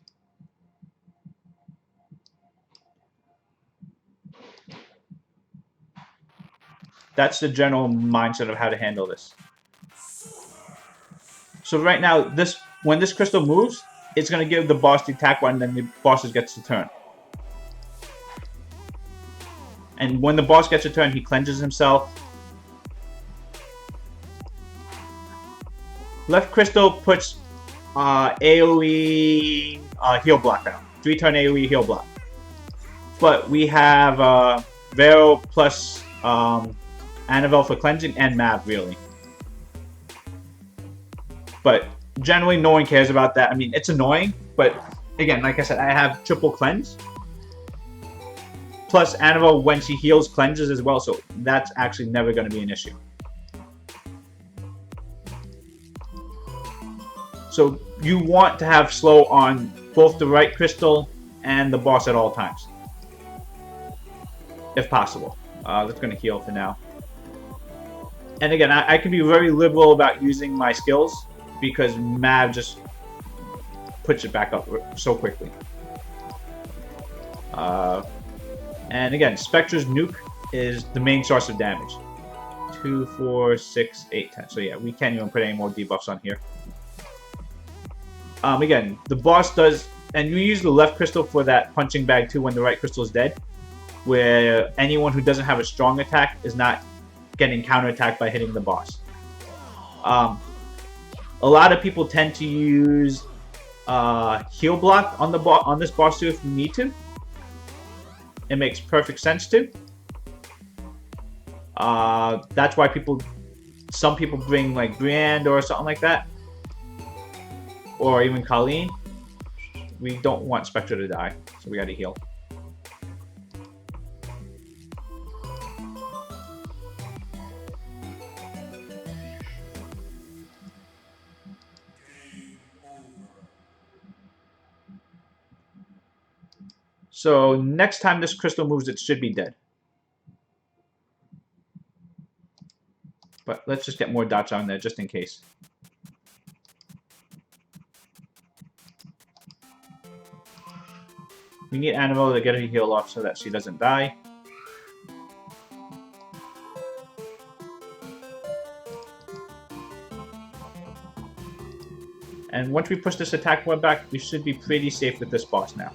[SPEAKER 1] That's the general mindset of how to handle this. So right now, when this crystal moves, it's going to give the boss the attack bar, and then the boss gets the turn. And when the boss gets a turn, he cleanses himself. Left crystal puts AoE heal block down. 3-turn AoE heal block. But we have Vero plus Annabelle for cleansing and Mav, really. But generally, no one cares about that. I mean, it's annoying, but again, like I said, I have triple cleanse. Plus, Annabelle, when she heals, cleanses as well, so that's actually never going to be an issue. So you want to have slow on both the right crystal and the boss at all times, if possible. That's going to heal for now. And again, I can be very liberal about using my skills because Mav just puts it back up so quickly. And again, Spectre's nuke is the main source of damage. 2, 4, 6, 8, 10. So yeah, we can't even put any more debuffs on here. Again, the boss does, and you use the left crystal for that punching bag too when the right crystal is dead, where anyone who doesn't have a strong attack is not getting counterattacked by hitting the boss. A lot of people tend to use heal block on this boss too if you need to. It makes perfect sense to. That's why some people bring like Brienne or something like that, or even Colleen. We don't want Spectre to die, so we gotta heal. So next time this crystal moves, it should be dead. But let's just get more dots on there just in case. We need Annabelle to get her heal off so that she doesn't die. And once we push this attack bar back, we should be pretty safe with this boss now.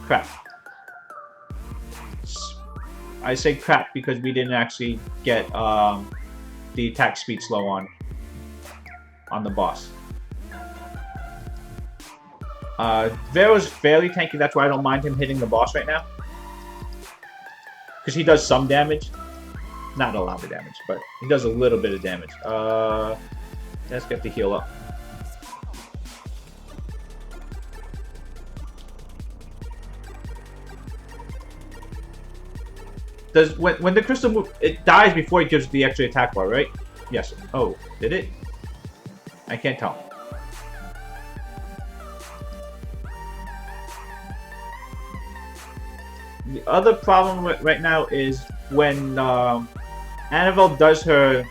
[SPEAKER 1] Crap. I say crap because we didn't actually get the attack speed slow on. on the boss. Vero's fairly tanky, that's why I don't mind him hitting the boss right now. Because he does some damage. Not a lot of damage, but he does a little bit of damage. Let's get the heal up. Does when the crystal move, it dies before it gives the extra attack bar, right? Yes. Oh, did it? I can't tell. The other problem right now is when Annabelle does her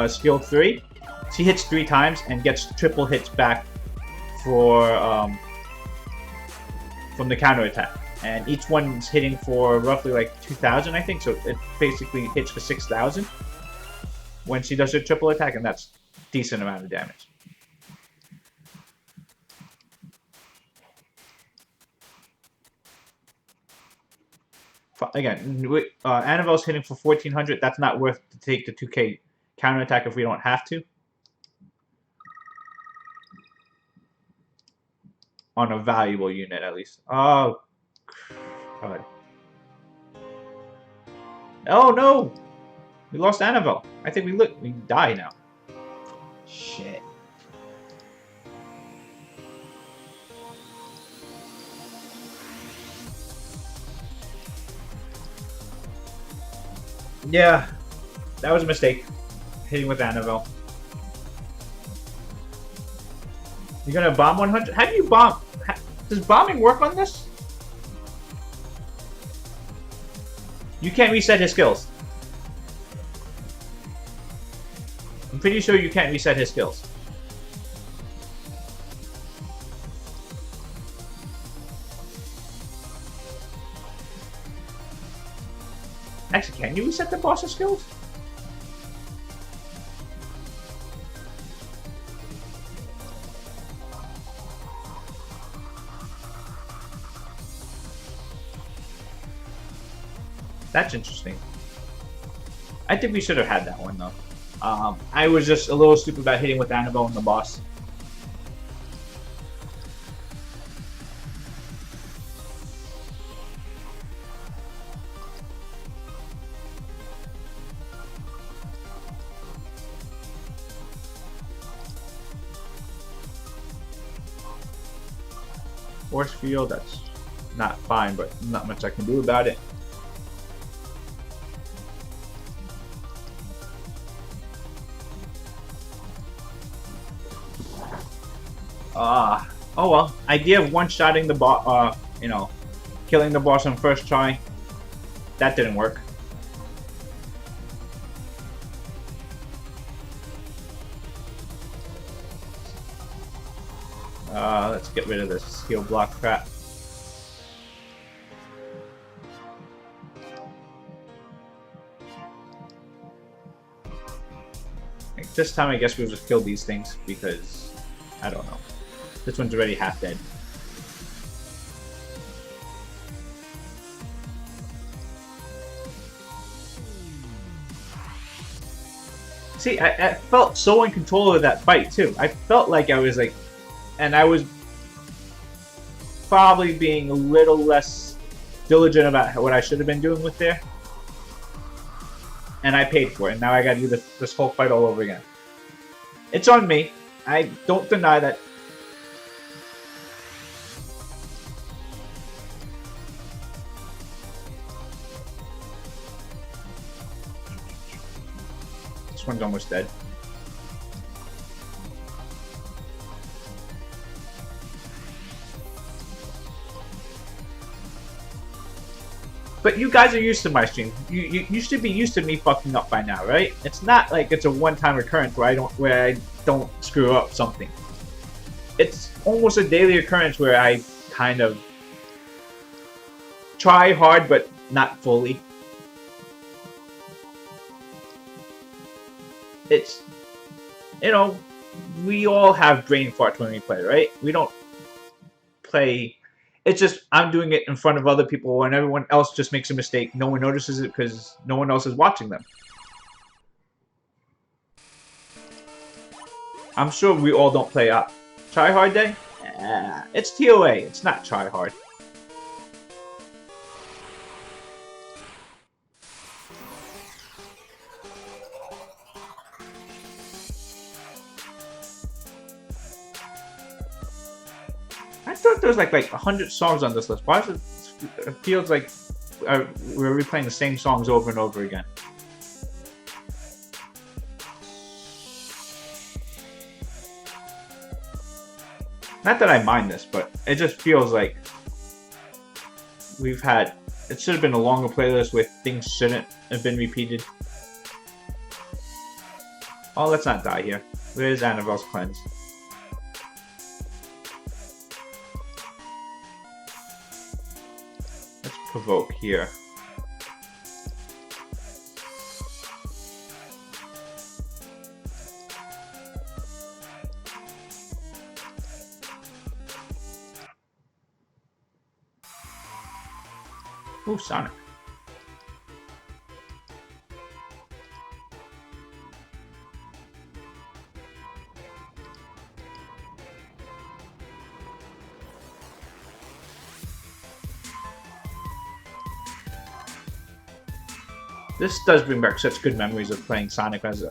[SPEAKER 1] skill 3, she hits 3 times and gets triple hits back for from the counter attack. And each one's hitting for roughly like 2,000, I think. So it basically hits for 6,000 when she does her triple attack, and that's a decent amount of damage. Again, Annabelle's hitting for 1,400. That's not worth to take the 2K counter attack if we don't have to. On a valuable unit, at least. Oh, God. Oh, no! We lost Annabelle. I think we die now. Shit. Yeah, that was a mistake. Hitting with Annabelle. You're gonna bomb 100? How do you bomb? Does bombing work on this? You can't reset his skills. I'm pretty sure you can't reset his skills. Actually, can you reset the boss's skills? That's interesting. I think we should have had that one, though. I was just a little stupid about hitting with Annabelle and the boss. Force field, that's not fine, but not much I can do about it. Oh well. Idea of one-shotting the boss, you know, killing the boss on first try. That didn't work. Let's get rid of this skill block crap. This time I guess we'll just kill these things because I don't know. This one's already half dead. See, I felt so in control of that fight too. I felt like I was like, and I was probably being a little less diligent about what I should have been doing with there. And I paid for it, and now I gotta do this whole fight all over again. It's on me. I don't deny that. This one's almost dead. But you guys are used to my stream. You should be used to me fucking up by now, right? It's not like it's a one-time occurrence where I don't screw up something. It's almost a daily occurrence where I kind of try hard but not fully. It's, you know, we all have brain farts when we play, right? We don't play. It's just I'm doing it in front of other people and everyone else just makes a mistake. No one notices it because no one else is watching them. I'm sure we all don't play Try Hard Day? It's ToA, it's not Try Hard. I thought there was like 100 songs on this list. Why does it feels like we're replaying the same songs over and over again? Not that I mind this, but it just feels like we've had... It should have been a longer playlist where things shouldn't have been repeated. Oh, let's not die here. Where's Annabelle's Cleanse? Let's provoke here. Ooh, Sonic. This does bring back such good memories of playing Sonic as a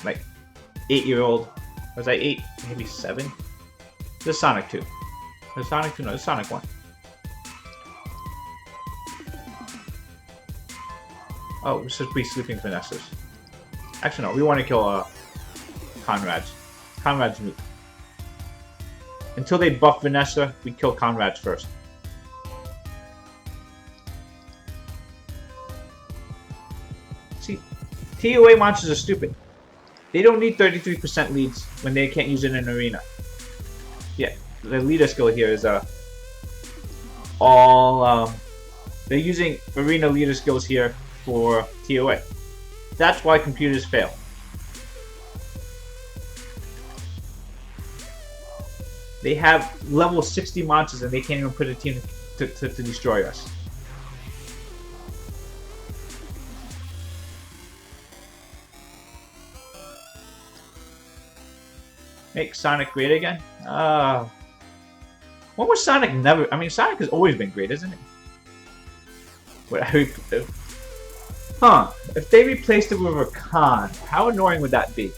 [SPEAKER 1] like 8-year-old. Was I 8? Maybe 7? This is Sonic 2. This is Sonic 2? No, this is Sonic 1. Oh, this is sleeping Vanessa's. Actually, no, we want to kill Conrad's. Conrad's new. Until they buff Vanessa, we kill Conrad's first. See, ToA monsters are stupid. They don't need 33% leads when they can't use it in arena. Yeah, the leader skill here is all they're using arena leader skills here for ToA. That's why computers fail. They have level 60 monsters and they can't even put a team to destroy us. Make Sonic great again? When was Sonic never... I mean, Sonic has always been great, isn't it? Huh. If they replaced it with a Rakan, how annoying would that be?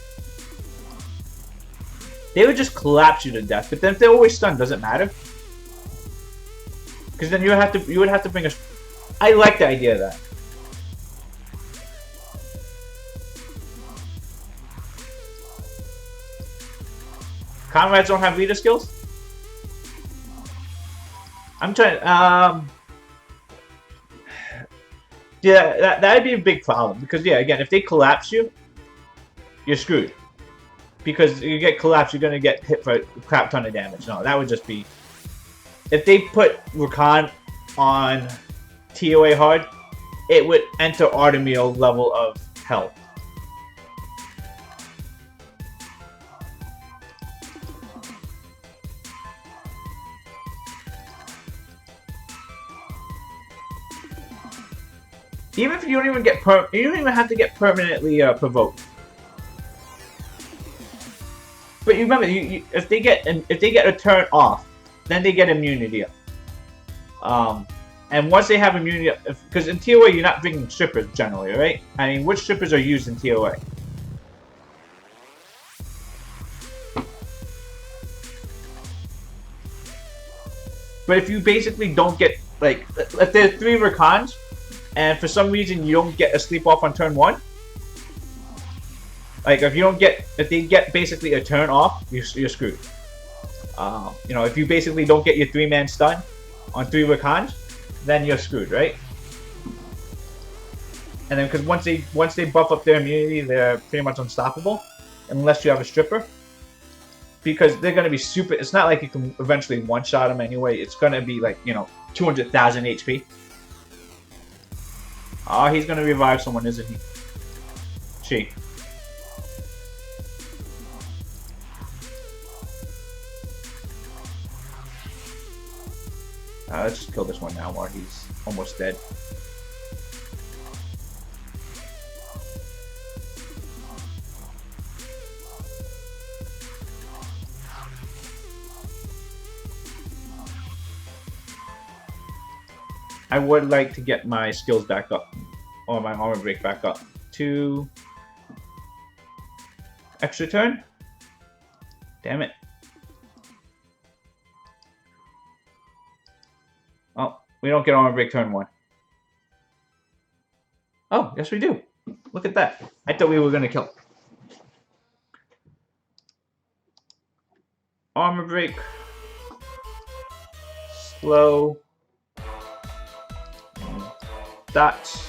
[SPEAKER 1] They would just collapse you to death, but then if they're always stunned, does it matter? Because then you would have to bring a... I like the idea of that. Conrads don't have leader skills? I'm trying... Yeah, that'd be a big problem. Because, yeah, again, if they collapse you, you're screwed. Because you get collapsed, you're going to get hit for a crap ton of damage. No, that would just be... If they put Rakan on ToA hard, it would enter Artemio level of hell. Even if you don't even get you don't even have to get permanently provoked. But you remember, if they get a turn off, then they get immunity up. And once they have immunity, because in ToA you're not bringing strippers generally, right? I mean, which strippers are used in ToA? But if you basically don't get, like, if there's 3 Rakans, and for some reason you don't get a sleep off on turn 1, like if they get basically a turn off, you're screwed. You know, if you basically don't get your 3-man stun on 3 Rakans, then you're screwed, right? And then because once they buff up their immunity, they're pretty much unstoppable, unless you have a stripper. Because they're gonna be super. It's not like you can eventually one-shot them anyway. It's gonna be like, you know, 200,000 HP. Oh, he's gonna revive someone, isn't he? She. Let's just kill this one now while he's almost dead. I would like to get my skills back up, or my armor break back up. 2 extra turn. Damn it. Oh, we don't get armor break turn 1. Oh, yes we do. Look at that. I thought we were gonna kill. Armor break. Slow. Dots.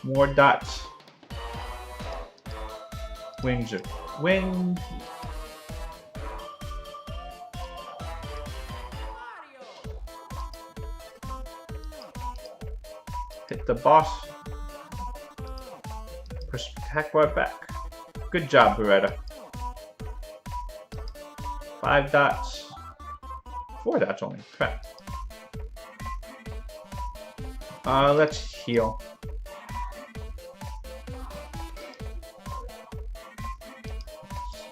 [SPEAKER 1] More dots. Wings of wind. Hit the boss. Push attack bar back. Good job, Beretta. 5 dots. 4 dots only. Crap. Let's heal.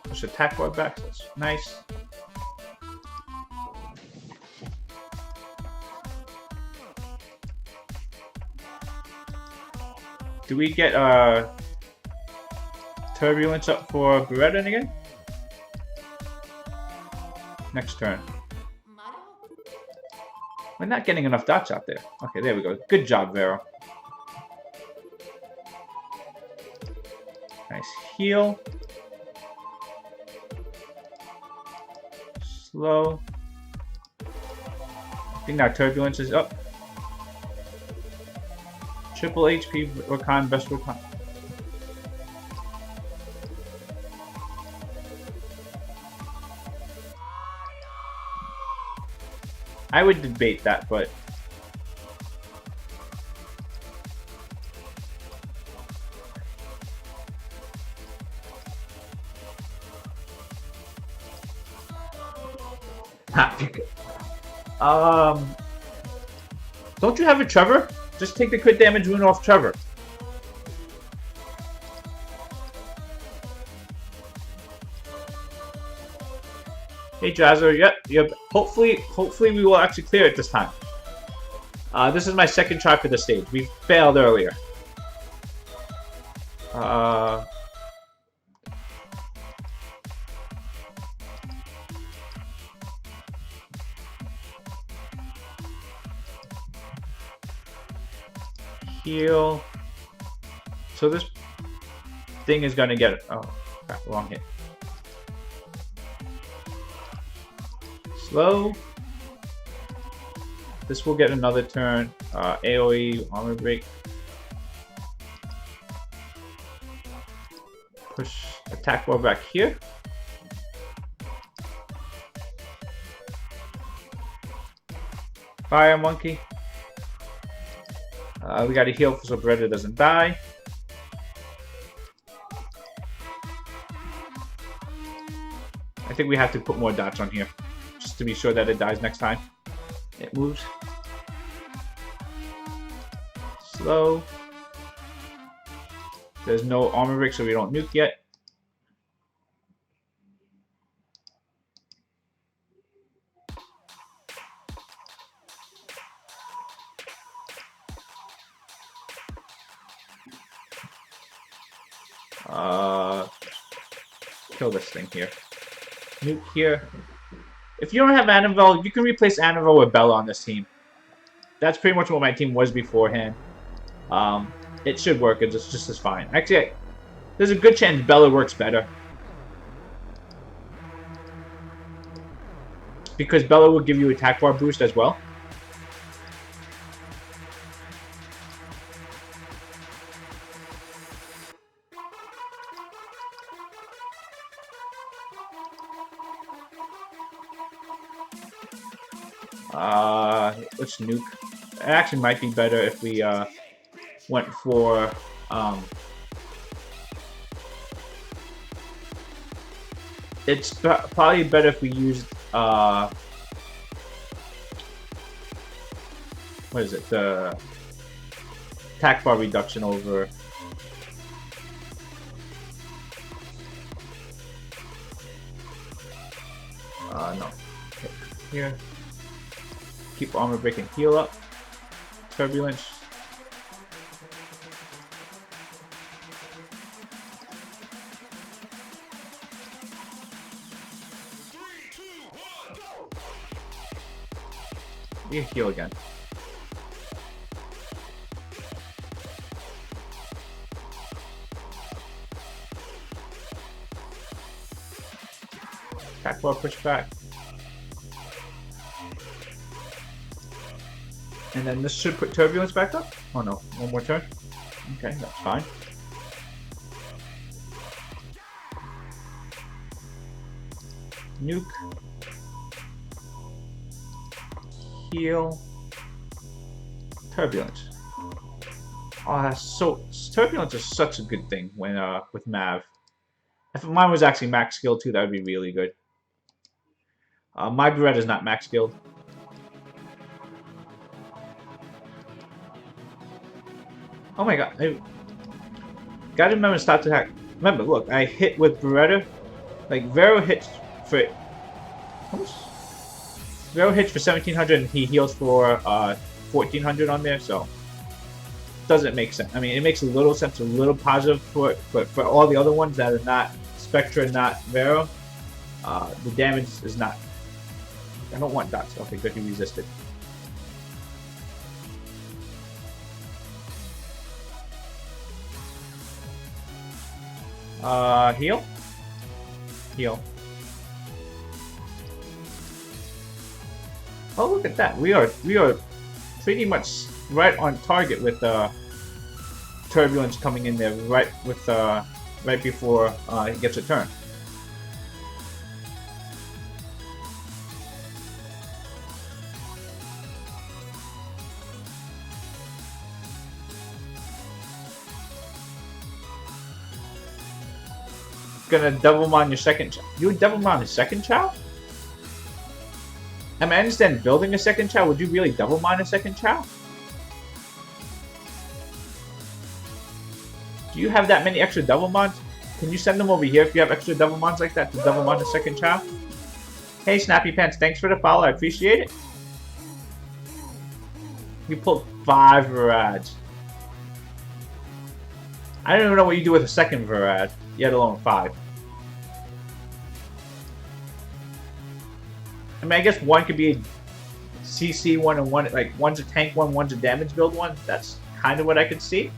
[SPEAKER 1] Push attack bar back. That's nice. Do we get turbulence up for Beretta again? Next turn. We're not getting enough dots out there. Okay, there we go. Good job, Vero. Nice heal. Slow. I think our turbulence is up. Triple HP Rakan, best Rakan. I would debate that, but don't you have a Trevor? Just take the crit damage rune off Trevor. Hey Jazzer, yep. Hopefully we will actually clear it this time. This is my second try for the stage. We failed earlier. Heal. So this thing is gonna get it. Oh, crap, wrong hit. Slow. This will get another turn. AoE, armor break. Push attack bar back here. Fire monkey. We gotta heal so Beretta doesn't die. I think we have to put more dots on here, just to be sure that it dies next time. It moves. Slow. There's no armor break, so we don't nuke yet. Kill this thing here. Nuke here. If you don't have Annabelle, you can replace Annabelle with Bella on this team. That's pretty much what my team was beforehand. It should work. It's just as fine. Actually, there's a good chance Bella works better. Because Bella will give you attack bar boost as well. Let's nuke. It actually might be better if we went for it's probably better if we used what is it, the attack bar reduction over no. Okay. Here. keep armor break and heal up. Turbulence. You heal again. Attack bar push back. And then this should put turbulence back up. Oh no, one more turn. Okay, that's fine. Nuke. Heal. Turbulence. Oh, that's so... Turbulence is such a good thing when with Mav. If mine was actually max skill too, that would be really good. My Beretta is not max skilled. Oh my god. Gotta remember to stop to hack. Remember, look, I hit with Beretta. Like, Vero hits for... How much? Vero hits for 1700 and he heals for 1400 on there, so... Doesn't make sense. I mean, it makes a little sense, a little positive for it, but for all the other ones that are not Spectra and not Vero, the damage is not... I don't want dots. Okay, good, he resisted. Heal? Heal. Oh, look at that. We are pretty much right on target with Turbulence coming in there right with right before he gets a turn. Gonna double him on your second chow. You would double him on his second chow? I mean, I understand building a second chow. Would you really double him on a second chow? Do you have that many extra double mons? Can you send them over here if you have extra double mons like that to double mon a second chow? Hey, Snappy Pants, thanks for the follow. I appreciate it. You pulled 5 Verads. I don't even know what you do with a second Verad, yet alone 5. I mean, I guess one could be a CC one and one, like one's a tank one, one's a damage build one. That's kind of what I could see.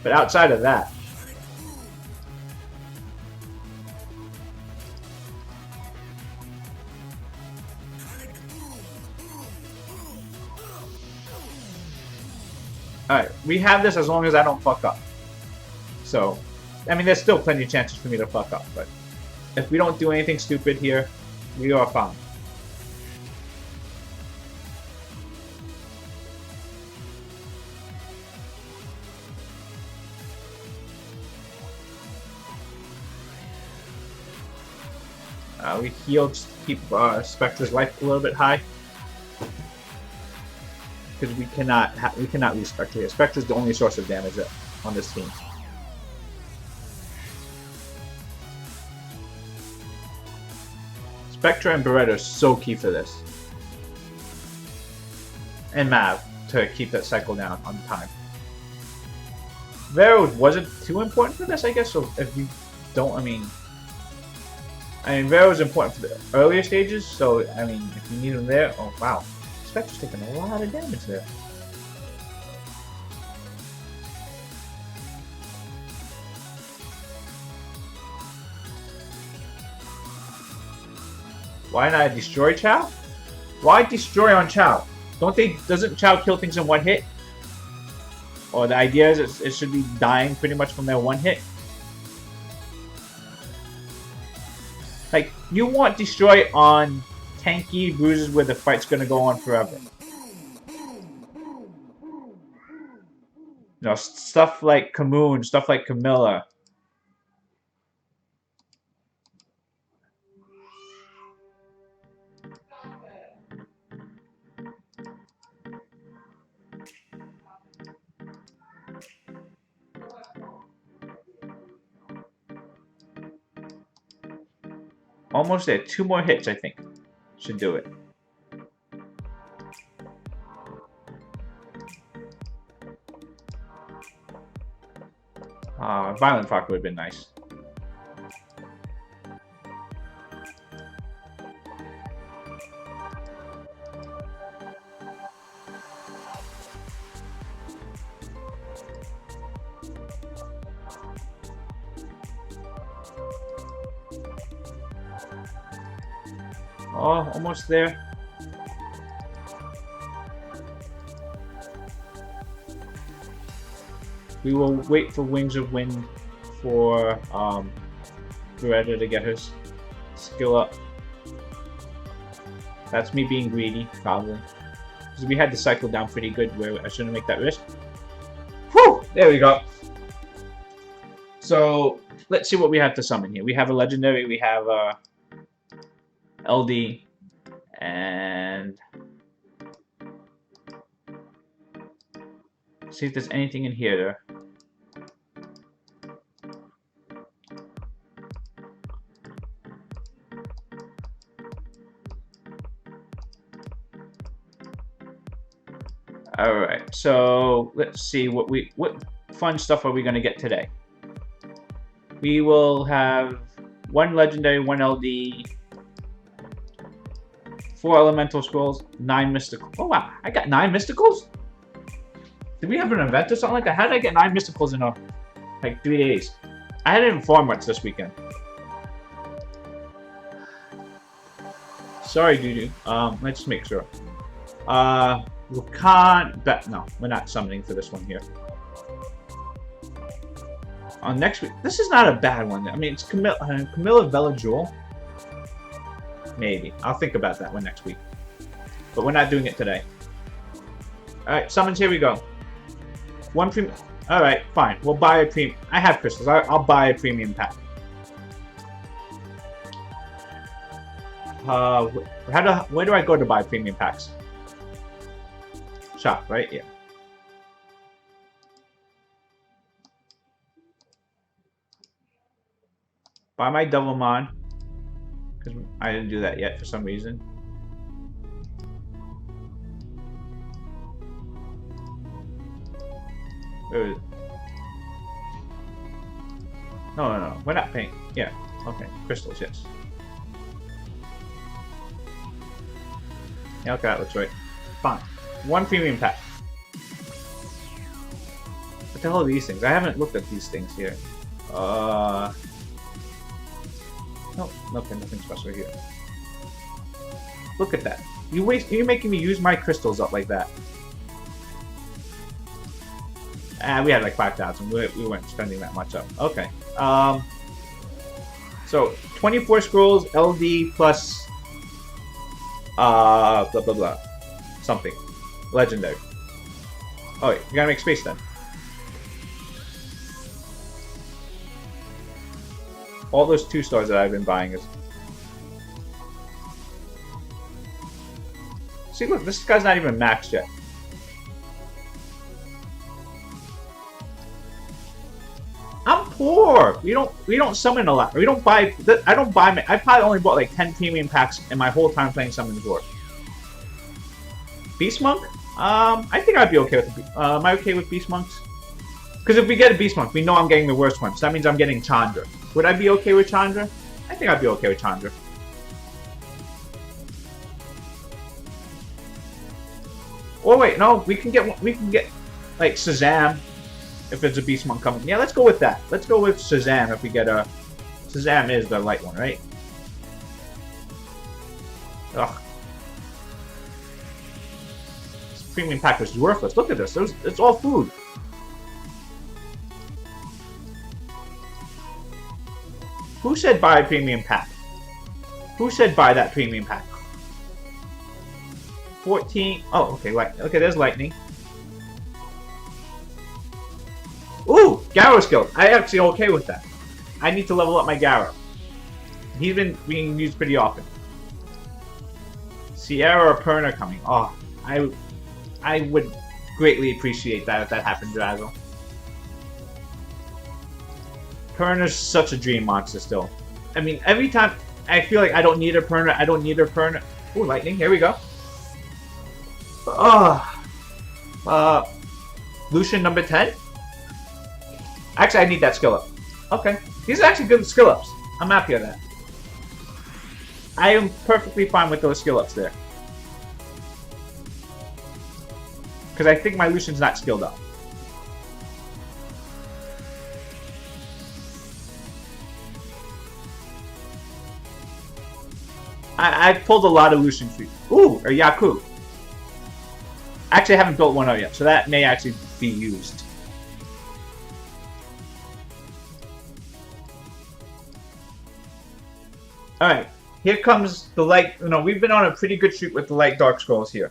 [SPEAKER 1] But outside of that, alright, we have this as long as I don't fuck up. So, I mean, there's still plenty of chances for me to fuck up, but if we don't do anything stupid here, we are fine. We healed to keep Spectre's life a little bit high, because we cannot lose Spectre here. Spectre's the only source of damage on this team. Spectre and Beretta are so key for this, and Mav to keep that cycle down on time. Vero wasn't too important for this, I guess. So if you don't, I mean, Vero is important for the earlier stages, so, I mean, if you need him there, oh, wow. Spectre's taking a lot of damage there. Why not destroy Chow? Why destroy on Chow? Doesn't Chow kill things in one hit? Or the idea is it should be dying pretty much from their one hit? Like, you want destroy on tanky bruises where the fight's gonna go on forever. You know, stuff like Kamoon, stuff like Camilla. Almost there. 2 more hits, I think. Should do it. Violent Rock would have been nice. Oh, almost there. We will wait for Wings of Wind for Beretta to get her skill up. That's me being greedy, probably. Because we had the cycle down pretty good where I shouldn't make that risk. Whew! There we go. So, let's see what we have to summon here. We have a Legendary, we have LD, and see if there's anything in here. Alright, so let's see what fun stuff are we gonna get today. We will have 1 Legendary, 1 LD, 4 Elemental Scrolls, 9 Mystical. Oh wow, I got 9 Mysticals? Did we have an event or something like that? How did I get 9 Mysticals in like 3 days? I hadn't even farmed much this weekend. Sorry, Dudu. Let's just make sure. We can't bet. No, we're not summoning for this one here. On next week, this is not a bad one. I mean, it's Camilla Bella Jewel. Maybe. I'll think about that one next week. But we're not doing it today. Alright, summons, here we go. 1 premium. Alright, fine. We'll buy a premium. I have crystals. I'll buy a premium pack. Where do I go to buy premium packs? Shop, right? Yeah. Buy my Devilmon. Because I didn't do that yet for some reason. Where is it? No. We're not paying. Yeah. Okay. Crystals, yes. Yeah, okay, that looks right. Fine. 1 premium pack. What the hell are these things? I haven't looked at these things here. Nope, nothing special here. Look at that. You're making me use my crystals up like that. We had like 5,000. We weren't spending that much up. Okay. So 24 scrolls, LD plus blah blah blah. Something. Legendary. Oh wait, you gotta make space then. All those 2-stars that I've been buying is... See, look, this guy's not even maxed yet. I'm poor. We don't summon a lot. We don't buy. I don't buy. I probably only bought like 10 premium packs in my whole time playing Summon War. Beast Monk? I think I'd be okay with. Am I okay with Beast Monks? Because if we get a Beast Monk, we know I'm getting the worst one. So that means I'm getting Chandra. Would I be okay with Chandra? I think I'd be okay with Chandra. Oh wait, no, we can get like Shazam if it's a Beast Monk coming. Yeah, let's go with that. Let's go with Shazam if we get a... Shazam is the light one, right? Ugh. This premium pack was worthless. Look at this. It's all food. Who said buy a premium pack? Who said buy that premium pack? 14. Oh, okay. Okay, there's lightning. Ooh, Garrow skill. I actually okay with that. I need to level up my Garrow. He's been being used pretty often. Sierra or Perna coming. Oh, I would greatly appreciate that if that happened, Drazzle. Perna's such a dream monster still. I mean, every time I feel like I don't need a Perna, I don't need a Perna. Ooh, lightning. Here we go. Lucian number 10? Actually, I need that skill up. Okay. These are actually good skill ups. I'm happy with that. I am perfectly fine with those skill ups there. Because I think my Lucian's not skilled up. I've pulled a lot of Lucian feet. Ooh, or Yaku. Actually, I haven't built one out yet, so that may actually be used. Alright, here comes the light. You know, we've been on a pretty good streak with the light dark scrolls here.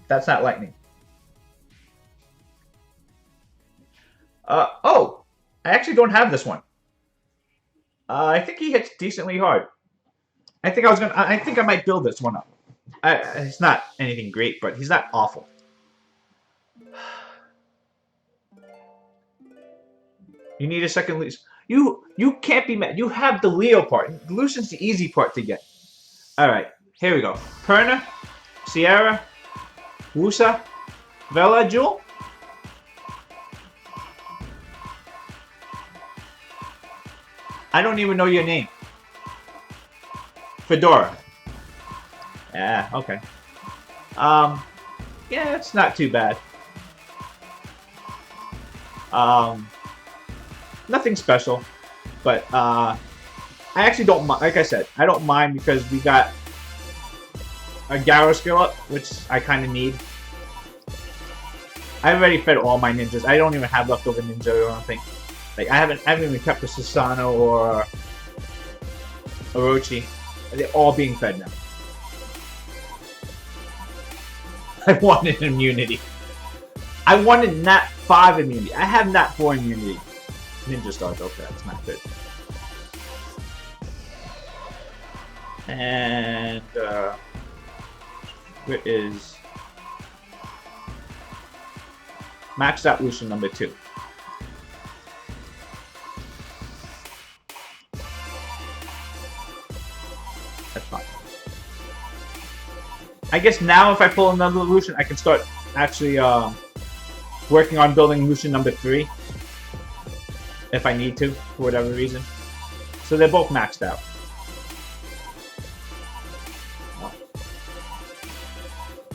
[SPEAKER 1] That's not lightning. Oh! I actually don't have this one. I think he hits decently hard. I think I might build this one up. It's not anything great, but he's not awful. You need a second Lucian. You can't be mad. You have the Leo part. Lucian's the easy part to get. Alright, here we go. Perna, Sierra, Wusa, Vela, Jewel. I don't even know your name. Fedora. Yeah, okay. Yeah, it's not too bad. Nothing special, but I actually don't mind. Like I said, I don't mind because we got a Gyro skill up, which I kind of need. I already fed all my ninjas. I don't even have leftover ninja or anything. Like I haven't even kept a Susano or Orochi. They're all being fed now. I wanted immunity. I wanted Nat 5 immunity. I have Nat 4 immunity. Ninja stars. Okay, that's not good. And where is maxed out Lucian number 2? That's fine. I guess now if I pull another Lucian, I can start actually working on building Lucian number 3. If I need to, for whatever reason. So they're both maxed out. Oh. I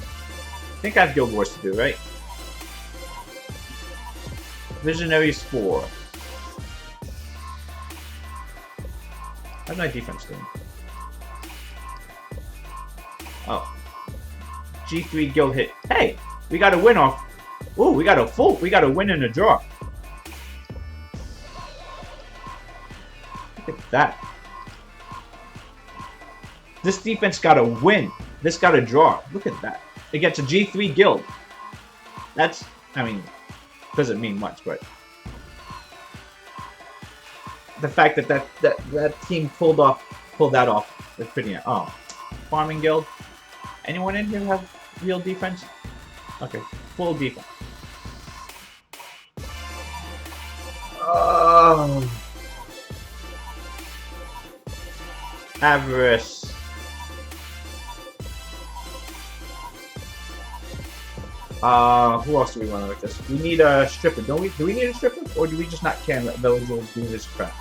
[SPEAKER 1] think I have Guild Wars to do, right? Visionaries 4. How's my defense doing? Oh. G3 guild hit. Hey! We got a win off. Ooh, we got a win and a draw. Look at that. This defense got a win. This got a draw. Look at that. It gets a G3 guild. That's, I mean, doesn't mean much, but the fact that that team pulled that off is pretty. Oh, farming guild. Anyone in here have real defense? Okay, full defense. Oh. Avarice. Who else do we want with this? We need a stripper, don't we? Do we need a stripper? Or do we just not care and let those will do this crap?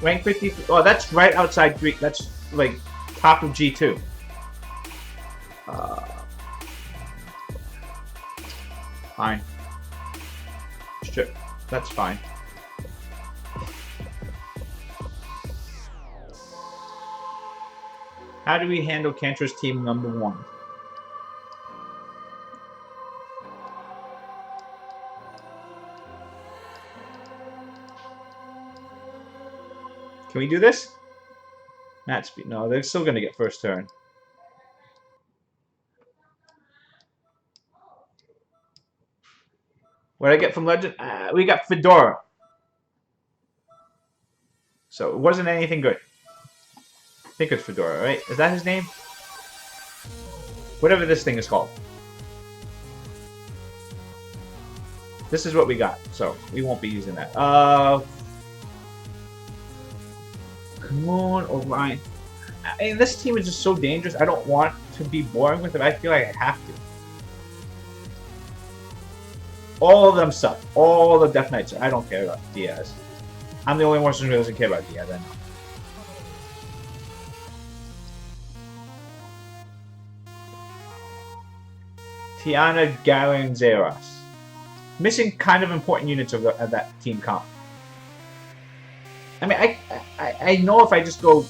[SPEAKER 1] Rank 50. Oh, that's right outside Greek. That's like top of G2. Fine. Strip. That's fine. How do we handle Cantor's team number 1? Can we do this? Not speed. No, they're still gonna get first turn. What did I get from Legend? We got Fedora. So it wasn't anything good. I think it's Fedora, right? Is that his name? Whatever this thing is called. This is what we got, so we won't be using that. Come on, Orion. mean, this team is just so dangerous. I don't want to be boring with it. I feel like I have to. All of them suck. All the Death Knights. I don't care about Diaz. I'm the only one who doesn't care about Diaz. I know. Tiana, Garen, and Zeros. Missing kind of important units of that team comp. I mean, I know if I just go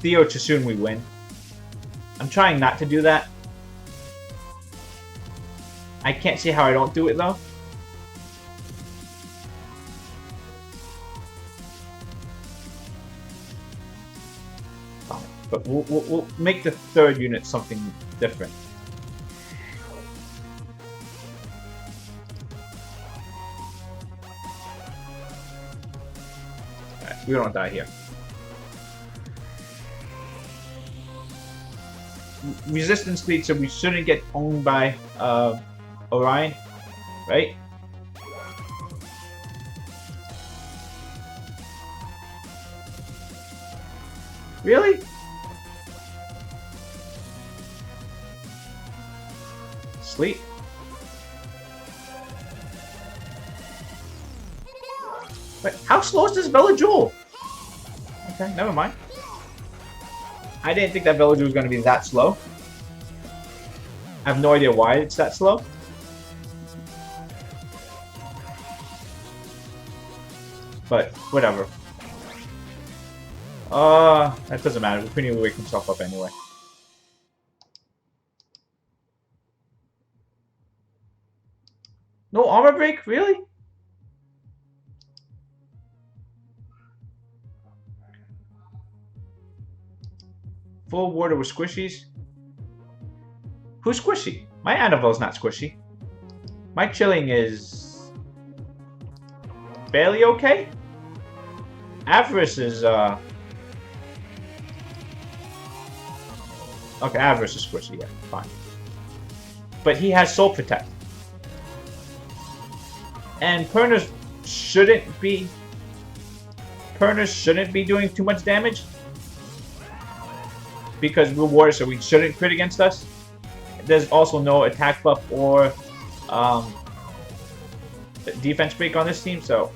[SPEAKER 1] Theo Chasun, we win. I'm trying not to do that. I can't see how I don't do it, though. Fine. But we'll make the third unit something different. We don't die here. Resistance lead, so we shouldn't get owned by Orion, right? Really? Sleep. Wait, how slow is this Villa Jewel? Okay, never mind. I didn't think that Villa Jewel was going to be that slow. I have no idea why it's that slow. But, whatever. That doesn't matter. We couldn't even wake himself up anyway. No armor break? Really? Full water with squishies? Who's squishy? My Annabelle's not squishy. My chilling is barely okay. Avarice is okay, Avarice is squishy, yeah, fine. But he has Soul Protect. And Pernas shouldn't be doing too much damage. Because we're water, so we shouldn't crit against us. There's also no attack buff or defense break on this team, so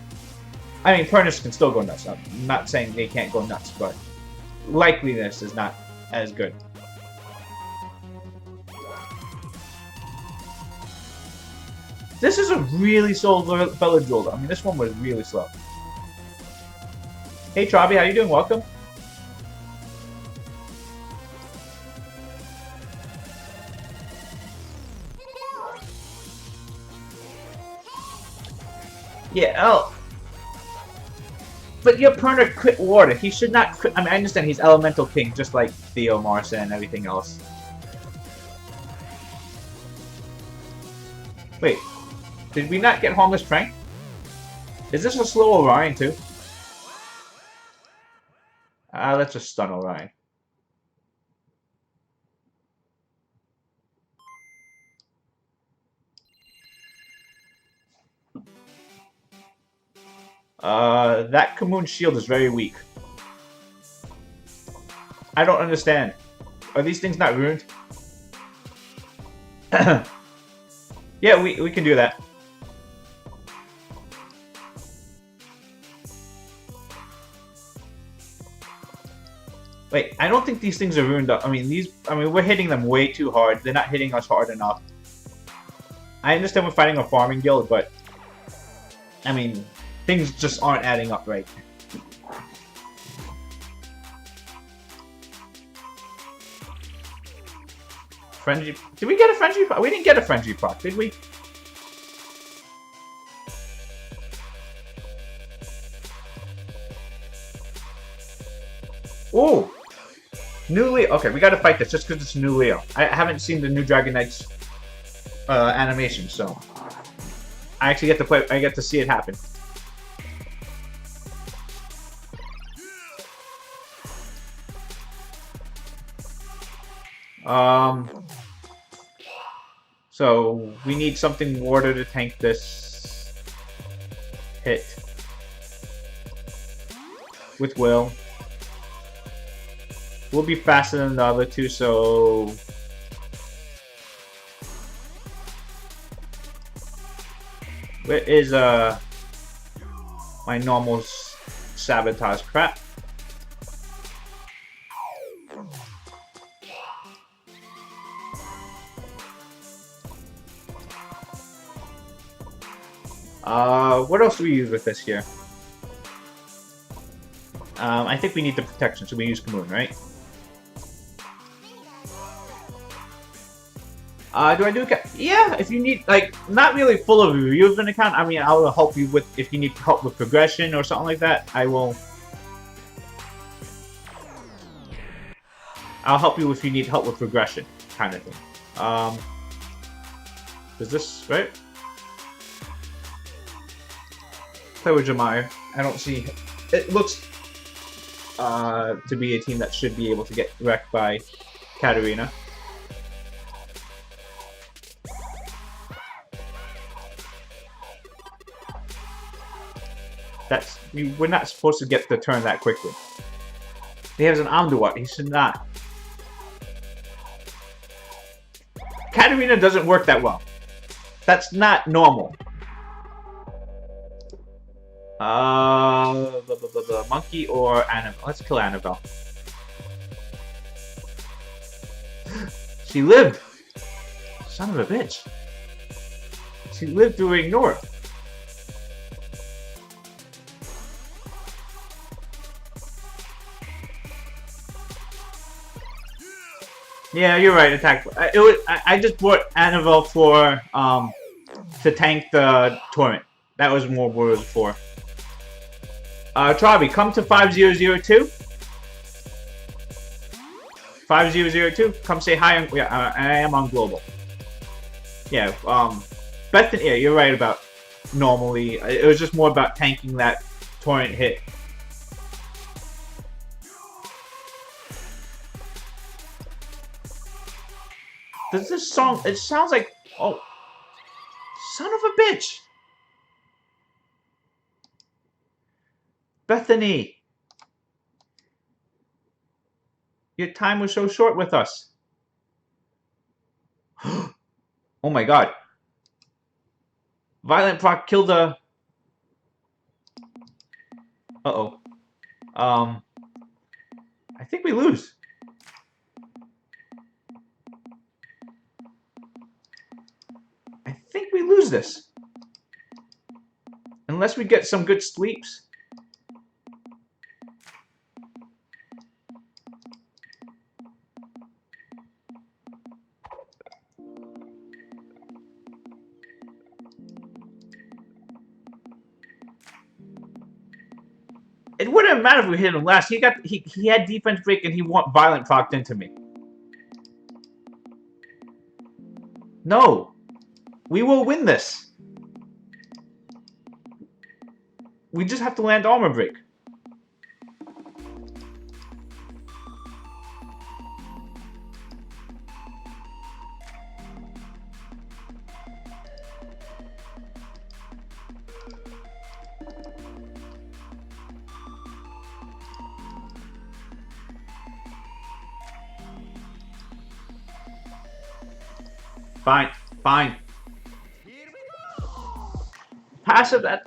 [SPEAKER 1] I mean Pernas can still go nuts. I'm not saying they can't go nuts, but likeliness is not as good. This is a really slow Villa Jewel though. I mean, this one was really slow. Hey Travi, how you doing? Welcome. Yeah, oh. But your Perna crit water. He should not crit. I mean, I understand he's Elemental King, just like Theo, Marsa, and everything else. Wait. Did we not get Harmless Prank? Is this a slow Orion, too? Let's just stun Orion. That Kamoon shield is very weak. I don't understand. Are these things not ruined? Yeah, we can do that. Wait, I don't think these things are ruined up. I mean, we're hitting them way too hard. They're not hitting us hard enough. I understand we're fighting a farming guild, but I mean, things just aren't adding up right. Frenzy. Did we get a frenzy proc? We didn't get a frenzy proc, did we? Ooh! New Leo. Okay, we gotta fight this just because it's new Leo. I haven't seen the new Dragon Knights animation, so I actually get to play. I get to see it happen. So we need something water to tank this hit with Will. We'll be faster than the other two, so... Where is my normal sabotage crap? What else do we use with this here? I think we need the protection, so we use Kamoon, right? Do I do a yeah, if you need, like, not really full of review of an account. I mean, I will help you with, if you need help with progression or something like that, I will. I'll help you if you need help with progression, kind of thing. Is this, right? Play with Jamire. I don't see, it looks, to be a team that should be able to get wrecked by Katarina. We're not supposed to get the turn that quickly. He has an Amduat. He should not. Katarina doesn't work that well. That's not normal. Monkey or Annabelle? Let's kill Annabelle. She lived. Son of a bitch. She lived through ignore. Yeah, you're right. Attack. I just bought Annabelle for to tank the torrent. That was more what it was for. Travi, come to 5002. 5002. Come say hi. Yeah, I am on global. Yeah. Bethany. Yeah, you're right about normally. It was just more about tanking that torrent hit. Does this song, it sounds like, oh, son of a bitch. Bethany. Your time was so short with us. Oh my god. Violent Proc killed a... Uh-oh. I think we lose. I think we lose this. Unless we get some good sleeps. It wouldn't matter if we hit him last. He had defense break and he violent procced into me. No. We will win this. We just have to land armor break. Fine, fine. Passive, that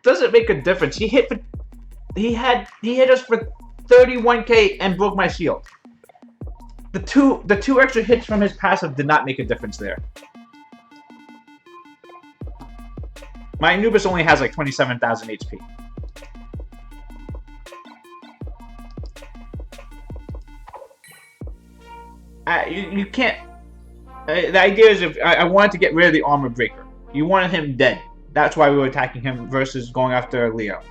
[SPEAKER 1] doesn't make a difference. He hit us for 31k and broke my shield. The two extra hits from his passive did not make a difference there. My Anubis only has like 27,000 HP. You can't. The idea is if I wanted to get rid of the armor breaker. You wanted him dead. That's why we were attacking him versus going after Leo.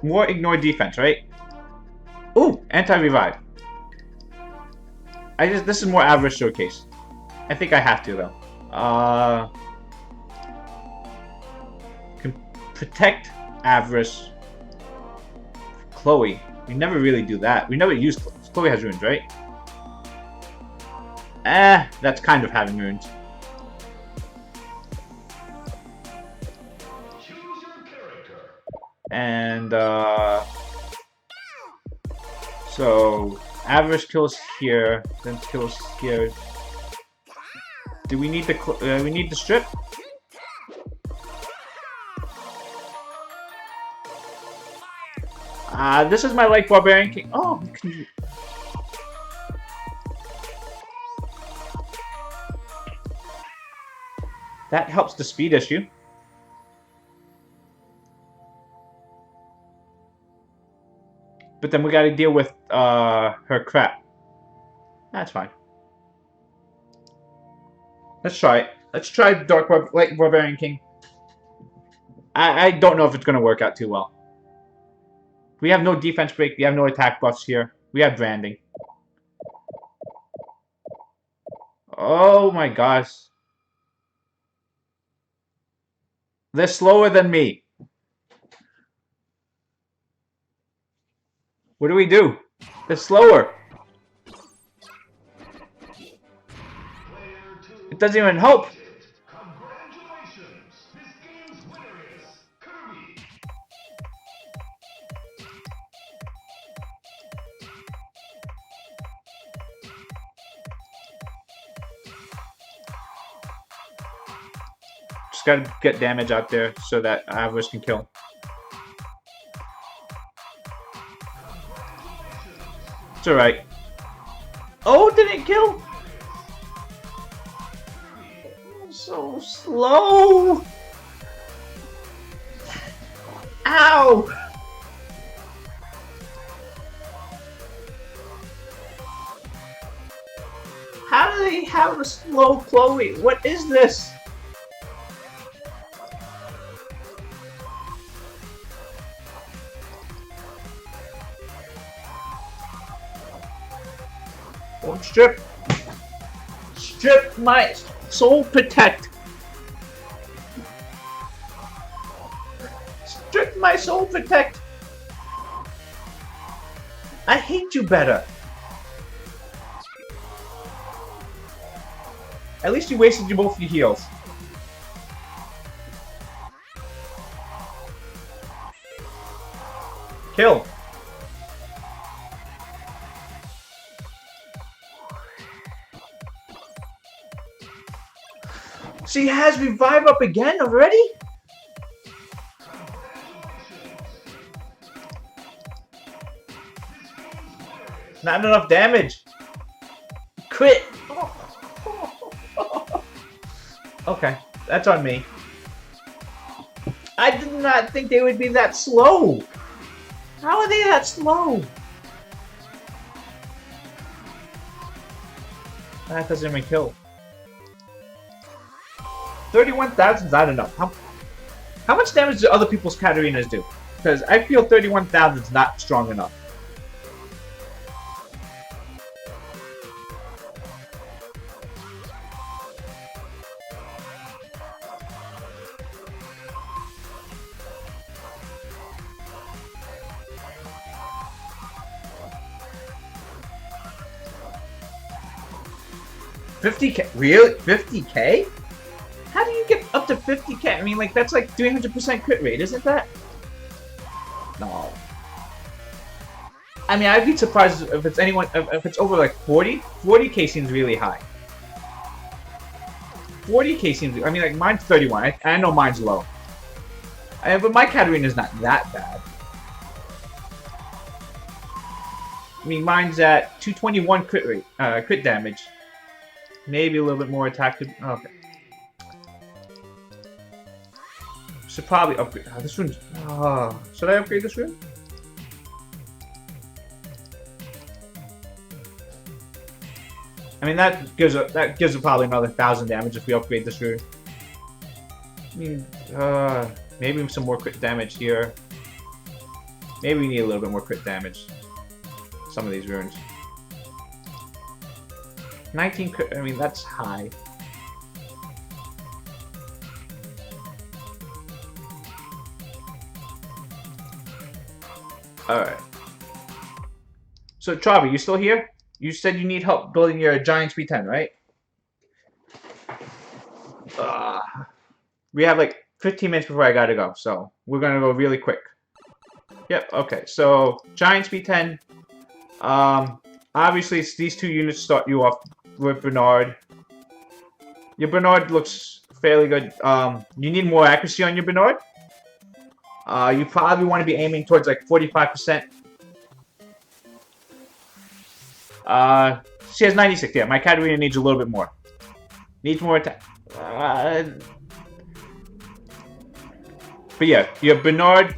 [SPEAKER 1] More ignore defense, right? Ooh, anti-revive. This is more average showcase. I think I have to though. Can protect Avarice. Chloe. We never really do that. We never use Chloe. Chloe has runes, right? That's kind of having runes. And so average kills here, then kills here. Do we need the we need the strip? This is my like barbarian king. Oh, that helps the speed issue. But then we got to deal with her crap. That's fine. Let's try it. Let's try Light Barbarian King. I don't know if it's going to work out too well. We have no defense break. We have no attack buffs here. We have branding. Oh my gosh. They're slower than me. What do we do? They're slower. It doesn't even help.
[SPEAKER 2] Congratulations! This game's winner is Kirby.
[SPEAKER 1] Just gotta get damage out there so that Avarice can kill. It's alright. Oh, did it kill? So slow. Ow! How do they have a slow Chloe? What is this? Don't strip. Strip my soul protect. Strip my soul protect. I hate you better. At least you wasted both your heals. Kill. She has revive up again already? Not enough damage. Crit. Okay, that's on me. I did not think they would be that slow. How are they that slow? That doesn't even kill. 31,000 is not enough. How much damage do other people's Katarinas do? Because I feel 31,000 is not strong enough. $50K? Really? $50K? How do you get up to 50K? I mean, like, that's like 300% crit rate, isn't that? No. I mean, I'd be surprised if it's if it's over like 40. 40K seems really high. 40K seems, I mean, like, mine's 31. I know mine's low. But my Katarina's not that bad. I mean, mine's at 221 crit rate, crit damage. Maybe a little bit more attack. Okay. Should probably upgrade. This room. Should I upgrade this room? I mean, that gives it probably another 1,000 damage if we upgrade this room. I mean, maybe some more crit damage here. Maybe we need a little bit more crit damage. Some of these runes. 19 crit. I mean, that's high. Alright. So, Travi, you still here? You said you need help building your Giant Speed 10, right? We have like 15 minutes before I gotta go, so we're gonna go really quick. Yep, okay. So, Giant Speed 10. Obviously, it's these two units start you off with Bernard. Your Bernard looks fairly good. You need more accuracy on your Bernard. You probably want to be aiming towards like 45%. She has 96. Yeah, my Katarina needs a little bit more. Needs more attack. But yeah, your Bernard.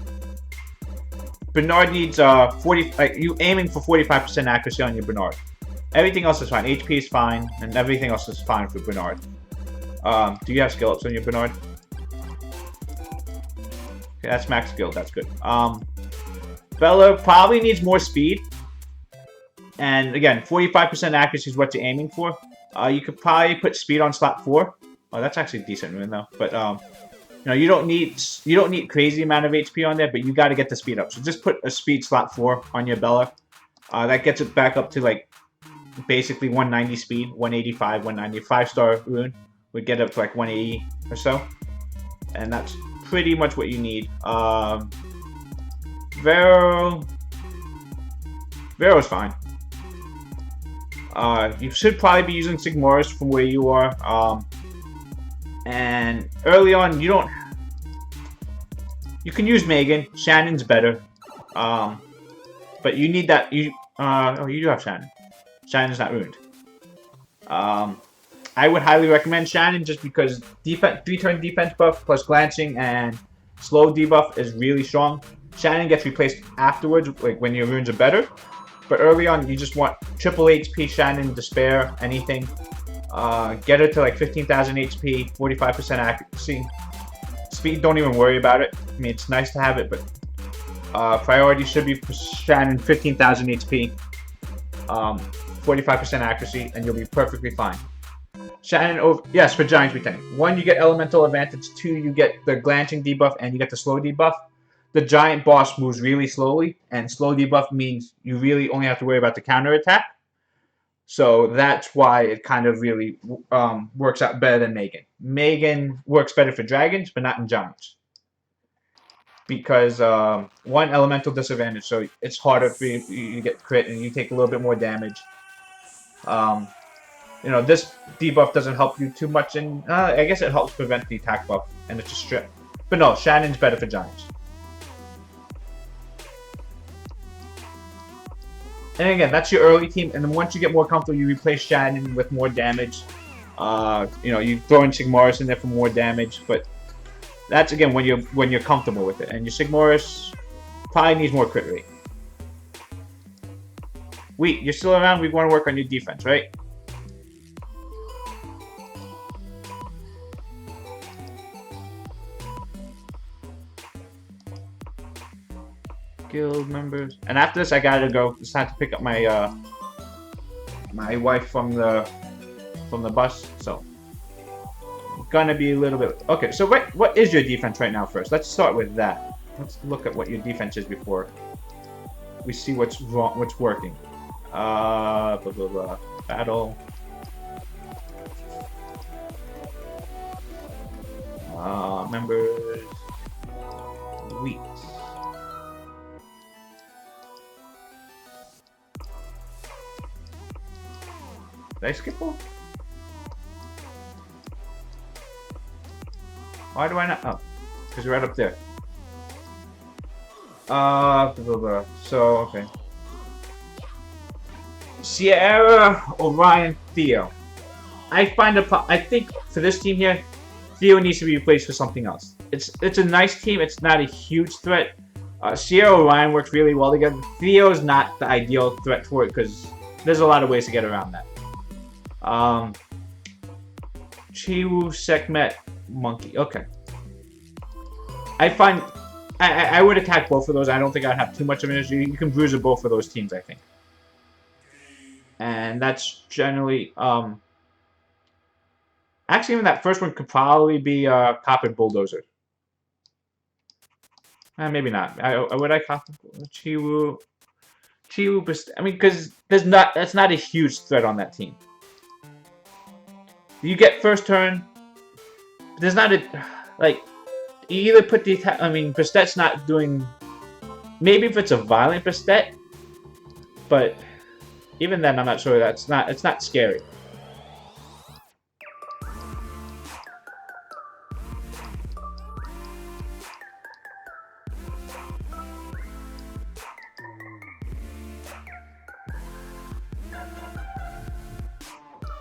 [SPEAKER 1] Bernard needs 40. You aiming for 45% accuracy on your Bernard. Everything else is fine. HP is fine, and everything else is fine for Bernard. Do you have skill ups on your Bernard? Okay, that's max skill. That's good. Bella probably needs more speed. And again, 45% accuracy is what you're aiming for. You could probably put speed on slot 4. Oh, that's actually a decent win though. But you know, you don't need crazy amount of HP on there, but you got to get the speed up. So just put a speed slot 4 on your Bella. That gets it back up to like basically 190 speed, 185, 190. 5-star rune would get up to like 180 or so, and that's pretty much what you need. Vero's fine. You should probably be using Sigmarus from where you are. And early on, you can use Megan. Shannon's better. But you need that. Oh, you do have Shannon. Shannon's not ruined. I would highly recommend Shannon just because 3-turn defense buff plus glancing and slow debuff is really strong. Shannon gets replaced afterwards, like when your runes are better. But early on, you just want triple HP Shannon, Despair, anything. Get her to like 15,000 HP, 45% accuracy. Speed, don't even worry about it. I mean, it's nice to have it, but priority should be for Shannon, 15,000 HP, 45% accuracy, and you'll be perfectly fine. Shannon, over, yes, for Giant Speed 10. 1, you get Elemental Advantage. 2, you get the Glancing debuff, and you get the Slow debuff. The Giant boss moves really slowly, and Slow debuff means you really only have to worry about the counter attack. So that's why it kind of really works out better than Megan. Megan works better for dragons, but not in giants. Because, 1, elemental disadvantage, so it's harder for you to get crit, and you take a little bit more damage. You know, this debuff doesn't help you too much, and I guess it helps prevent the attack buff, and it's a strip. But no, Shannon's better for giants. And again, that's your early team, and then once you get more comfortable, you replace Shannon with more damage. You know, you throw in Sigmarus in there for more damage, but that's again when you're comfortable with it. And your Sigmarus probably needs more crit rate. Wait, you're still around? We want to work on your defense, right? Guild members, and after this I gotta go. It's time to pick up my my wife from the bus, so it's gonna be a little bit okay. So what is your defense right now? First, let's start with that. Let's look at what your defense is before we see what's wrong, what's working. Blah blah blah. Battle. Members. Wheat. Did I skip one? Why do I not? Oh, because you're right up there. Blah, blah, blah. So, okay. Sierra, Orion, Theo. I think for this team here, Theo needs to be replaced for something else. It's a nice team. It's not a huge threat. Sierra, Orion works really well together. Theo is not the ideal threat for it because there's a lot of ways to get around that. Chiwu, Sekhmet, Monkey. Okay. I would attack both of those. I don't think I'd have too much of an issue. You can bruise both of those teams, I think. And that's generally, actually, even that first one could probably be Copper Bulldozer. Maybe not. Would I copy Chiwu? I mean, because that's not a huge threat on that team. You get first turn. There's not a like. You either put the attack. I mean, Bastet's not doing Maybe if it's a violent Bastet, but even then, I'm not sure. It's not scary.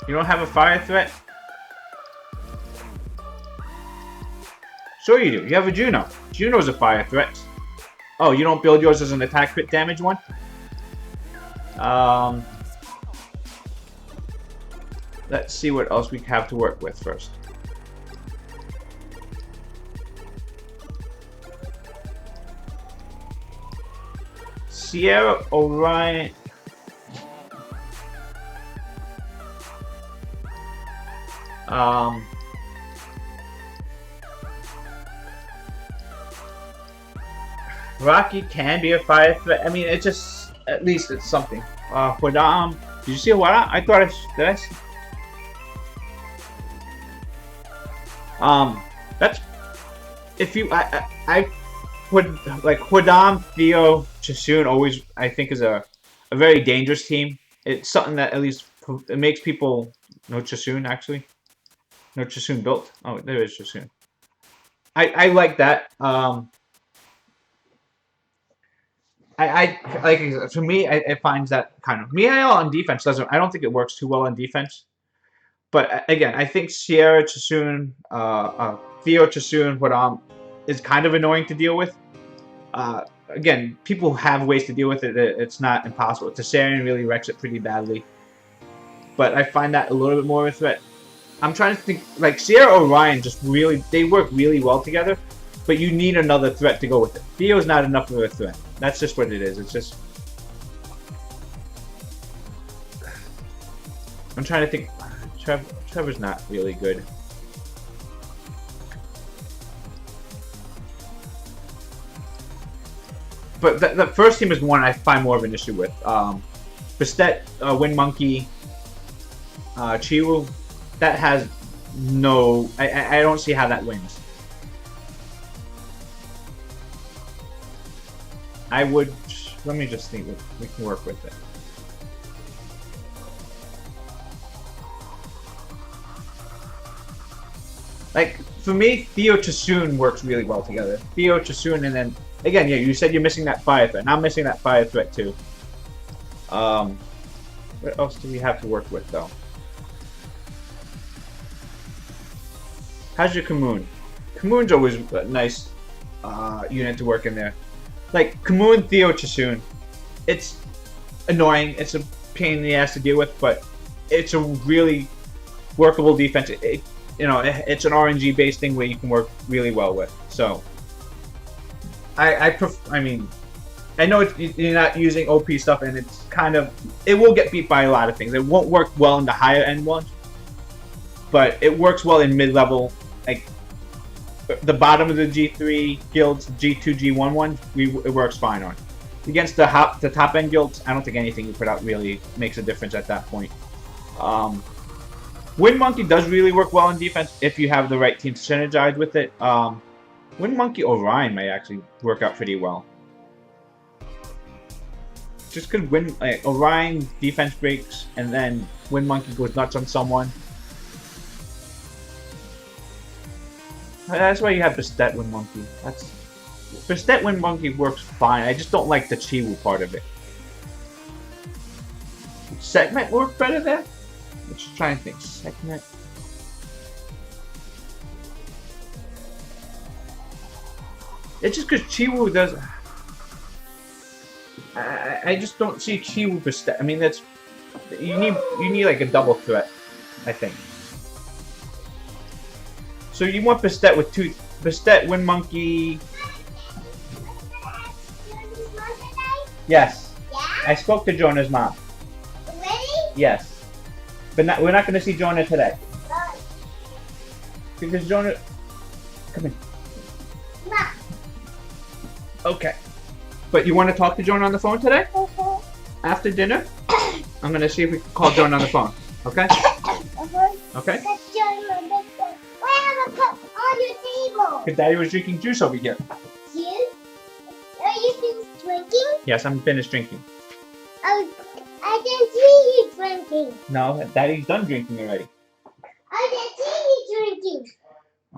[SPEAKER 1] You don't have a fire threat? Sure you do. You have a Juno. Juno's a fire threat. Oh, you don't build yours as an attack crit damage one? Let's see what else we have to work with first. Sierra, Orion. Rocky can be a fire threat. I mean, it just, at least it's something. Hodam, did you see Hodam? I thought did I see? That's, if you, I put, like, Hodam, Theo, Chasun always, I think, is a very dangerous team. It's something that at least, it makes people, no Chasun, actually. No Chasun built. Oh, there is Chasun. I like that. I like, for me, it finds that kind of Mihail on defense doesn't. I don't think it works too well on defense. But again, I think Sierra Chasun, Theo Chasun, Hodam is kind of annoying to deal with. Again, people have ways to deal with it. It's not impossible. Tessarian really wrecks it pretty badly. But I find that a little bit more of a threat. I'm trying to think, like, Sierra Orion just really, they work really well together. But you need another threat to go with it. Theo's not enough of a threat. That's just what it is. It's just... I'm trying to think... Trevor's not really good. But the first team is the one I find more of an issue with. Bastet, Wind Monkey, Chiwu, that has no... I don't see how that wins. I would... Let me just think. We can work with it. Like, for me, Theo Chasun works really well together. Theo Chasun, and then... Again, yeah, you said you're missing that fire threat. And I'm missing that fire threat, too. What else do we have to work with, though? How's your Kamoon? Kamoon's always a nice unit to work in there. Like, Kamoon, Theo, Chasun. It's annoying. It's a pain in the ass to deal with, but it's a really workable defense. You know, it's an RNG-based thing where you can work really well with. So, I mean, I know you're not using OP stuff, and it's kind of... It will get beat by a lot of things. It won't work well in the higher-end ones, but it works well in mid-level, like... The bottom of the G3 guilds, G2, G1 ones, it works fine on. Against the top end guilds, I don't think anything you put out really makes a difference at that point. Wind Monkey does really work well in defense if you have the right team to synergize with it. Wind Monkey Orion may actually work out pretty well. Just because Orion defense breaks and then Wind Monkey goes nuts on someone. That's why you have Bastet Wind Monkey. Bastet Wind Monkey works fine. I just don't like the Chiwu part of it. Segment work better there? I'm just trying to think. Segment. It's just because Chiwu does. I just don't see Chiwu Bastet. I mean, that's you need like a double threat, I think. So you want Bastet with two... Bastet, Wind Monkey... Yes.
[SPEAKER 3] Yeah?
[SPEAKER 1] I spoke to Jonah's mom.
[SPEAKER 3] Really?
[SPEAKER 1] Yes. But we're not going to see Jonah today.
[SPEAKER 3] Why?
[SPEAKER 1] Because Jonah... Come in.
[SPEAKER 3] Ma.
[SPEAKER 1] Okay. But you want to talk to Jonah on the phone today? After dinner? I'm going to see if we can call Jonah on the phone. Okay? Okay?
[SPEAKER 3] Why have a cup on your table?
[SPEAKER 1] Because Daddy was drinking juice over here.
[SPEAKER 3] Juice? Are you using
[SPEAKER 1] Yes, I'm finished drinking.
[SPEAKER 3] I didn't see you drinking.
[SPEAKER 1] No, Daddy's done drinking already.
[SPEAKER 3] I didn't see you drinking.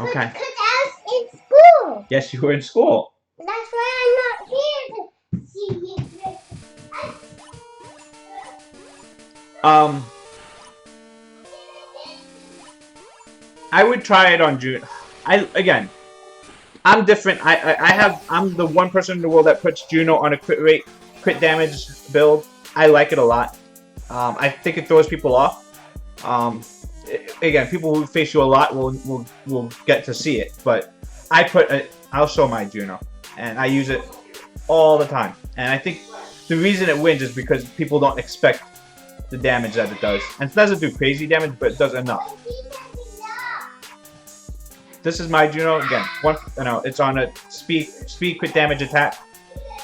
[SPEAKER 1] Okay.
[SPEAKER 3] Because I was in school.
[SPEAKER 1] Yes, you were in school.
[SPEAKER 3] That's why I'm not here to see you drink.
[SPEAKER 1] I would try it on June. I'm different. I'm the one person in the world that puts Juno on a crit damage build. I like it a lot. I think it throws people off. Again, people who face you a lot will get to see it. But I'll show my Juno, and I use it all the time. And I think the reason it wins is because people don't expect the damage that it does. And it doesn't do crazy damage, but it does enough. This is my Juno again. It's on a speed crit damage attack.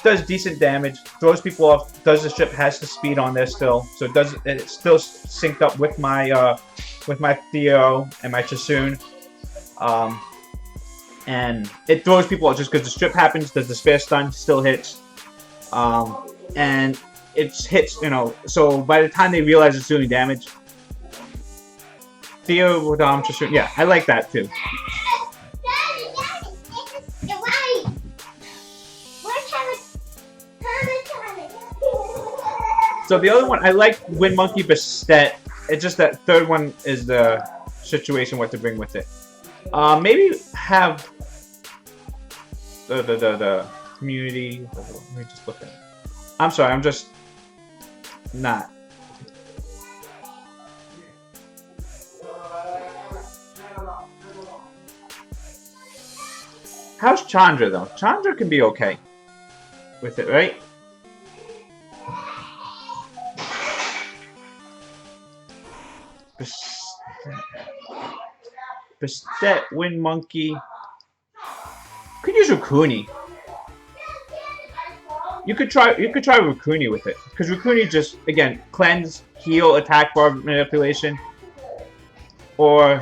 [SPEAKER 1] Does decent damage, throws people off. Does the strip, has the speed on there still, so it's still synced up with my Theo and my Chasun. And it throws people off just because the strip happens. Does the spare stun, still hits, and it hits. So by the time they realize it's doing damage, Theo with Chasun. Yeah, I like that too. So the other one, I like Wind Monkey Bastet. It's just that third one is the situation what to bring with it. Maybe have the community. Let me just look at it. I'm sorry, I'm just not. How's Chandra though? Chandra can be okay with it, right? Bastet, Wind Monkey. Could use Rukuni. You could try Rukuni with it, because Rukuni just again cleanse, heal, attack, bar manipulation, or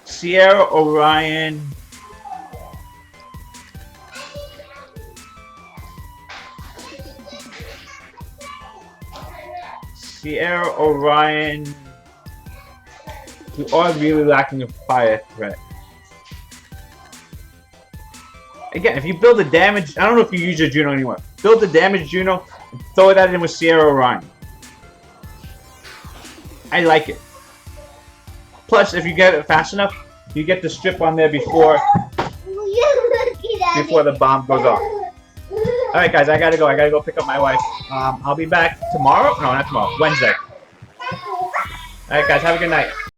[SPEAKER 1] Sierra Orion. Sierra Orion. You are really lacking a fire threat. Again, if you build the damage, I don't know if you use your Juno anymore. Build the damage Juno, and throw that in with Sierra Orion. I like it. Plus, if you get it fast enough, you get the strip on there before the bomb goes off. Alright guys, I gotta go pick up my wife. I'll be back tomorrow. No, not tomorrow. Wednesday. Alright guys, have a good night.